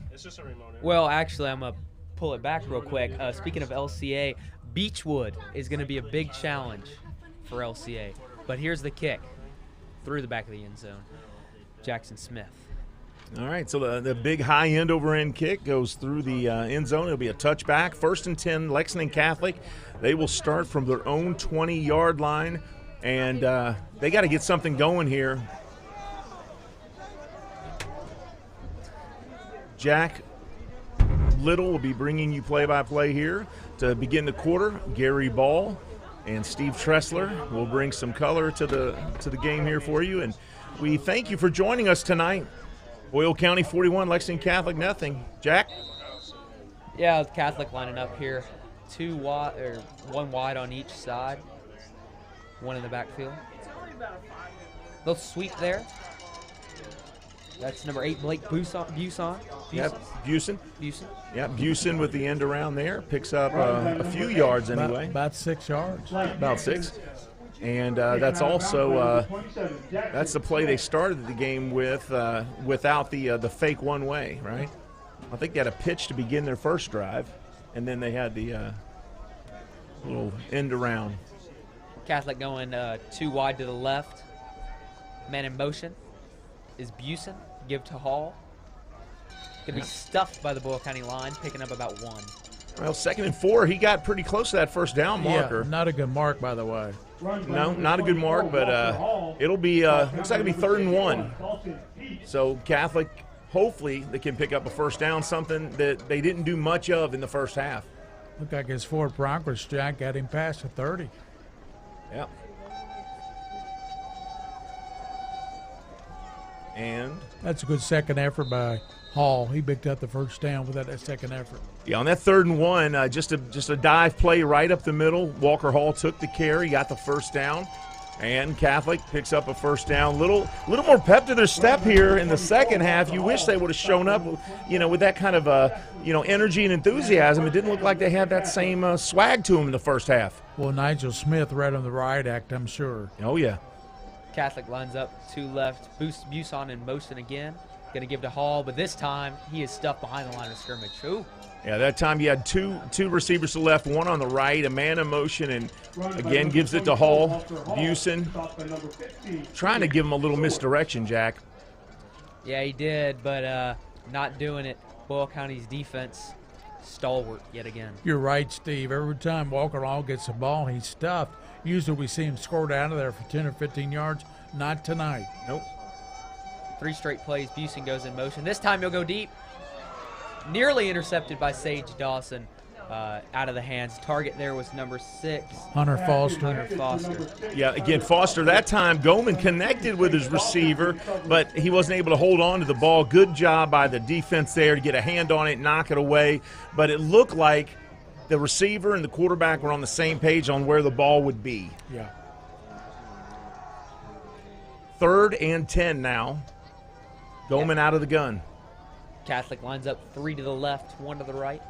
Well, actually, I'm going to pull it back real quick. Speaking of LCA, Beechwood is going to be a big challenge for LCA. But here's the kick through the back of the end zone. Jackson Smith. All right, so the big high end over end kick goes through the end zone. It'll be a touchback. 1st and 10, Lexington Catholic. They will start from their own 20-yard line, and they got to get something going here. Jack Little will be bringing you play-by-play here to begin the quarter. Gary Ball and Steve Tressler will bring some color to the game here for you. And we thank you for joining us tonight. Boyle County 41, Lexington Catholic nothing. Jack? Yeah, Catholic lining up here. One wide on each side. One in the backfield. They'll sweep there. That's number 8, Blake Buson. Yep, Buson. Buson. Yeah, Buson with the end around there. Picks up a few yards anyway. About 6 yards. About 6. And that's also that's the play they started the game with without the fake one-way, right? I think they had a pitch to begin their first drive, and then they had the little end around. Catholic going 2 wide to the left. Man in motion is Buson. Give to Hall. Going to be stuffed by the Boyle County line, picking up about 1. Well, 2nd and 4. He got pretty close to that first down marker. Yeah, not a good mark, by the way. No, not a good mark, but it'll be looks like it'll be 3rd and 1. So Catholic, hopefully, they can pick up a first down, something that they didn't do much of in the first half. Looked like his forward progress, Jack, got him past the 30. Yep. And that's a good second effort by Hall. He picked up the first down with that second effort. Yeah, on that 3rd and 1, just a dive play right up the middle. Walker Hall took the carry, got the first down, and Catholic picks up a first down. Little more pep to their step here in the second half. You wish they would have shown up, with that kind of energy and enthusiasm. It didn't look like they had that same swag to them in the first half. Well, Nigel Smith right on the right act, I'm sure. Oh yeah. Catholic lines up 2 left. Buson in motion again. Going to give to Hall, but this time he is stuffed behind the line of scrimmage. Ooh. Yeah, that time you had two receivers to the left, one on the right, a man in motion, and again gives it to Hall. Buson trying to give him a little misdirection, Jack. Yeah, he did, but not doing it. Boyle County's defense stalwart yet again. You're right, Steve. Every time Walker Hall gets the ball, he's stuffed. Usually we see him scored out of there for 10 or 15 yards. Not tonight. Nope. 3 straight plays. Buson goes in motion. This time he'll go deep. Nearly intercepted by Sage Dawson. Out of the hands. Target there was number 6. Hunter Foster. Yeah, again, Foster that time, Goman connected with his receiver, but he wasn't able to hold on to the ball. Good job by the defense there to get a hand on it, knock it away. But it looked like the receiver and the quarterback were on the same page on where the ball would be. Yeah. 3rd and 10 now. Goman out of the gun. Catholic lines up 3 to the left, 1 to the right.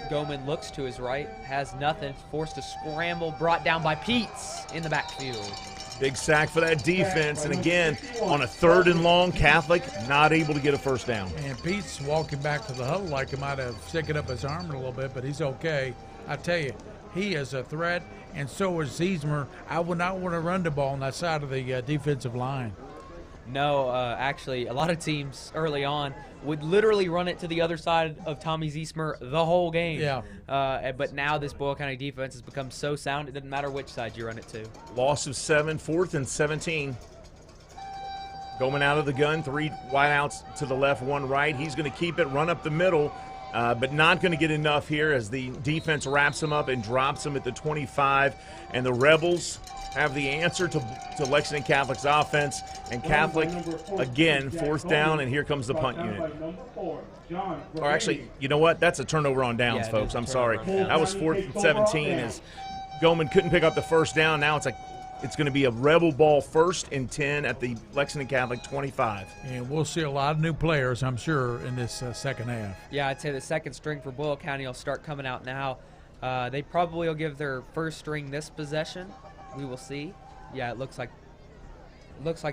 Goman looks to his right, has nothing, forced to scramble, brought down by Peets in the backfield. Big sack for that defense, and again, on a 3rd and long, Catholic not able to get a first down. And Peets walking back to the huddle like he might have sickened up his arm a little bit, but he's okay. I tell you, he is a threat, and so is Ziesmer. I would not want to run the ball on that side of the defensive line. No, actually, a lot of teams early on would literally run it to the other side of Tommy Ziesmer the whole game. Yeah. But now this Boyle County defense has become so sound, it doesn't matter which side you run it to. Loss of 7, 4th and 17. Goman out of the gun, 3 wideouts to the left, 1 right. He's going to keep it, run up the middle, but not going to get enough here as the defense wraps him up and drops him at the 25. And the Rebels have the answer to Lexington Catholic's offense. And Catholic, again, 4th down, and here comes the punt unit. Or actually, you know what? That's a turnover on downs, folks. I'm sorry. That was 4th and 17 as Goman couldn't pick up the first down. Now it's going to be a Rebel ball 1st and 10 at the Lexington Catholic 25. And we'll see a lot of new players, I'm sure, in this second half. Yeah, I'd say the second string for Boyle County will start coming out now. They probably will give their first string this possession. We will see. Yeah, it looks like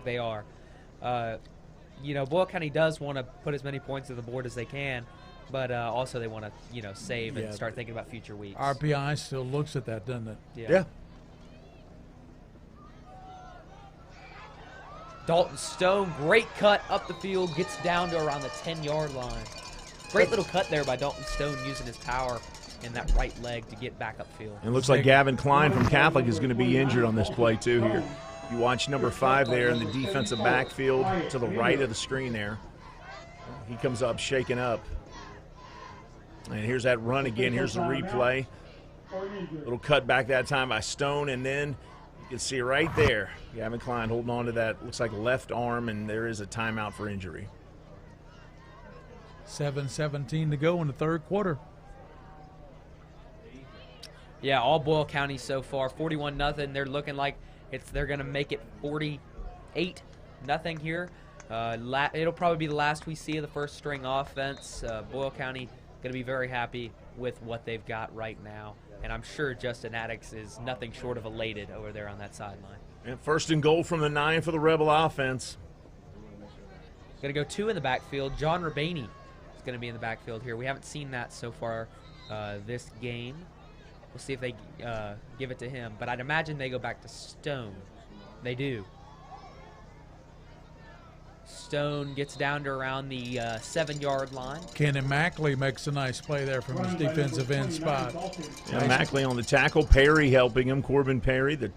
they are. Boyle County does want to put as many points to the board as they can, but also they want to, save and start thinking about future weeks. RPI still looks at that, doesn't it? Yeah. Dalton Stone, great cut up the field, gets down to around the 10-yard line. Great little cut there by Dalton Stone using his power in that right leg to get back upfield. And it looks like Gavin Klein from Catholic is going to be injured on this play too here. You watch number 5 there in the defensive backfield to the right of the screen there. he comes up shaken up. And here's that run again. Here's the replay. Little cut back that time by Stone, and then you can see right there, Gavin Klein holding on to that, looks like left arm, and there is a timeout for injury. 7:17 to go in the third quarter. Yeah, all Boyle County so far, 41-0. They're looking like they're going to make it 48-0 here. It'll probably be the last we see of the first string offense. Boyle County going to be very happy with what they've got right now. And I'm sure Justin Addix is nothing short of elated over there on that sideline. And first and goal from the 9 for the Rebel offense. Going to go 2 in the backfield. John Rabaney is going to be in the backfield here. We haven't seen that so far this game. We'll see if they give it to him. But I'd imagine they go back to Stone. They do. Stone gets down to around the 7-yard line. Kenan Mackley makes a nice play there from his defensive end spot. Yeah, Mackley on the tackle. Perry helping him. Corbin Perry, the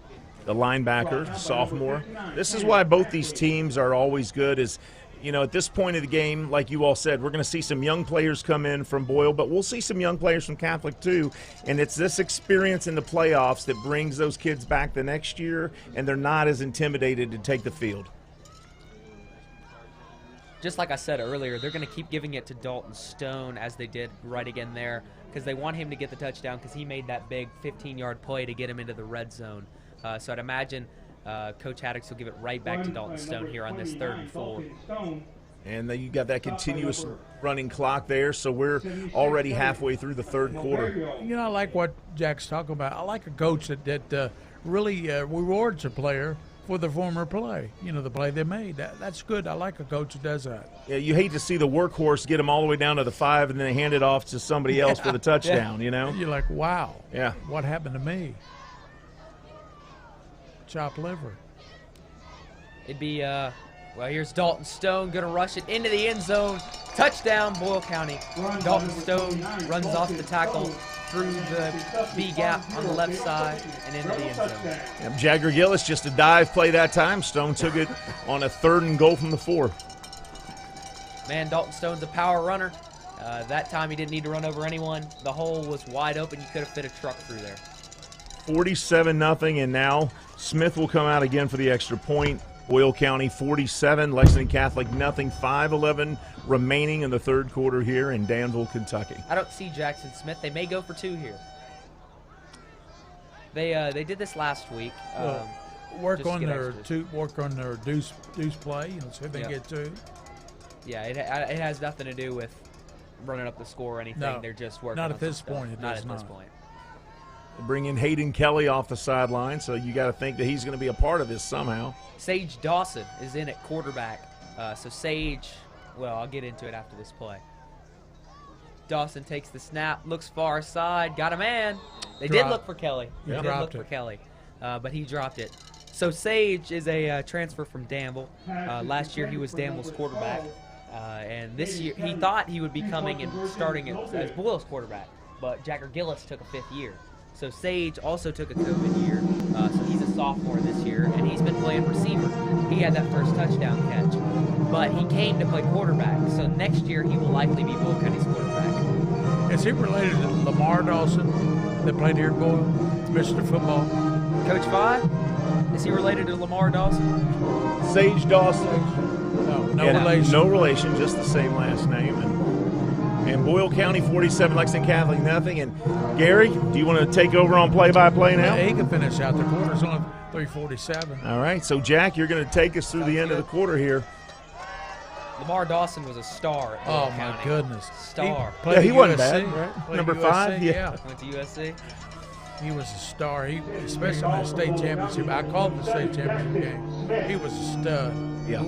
linebacker, sophomore. This is why both these teams are always good is, you know, at this point of the game, like you all said, we're going to see some young players come in from Boyle, but we'll see some young players from Catholic too. And it's this experience in the playoffs that brings those kids back the next year, and they're not as intimidated to take the field. Just like I said earlier, they're going to keep giving it to Dalton Stone as they did right again there because they want him to get the touchdown because he made that big 15-yard play to get him into the red zone. So I'd imagine Coach Haddix will give it right back to Dalton Stone here on this 3rd and 4. And then you got that continuous running clock there, so we're already halfway through the 3rd quarter. You know, I like what Jack's talking about. I like a coach that really rewards a player for the former play, you know, the play they made. That's good. I like a coach who does that. Yeah, you hate to see the workhorse get them all the way down to the 5 and then hand it off to somebody else for the touchdown, you know? You're like, wow. Yeah. What happened to me? Chopped liver. It'd be, well, here's Dalton Stone going to rush it into the end zone. Touchdown, Boyle County. Dalton Stone runs off the tackle through the B gap on the left side and into the end zone. Yep, Jagger Gillis, just a dive play that time. Stone took it on a 3rd and goal from the 4. Man, Dalton Stone's a power runner. That time he didn't need to run over anyone. The hole was wide open. You could have fit a truck through there. 47-0, and now Smith will come out again for the extra point. Boyle County 47, Lexington Catholic nothing. 5:11 remaining in the 3rd quarter here in Danville, Kentucky. I don't see Jackson Smith. They may go for 2 here. They did this last week. Work on their deuce play. You know, see if they get 2. Yeah, it has nothing to do with running up the score or anything. No, they're just working. Not on at this some point. Stuff. Not at this point. Bring in Hayden Kelly off the sideline, so you got to think that he's going to be a part of this somehow. Sage Dawson is in at quarterback. So Sage, well, I'll get into it after this play. Dawson takes the snap, looks far side, got a man. They did look for Kelly. They did look for Kelly, but he dropped it. So Sage is a transfer from Danville. Last year he was Danville's quarterback, and this year he thought he would be coming and starting as Boyle's quarterback, but Jagger Gillis took a 5th year. So Sage also took a COVID year, so he's a sophomore this year, and he's been playing receiver. He had that first touchdown catch, but he came to play quarterback, so next year he will likely be Boyle County's quarterback. Is he related to Lamar Dawson that played here at Boyle, Mr. Football? Coach Vi, is he related to Lamar Dawson? Sage Dawson. No relation. No relation, just the same last name. And Boyle County 47, Lexington Catholic nothing. And Gary, do you want to take over on play-by-play now? Yeah, he can finish out the quarter. It's only 3:47. All right, so Jack, you're going to take us through the end of the quarter here. Lamar Dawson was a star at Boyle County. My goodness. Star. He wasn't bad, right? Number USC, 5? Yeah. Went to USC. He was a star. He, especially in the state championship. I called the state championship game. He was a stud. Yeah.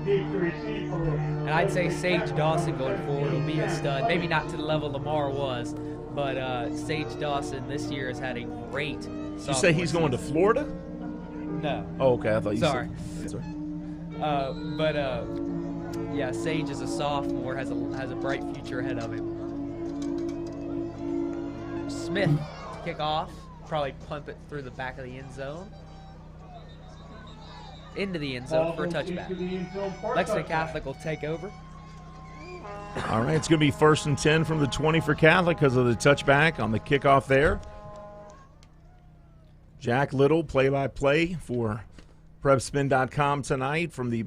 And I'd say Sage Dawson going forward will be a stud. Maybe not to the level Lamar was, but Sage Dawson this year has had a great sophomore You say he's going to Florida? No. Oh, okay. I thought you Sorry. said. Sorry. Yeah, Sage is a sophomore, has a bright future ahead of him. Smith to kick off, probably pump it through the back of the end zone. into the end zone for a touchback. Lexington Catholic will take over. All right, it's going to be 1st and 10 from the 20 for Catholic because of the touchback on the kickoff there. Jack Little, play-by-play for PrebSpin.com tonight from the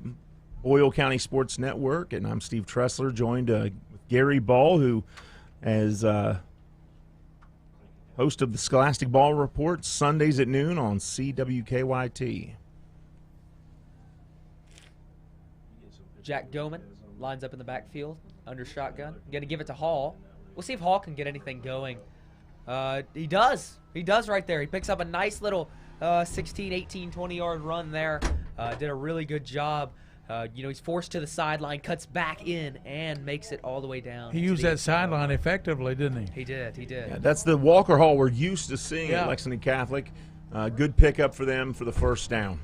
Boyle County Sports Network, and I'm Steve Tressler, joined with Gary Ball, who is host of the Scholastic Ball Report Sundays at noon on CWKYT. Jack Goman lines up in the backfield under shotgun. Going to give it to Hall. We'll see if Hall can get anything going. He does. He does right there. He picks up a nice little 16, 18, 20-yard run there. Did a really good job. He's forced to the sideline, cuts back in, and makes it all the way down. He used that sideline effectively, didn't he? He did. Yeah, that's the Walker Hall we're used to seeing at Lexington Catholic. Good pickup for them for the first down.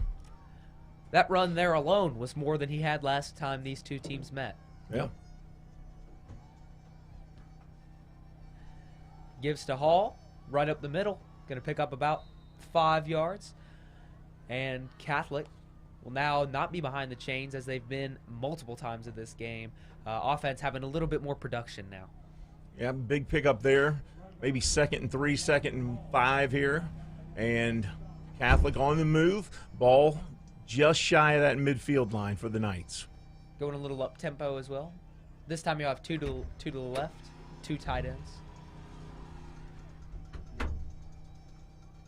That run there alone was more than he had last time these two teams met. Yeah. Gives to Hall, right up the middle. Going to pick up about 5 yards. And Catholic will now not be behind the chains as they've been multiple times in this game. Offense having a little bit more production now. Yeah, big pickup there. Maybe 2nd and 3, 2nd and 5 here. And Catholic on the move. Ball just shy of that midfield line for the Knights. Going a little up-tempo as well. This time you have two to the left, 2 tight ends.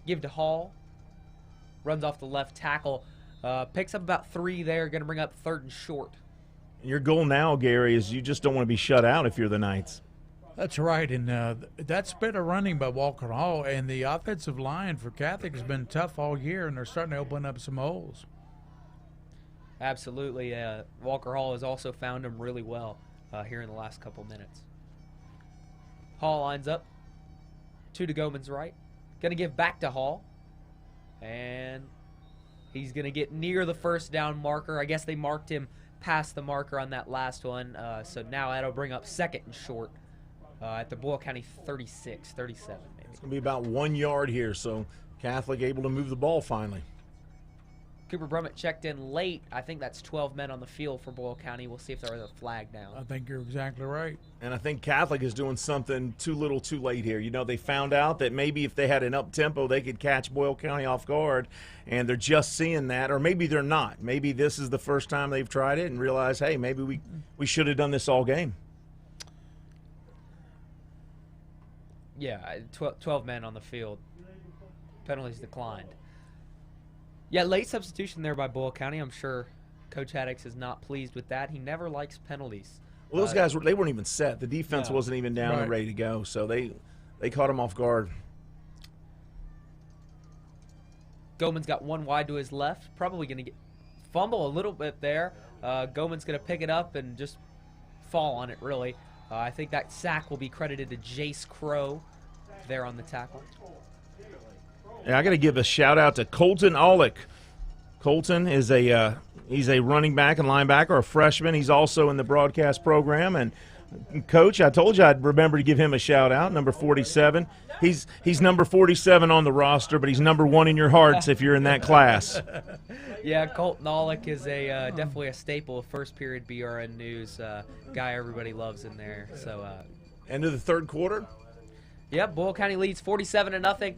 Give to Hall. Runs off the left tackle. Picks up about 3 there. Going to bring up 3rd and short. Your goal now, Gary, is you just don't want to be shut out if you're the Knights. That's right, and that's been a running by Walker Hall, and the offensive line for Catholic has been tough all year, and they're starting to open up some holes. Absolutely. Walker Hall has also found him really well here in the last couple minutes. Hall lines up. 2 to Goman's right. Going to give back to Hall. And he's going to get near the first down marker. I guess they marked him past the marker on that last one. So now that'll bring up 2nd and short at the Boyle County 36, 37 maybe. It's going to be about 1 yard here, so Catholic able to move the ball finally. Cooper Brummett checked in late. I think that's 12 men on the field for Boyle County. We'll see if there is a flag down. I think you're exactly right. And I think Catholic is doing something too little too late here. You know, they found out that maybe if they had an up-tempo, they could catch Boyle County off guard, and they're just seeing that. Or maybe they're not. Maybe this is the first time they've tried it and realized, hey, maybe we should have done this all game. Yeah, 12 men on the field. Penalties declined. Yeah, late substitution there by Boyle County. I'm sure Coach Haddix is not pleased with that. He never likes penalties. Well, those guys, they weren't even set. The defense wasn't even down and ready to go, so they caught him off guard. Goman's got 1 wide to his left. Probably going to get fumble a little bit there. Goman's going to pick it up and just fall on it, really. I think that sack will be credited to Jace Crow there on the tackle. Yeah, I got to give a shout out to Colton Aulick. Colton is he's a running back and linebacker, a freshman. He's also in the broadcast program. And Coach, I told you I'd remember to give him a shout out. Number 47. He's number 47 on the roster, but he's number 1 in your hearts if you're in that class. Yeah, Colton Aulick is definitely a staple of first period BRN News. Guy everybody loves in there. So end of the 3rd quarter. Yep, Boyle County leads 47-0.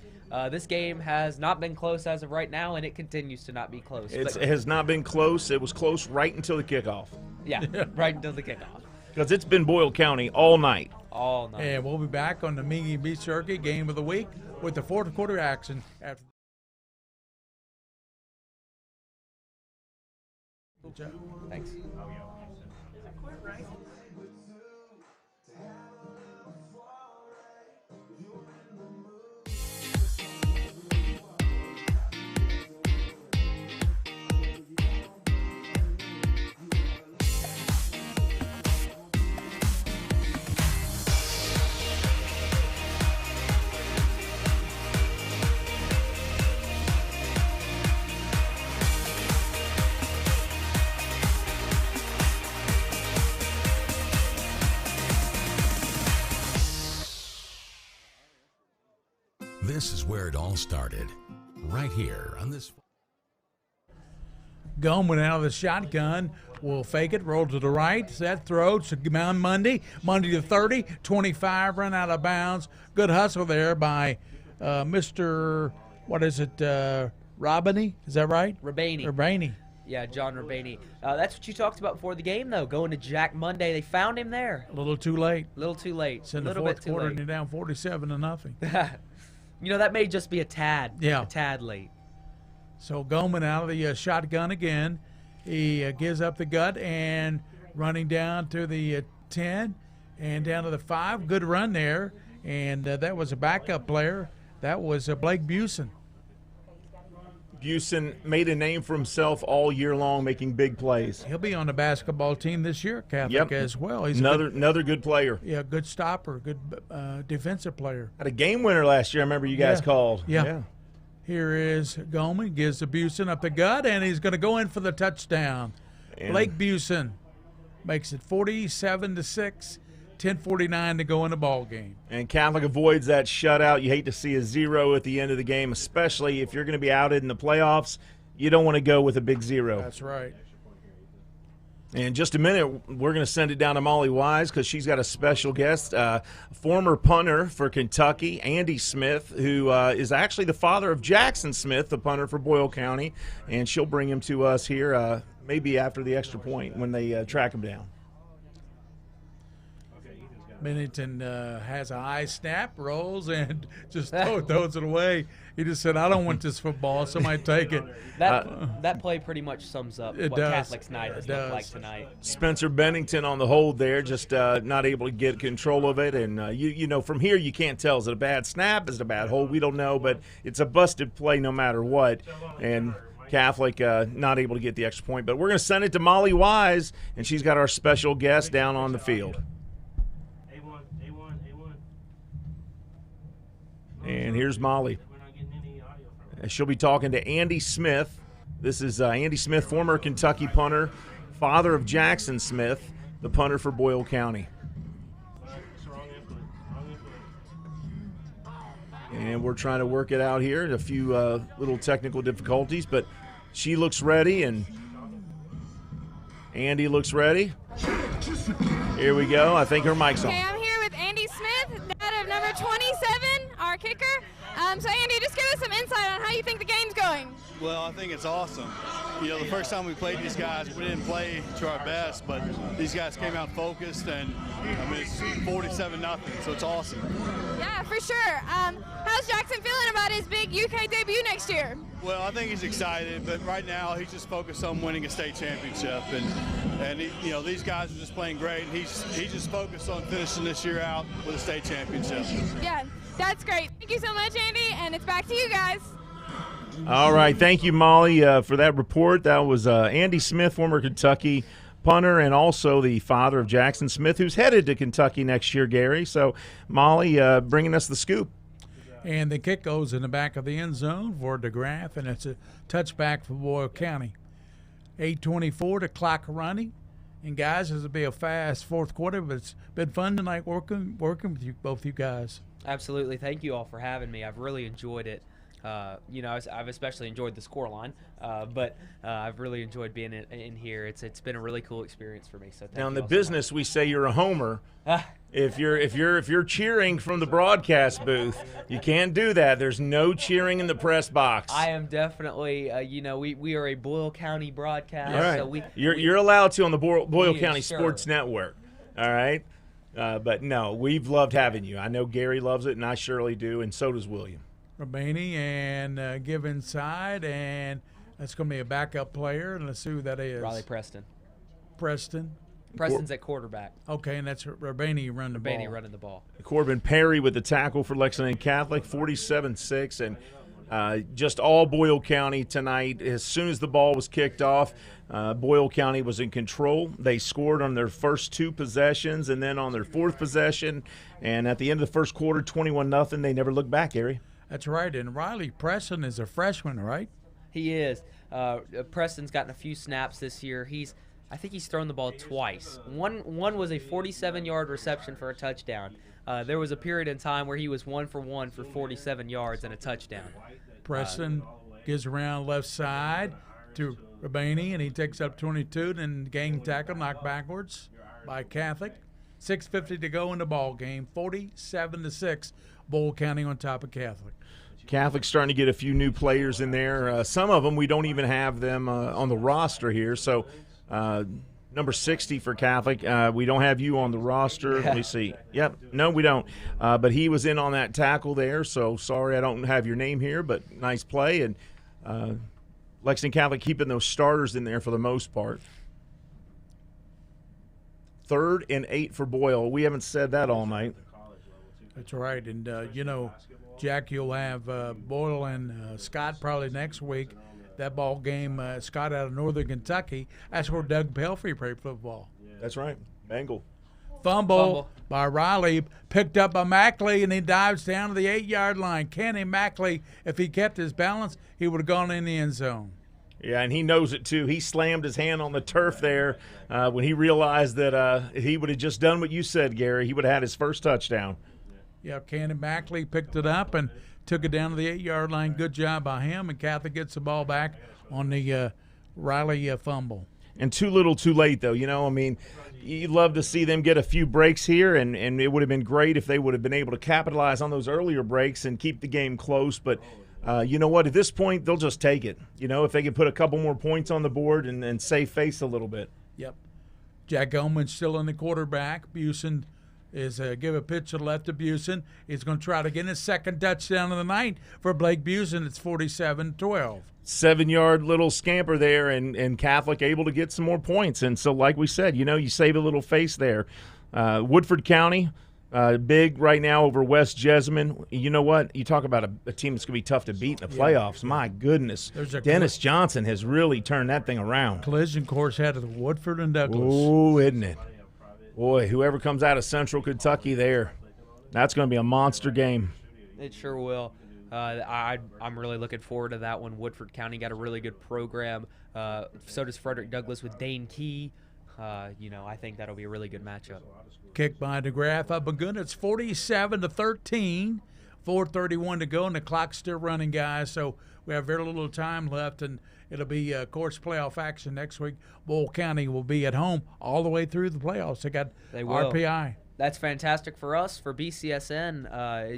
This game has not been close as of right now, and it continues to not be close. It has not been close. It was close right until the kickoff. Yeah, right until the kickoff. Because it's been Boyle County all night. All night. And we'll be back on the Mingy Beach Circuit Game of the Week with the 4th quarter action after. Good job. Thanks. This is where it all started, right here on this. Goldman out of the shotgun will fake it, roll to the right, set, throw, on Monday to 30, 25, run out of bounds. Good hustle there by Mr. Robany? Is that right? Rabaney. Yeah, John Rabaney. That's what you talked about before the game, though. Going to Jack Monday, they found him there. A little too late. It's in the fourth quarter, and you're down 47-0. That may just be a tad late. So Goldman out of the shotgun again. He gives up the gut and running down to the 10 and down to the 5. Good run there. And that was a backup player. That was Blake Busen. Busen made a name for himself all year long, making big plays. He'll be on the basketball team this year, Catholic, as well. He's another good player. Yeah, good stopper, good defensive player. Had a game winner last year. I remember you guys called. Yeah. Here is Goldman, gives the Busen up the gut, and he's going to go in for the touchdown. And Blake Busen makes it 47-6, 10:49 to go in the ball game. And Catholic avoids that shutout. You hate to see a 0 at the end of the game, especially if you're going to be outed in the playoffs. You don't want to go with a big 0. That's right. In just a minute, we're going to send it down to Molly Wise because she's got a special guest, former punter for Kentucky, Andy Smith, who is actually the father of Jackson Smith, the punter for Boyle County, and she'll bring him to us here maybe after the extra point when they track him down. Bennington has a high snap, rolls, and just throws it away. He just said, I don't want this football. Somebody take it. That play pretty much sums up what Catholic's night has looked like tonight. Spencer Bennington on the hold there, just not able to get control of it. And, from here you can't tell. Is it a bad snap? Is it a bad hold? We don't know, but it's a busted play no matter what. And Catholic not able to get the extra point. But we're going to send it to Molly Wise, and she's got our special guest down on the field. And here's Molly. She'll be talking to Andy Smith. This is Andy Smith, former Kentucky punter, father of Jackson Smith, the punter for Boyle County. And we're trying to work it out here. A few little technical difficulties, but she looks ready, and Andy looks ready. Here we go. I think her mic's on. Okay, I'm here with Andy Smith, dad of number 27, our kicker. So Andy, just give us some insight on how you think the game's going. Well, I think it's awesome. The first time we played these guys, we didn't play to our best, but these guys came out focused, and it's 47-0, so it's awesome. Yeah, for sure. How's Jackson feeling about his big UK debut next year? Well, I think he's excited, but right now he's just focused on winning a state championship, and these guys are just playing great. And he's just focused on finishing this year out with a state championship. Yeah, that's great. Thank you so much, Andy, and it's back to you guys. All right, thank you, Molly, for that report. That was Andy Smith, former Kentucky punter, and also the father of Jackson Smith, who's headed to Kentucky next year, Gary. So, Molly, bringing us the scoop. And the kick goes in the back of the end zone for DeGraff, and it's a touchback for Boyle County. 8:24 to clock running. And, guys, this will be a fast fourth quarter, but it's been fun tonight working with you, both you guys. Absolutely. Thank you all for having me. I've really enjoyed it. I've especially enjoyed the scoreline, but I've really enjoyed being in here. It's been a really cool experience for me. So now in the business, we say you're a homer. If you're cheering from the broadcast booth, you can't do that. There's no cheering in the press box. I am definitely, we are a Boyle County broadcast. All right. So you're allowed to on the Boyle County Sports Network. All right. But no, we've loved having you. I know Gary loves it, and I surely do, and so does William. Rabaney and give inside, and that's going to be a backup player. And let's see who that is. Riley Preston. Preston's at quarterback. Okay, and that's Rabaney running the ball. Corbin Perry with the tackle for Lexington Catholic, 47-6, and just all Boyle County tonight. As soon as the ball was kicked off, Boyle County was in control. They scored on their first two possessions and then on their fourth possession. And at the end of the first quarter, 21-0, they never looked back, Gary. That's right, and Riley Preston is a freshman, right? He is. Preston's gotten a few snaps this year. I think he's thrown the ball twice. One was a 47-yard reception for a touchdown. There was a period in time where he was 1 for 1 for 47 yards and a touchdown. Preston gives around left side to Rabani, and he takes up 22, then gang tackle, knocked backwards by Catholic. 6:50 to go in the ball game. 47-6, Boyle County on top of Catholic. Catholic's starting to get a few new players in there. Some of them we don't even have them on the roster here. So number 60 for Catholic, we don't have you on the roster. Let me see. Yep, no, we don't. But he was in on that tackle there. So sorry I don't have your name here, but nice play. And Lexington Catholic keeping those starters in there for the most part. 3rd and 8 for Boyle. We haven't said that all night. That's right. And, Jack, you'll have Boyle and Scott probably next week. That ball game, Scott out of Northern Kentucky, that's where Doug Pelfrey played football. That's right. Bengal. Fumble by Riley, picked up by Mackley, and he dives down to the 8-yard line. Kenny Mackley, if he kept his balance, he would have gone in the end zone. Yeah, and he knows it too. He slammed his hand on the turf there when he realized that he would have just done what you said, Gary. He would have had his first touchdown. Yeah, Kenny Mackley picked it up and took it down to the 8-yard line. Good job by him, and Catholic gets the ball back on the Riley fumble. And too little, too late, though. I mean, you'd love to see them get a few breaks here, and it would have been great if they would have been able to capitalize on those earlier breaks and keep the game close. But you know what? At this point, they'll just take it. If they can put a couple more points on the board and save face a little bit. Yep. Jack Elman's still in the quarterback. Busen is give a pitch to the left to Busen. He's going to try to get his second touchdown of the night for Blake Busen. It's 47-12. 7-yard little scamper there, and Catholic able to get some more points. And so, like we said, you save a little face there. Woodford County, big right now over West Jessamine. You know what? You talk about a team that's going to be tough to beat in the playoffs. My goodness. Dennis Johnson has really turned that thing around. Collision course had of Woodford and Douglas. Oh, isn't it? Boy, whoever comes out of Central Kentucky there, that's going to be a monster game. It sure will. I'm really looking forward to that one. Woodford County got a really good program. So does Frederick Douglass with Dane Key. I think that'll be a really good matchup. Kick by DeGraff up and good. It's 47-13. 4:31 to go, and the clock's still running, guys. So we have very little time left, and it'll be, of course, playoff action next week. Boyle County will be at home all the way through the playoffs. They will. RPI. That's fantastic for us, for BCSN.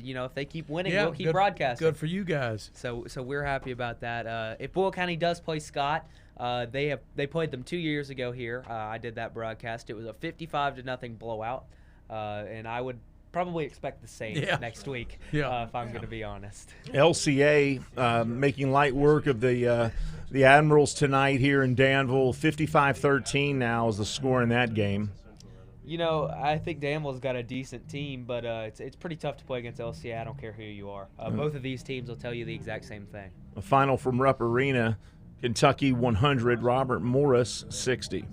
If they keep winning, we'll keep broadcasting. Good for you guys. So we're happy about that. If Boyle County does play Scott, they played them 2 years ago here. I did that broadcast. It was a 55-0 blowout, and I would probably expect the same next week, if I'm going to be honest. LCA making light work of the Admirals tonight here in Danville. 55-13 now is the score in that game. I think Danville's got a decent team, but it's pretty tough to play against LCA. I don't care who you are. Both of these teams will tell you the exact same thing. A final from Rupp Arena, Kentucky 100, Robert Morris 60.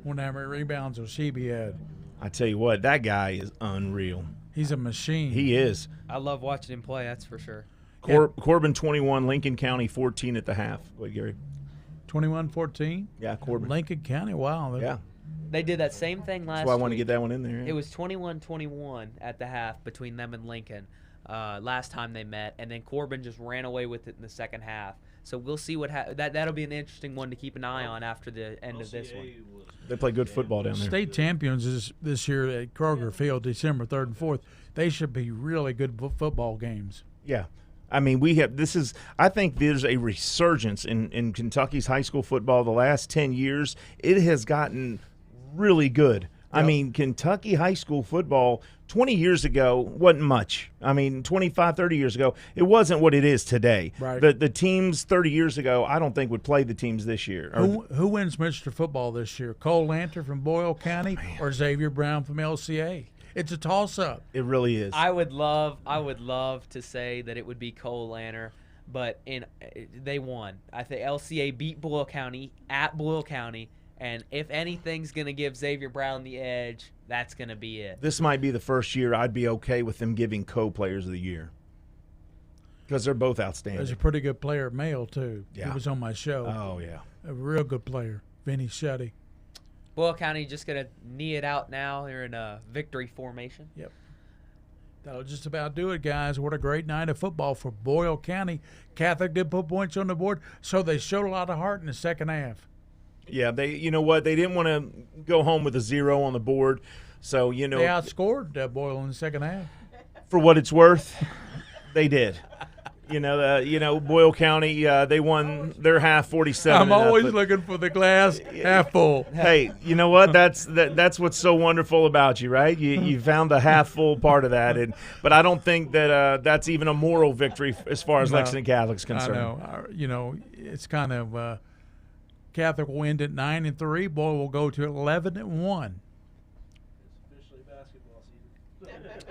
Wonder how many rebounds or CB had. I tell you what, that guy is unreal. He's a machine. He is. I love watching him play, that's for sure. Corbin 21, Lincoln County 14 at the half. What, Gary? 21-14? Yeah, Corbin. Lincoln County, wow. Yeah. They did that same thing last week. That's why I want to get that one in there. Yeah. It was 21-21 at the half between them and Lincoln last time they met, and then Corbin just ran away with it in the second half. So we'll see what that'll be an interesting one to keep an eye on after the end of this one. They play good football down there. State champions this year at Kroger Field, December 3rd and 4th. They should be really good football games. Yeah. I mean, I think there's a resurgence in Kentucky's high school football the last 10 years. It has gotten really good. Yep. I mean, Kentucky high school football 20 years ago wasn't much. I mean, 25, 30 years ago, it wasn't what it is today. Right. The teams 30 years ago, I don't think would play the teams this year. Who wins Mr. Football this year? Cole Lanter from Boyle County or Xavier Brown from LCA? It's a toss-up. It really is. I would love to say that it would be Cole Lanter, but they won. I think LCA beat Boyle County at Boyle County. And if anything's going to give Xavier Brown the edge, that's going to be it. This might be the first year I'd be okay with them giving co-players of the year because they're both outstanding. There's a pretty good player, male, too. Yeah. He was on my show. Oh, yeah. A real good player, Vinny Shetty. Boyle County just going to knee it out now. They're in a victory formation. Yep. That'll just about do it, guys. What a great night of football for Boyle County. Catholic did put points on the board, so they showed a lot of heart in the second half. Yeah, you know what? They didn't want to go home with a 0 on the board. So, They outscored Boyle in the second half. For what it's worth, they did. Boyle County, they won their half 47-0. I'm always looking for the glass half full. Hey, you know what? That's what's so wonderful about you, right? You found the half full part of that, but I don't think that that's even a moral victory as far as Lexington Catholic's concerned. I know. It's kind of Catholic will end at 9-3. Boyle will go to 11-1.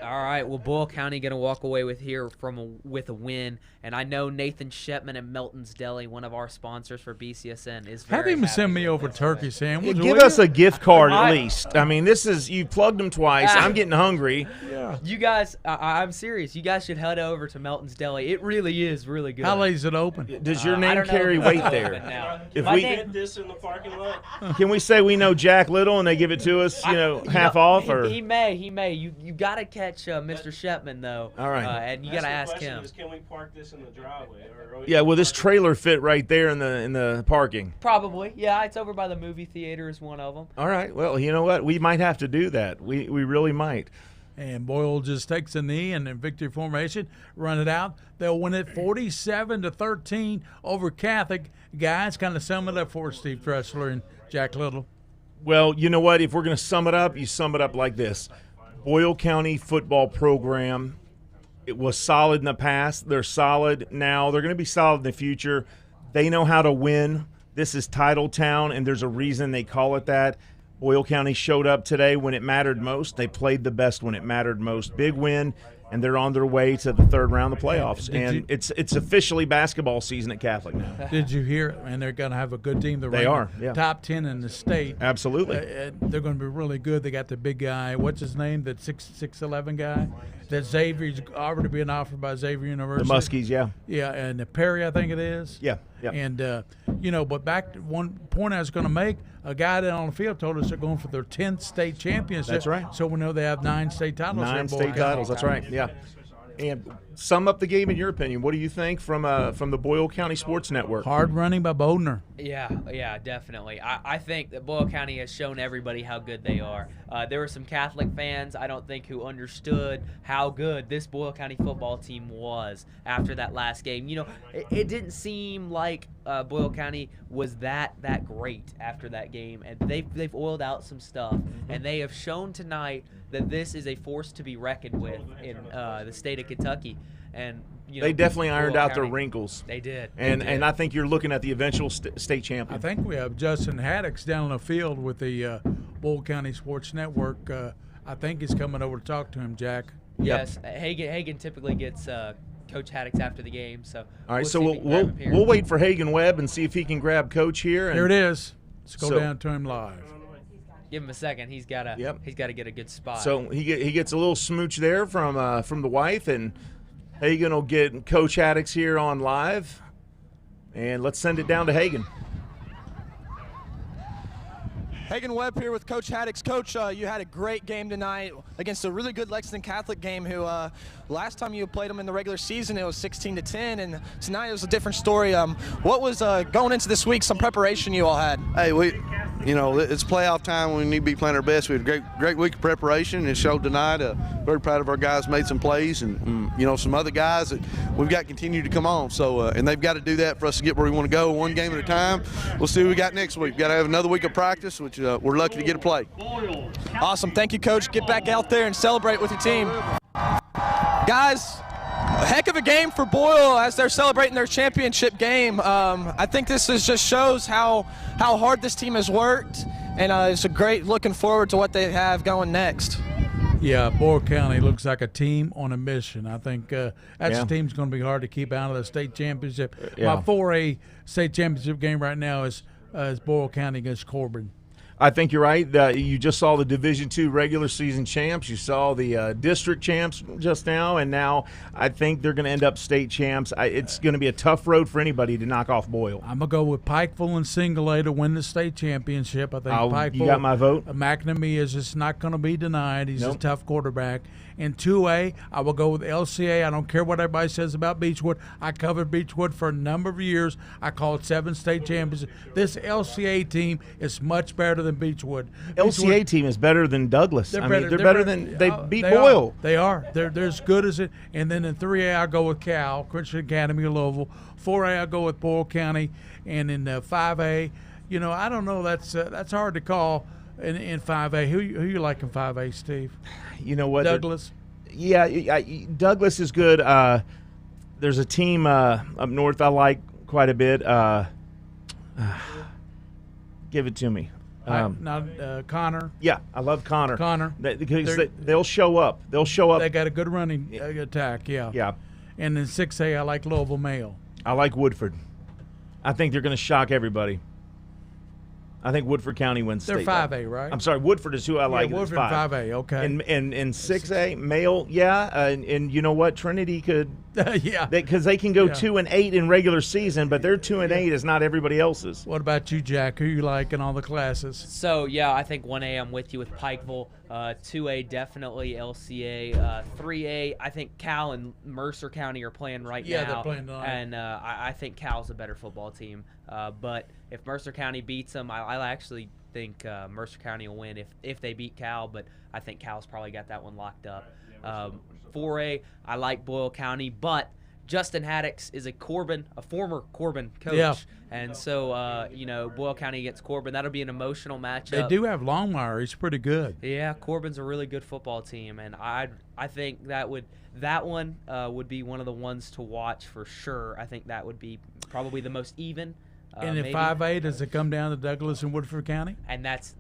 All right, well, Boyle County going to walk away with a win, and I know Nathan Shepman at Melton's Deli, one of our sponsors for BCSN, is very Have him happy send me with over this. turkey sandwich. Give us a gift card at least. I mean, you plugged them twice. I'm getting hungry. Yeah. You guys, I'm serious. You guys should head over to Melton's Deli. It really is really good. How late is it open? Does your I name don't know carry if it's weight open there? now. If My we name- Get this in the parking lot. Can we say we know Jack Little and they give it to us, half off? Or He may. You got to catch Mr. Shepman though. All right. And you got to ask The question him. is, can we park this in the driveway? yeah, will this trailer fit right there in the parking? Probably. Yeah, it's over by the movie theater is one of them. All right. Well, you know what? We might have to do that. We really might. And Boyle just takes a knee and in victory formation, run it out. They'll win it 47-13 over Catholic. Guys, kind of sum it up for us, Steve Tressler and Jack Little. Well, you know what? If we're going to sum it up, you sum it up like this. Boyle County football program, it was solid in the past. They're solid now. They're going to be solid in the future. They know how to win. This is Title Town, and there's a reason they call it that. Boyle County showed up today when it mattered most. They played the best when it mattered most. Big win, and they're on their way to the third round of the playoffs. It's officially basketball season at Catholic now. Did you hear it? And they're going to have a good team. They are, yeah. Top 10 in the state. Absolutely. They're going to be really good. They got the big guy. What's his name? That 6'11" guy. That Xavier's already being offered by Xavier University. The Muskies, yeah. Yeah, and Perry, I think it is. Yeah. And, but back to one point I was going to make, a guy down on the field told us they're going for their 10th state championship. That's right. So we know they have 9 state titles. 9 state titles, that's right, yeah. And sum up the game in your opinion. What do you think from the Boyle County Sports Network? Hard running by Bodner. Yeah, definitely. I think that Boyle County has shown everybody how good they are. There were some Catholic fans, I don't think, who understood how good this Boyle County football team was after that last game. It didn't seem like Boyle County was that great after that game, and they've oiled out some stuff, and they have shown tonight that this is a force to be reckoned with in the state of Kentucky. And they definitely ironed out their County, wrinkles. They did. And I think you're looking at the eventual state champion. I think we have Justin Haddocks down on the field with the Boyle County Sports Network. I think he's coming over to talk to him, Jack. Yes, Hagen typically gets Coach Haddocks after the game. So all right, we'll wait for Hagen Webb and see if he can grab Coach here. Here it is. Let's go down to him live. Give him a second. He's got to get a good spot. So he gets a little smooch there from the wife, and Hagen will get Coach Haddocks here on live, and let's send it down to Hagen. Hagen Webb here with Coach Haddocks. Coach, you had a great game tonight against a really good Lexington Catholic game who last time you played them in the regular season, it was 16-10, and tonight it was a different story. What was going into this week, some preparation you all had? Hey, it's playoff time. We need to be playing our best. We had a great week of preparation. It showed tonight. Very proud of our guys, made some plays, and some other guys that we've got continue to come on. So, and they've got to do that for us to get where we want to go, one game at a time. We'll see what we got next week. We've got to have another week of practice, which we're lucky to get to play. Awesome. Thank you, Coach. Get back out there and celebrate with your team. Guys, a heck of a game for Boyle as they're celebrating their championship game. I think this just shows how hard this team has worked, and it's a great looking forward to what they have going next. Yeah, Boyle County looks like a team on a mission. I think a team's going to be hard to keep out of the state championship. My 4A state championship game right now is Boyle County against Corbin. I think you're right. You just saw the Division II regular season champs. You saw the district champs just now, and now I think they're going to end up state champs. It's going to be a tough road for anybody to knock off Boyle. I'm going to go with Pikeville and Single A to win the state championship. I think Pikeville. You got my vote. McNamee is just not going to be denied. He's Nope. a tough quarterback. In 2A, I will go with LCA. I don't care what everybody says about Beechwood. I covered Beechwood for a number of years. I called 7 state champions. This LCA team is much better than Beechwood. LCA team is better than Douglas. They're better than they beat they Boyle. They are. They're as good as it. And then in 3A, I go with Cal, Christian Academy of Louisville. 4A, I go with Boyle County. And in 5A, I don't know. That's hard to call. In 5A, who you like in 5A, Steve? You know what? Douglas. Douglas is good. There's a team up north I like quite a bit. Give it to me. Connor. Yeah, I love Connor. Because They're- they'll show up. They'll show up. They got a good running attack. Yeah. Yeah. And in 6A, I like Louisville Male. I like Woodford. I think they're going to shock everybody. I think Woodford County wins They're state. 5A, right? I'm sorry, Woodford is who I like. Yeah, It's Woodford 5A, okay. And 6A, Male, and you know what? Trinity could, because they can go 2-8 in regular season, but their 2-8 is not everybody else's. What about you, Jack? Who you like in all the classes? So, yeah, I think 1A, I'm with you with Pikeville. 2A, definitely LCA. 3A, I think Cal and Mercer County are playing right now. Yeah, they're playing tonight. And I think Cal's a better football team. But if Mercer County beats them, I actually think Mercer County will win if they beat Cal, but I think Cal's probably got that one locked up. 4A, I like Boyle County, but Justin Haddix is a former Corbin coach. Yeah. And so, Boyle County against Corbin, that'll be an emotional matchup. They do have Longmire. He's pretty good. Yeah, Corbin's a really good football team, and I think that one would be one of the ones to watch for sure. I think that would be probably the most even. And in maybe. 5A, does it come down to Douglas and Woodford County? And that's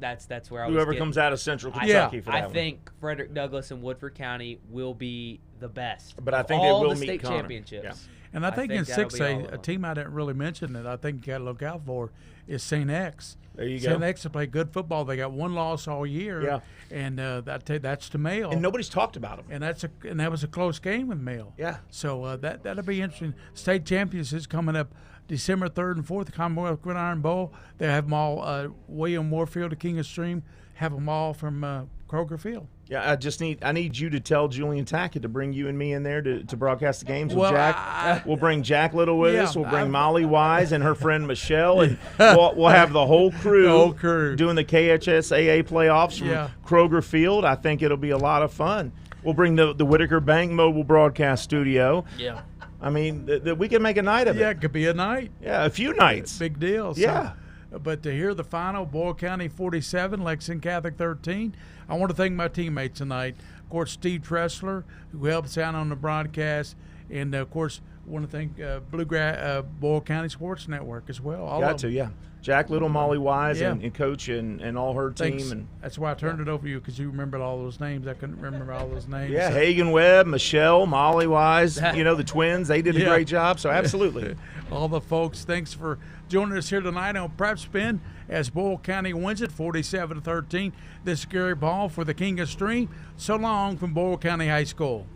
where I was Whoever getting. comes out of Central Kentucky for that I one. think Frederick Douglass and Woodford County will be the best. But I of think they all will the meet state Connor. championships. Yeah. And I think in that'll be all 6A, of a them. team I didn't really mention that I think you got to look out for is St. X. There you go. St. X have played good football. They got one loss all year. Yeah. And that's to Male. And nobody's talked about them. And that was a close game with Male. Yeah. So that'll be interesting. State champions is coming up December 3rd and 4th, Commonwealth Gridiron Bowl. They have them all. William Warfield, the King of Stream, have them all from Kroger Field. Yeah, I need you to tell Julian Tackett to bring you and me in there to broadcast the games with Well, Jack. We'll bring Jack Little with us. We'll bring I've- Molly Wise and her friend Michelle, and we'll have the whole crew, doing the KHSAA playoffs from Yeah. Kroger Field. I think it'll be a lot of fun. We'll bring the Whitaker Bank Mobile Broadcast Studio. Yeah. I mean, we can make a night of it. Yeah, it could be a night. Yeah, a few nights. Big deal. So, Yeah. But to hear the final, Boyle County 47, Lexington Catholic 13, I want to thank my teammates tonight. Of course, Steve Tressler, who helps out on the broadcast, and of course, want to thank Boyle County Sports Network as well. All Got of to, them. yeah. Jack Little, Molly Wise, Yeah. and Coach and all her team. Thanks. And That's why I turned it over to you, because you remembered all those names. I couldn't remember all those names. yeah, So- Hagen Webb, Michelle, Molly Wise, the twins, they did a Yeah. great job. So absolutely. All the folks, thanks for joining us here tonight on Prep Spin as Boyle County wins it 47-13. This is Gary Ball for the King of Stream. So long from Boyle County High School.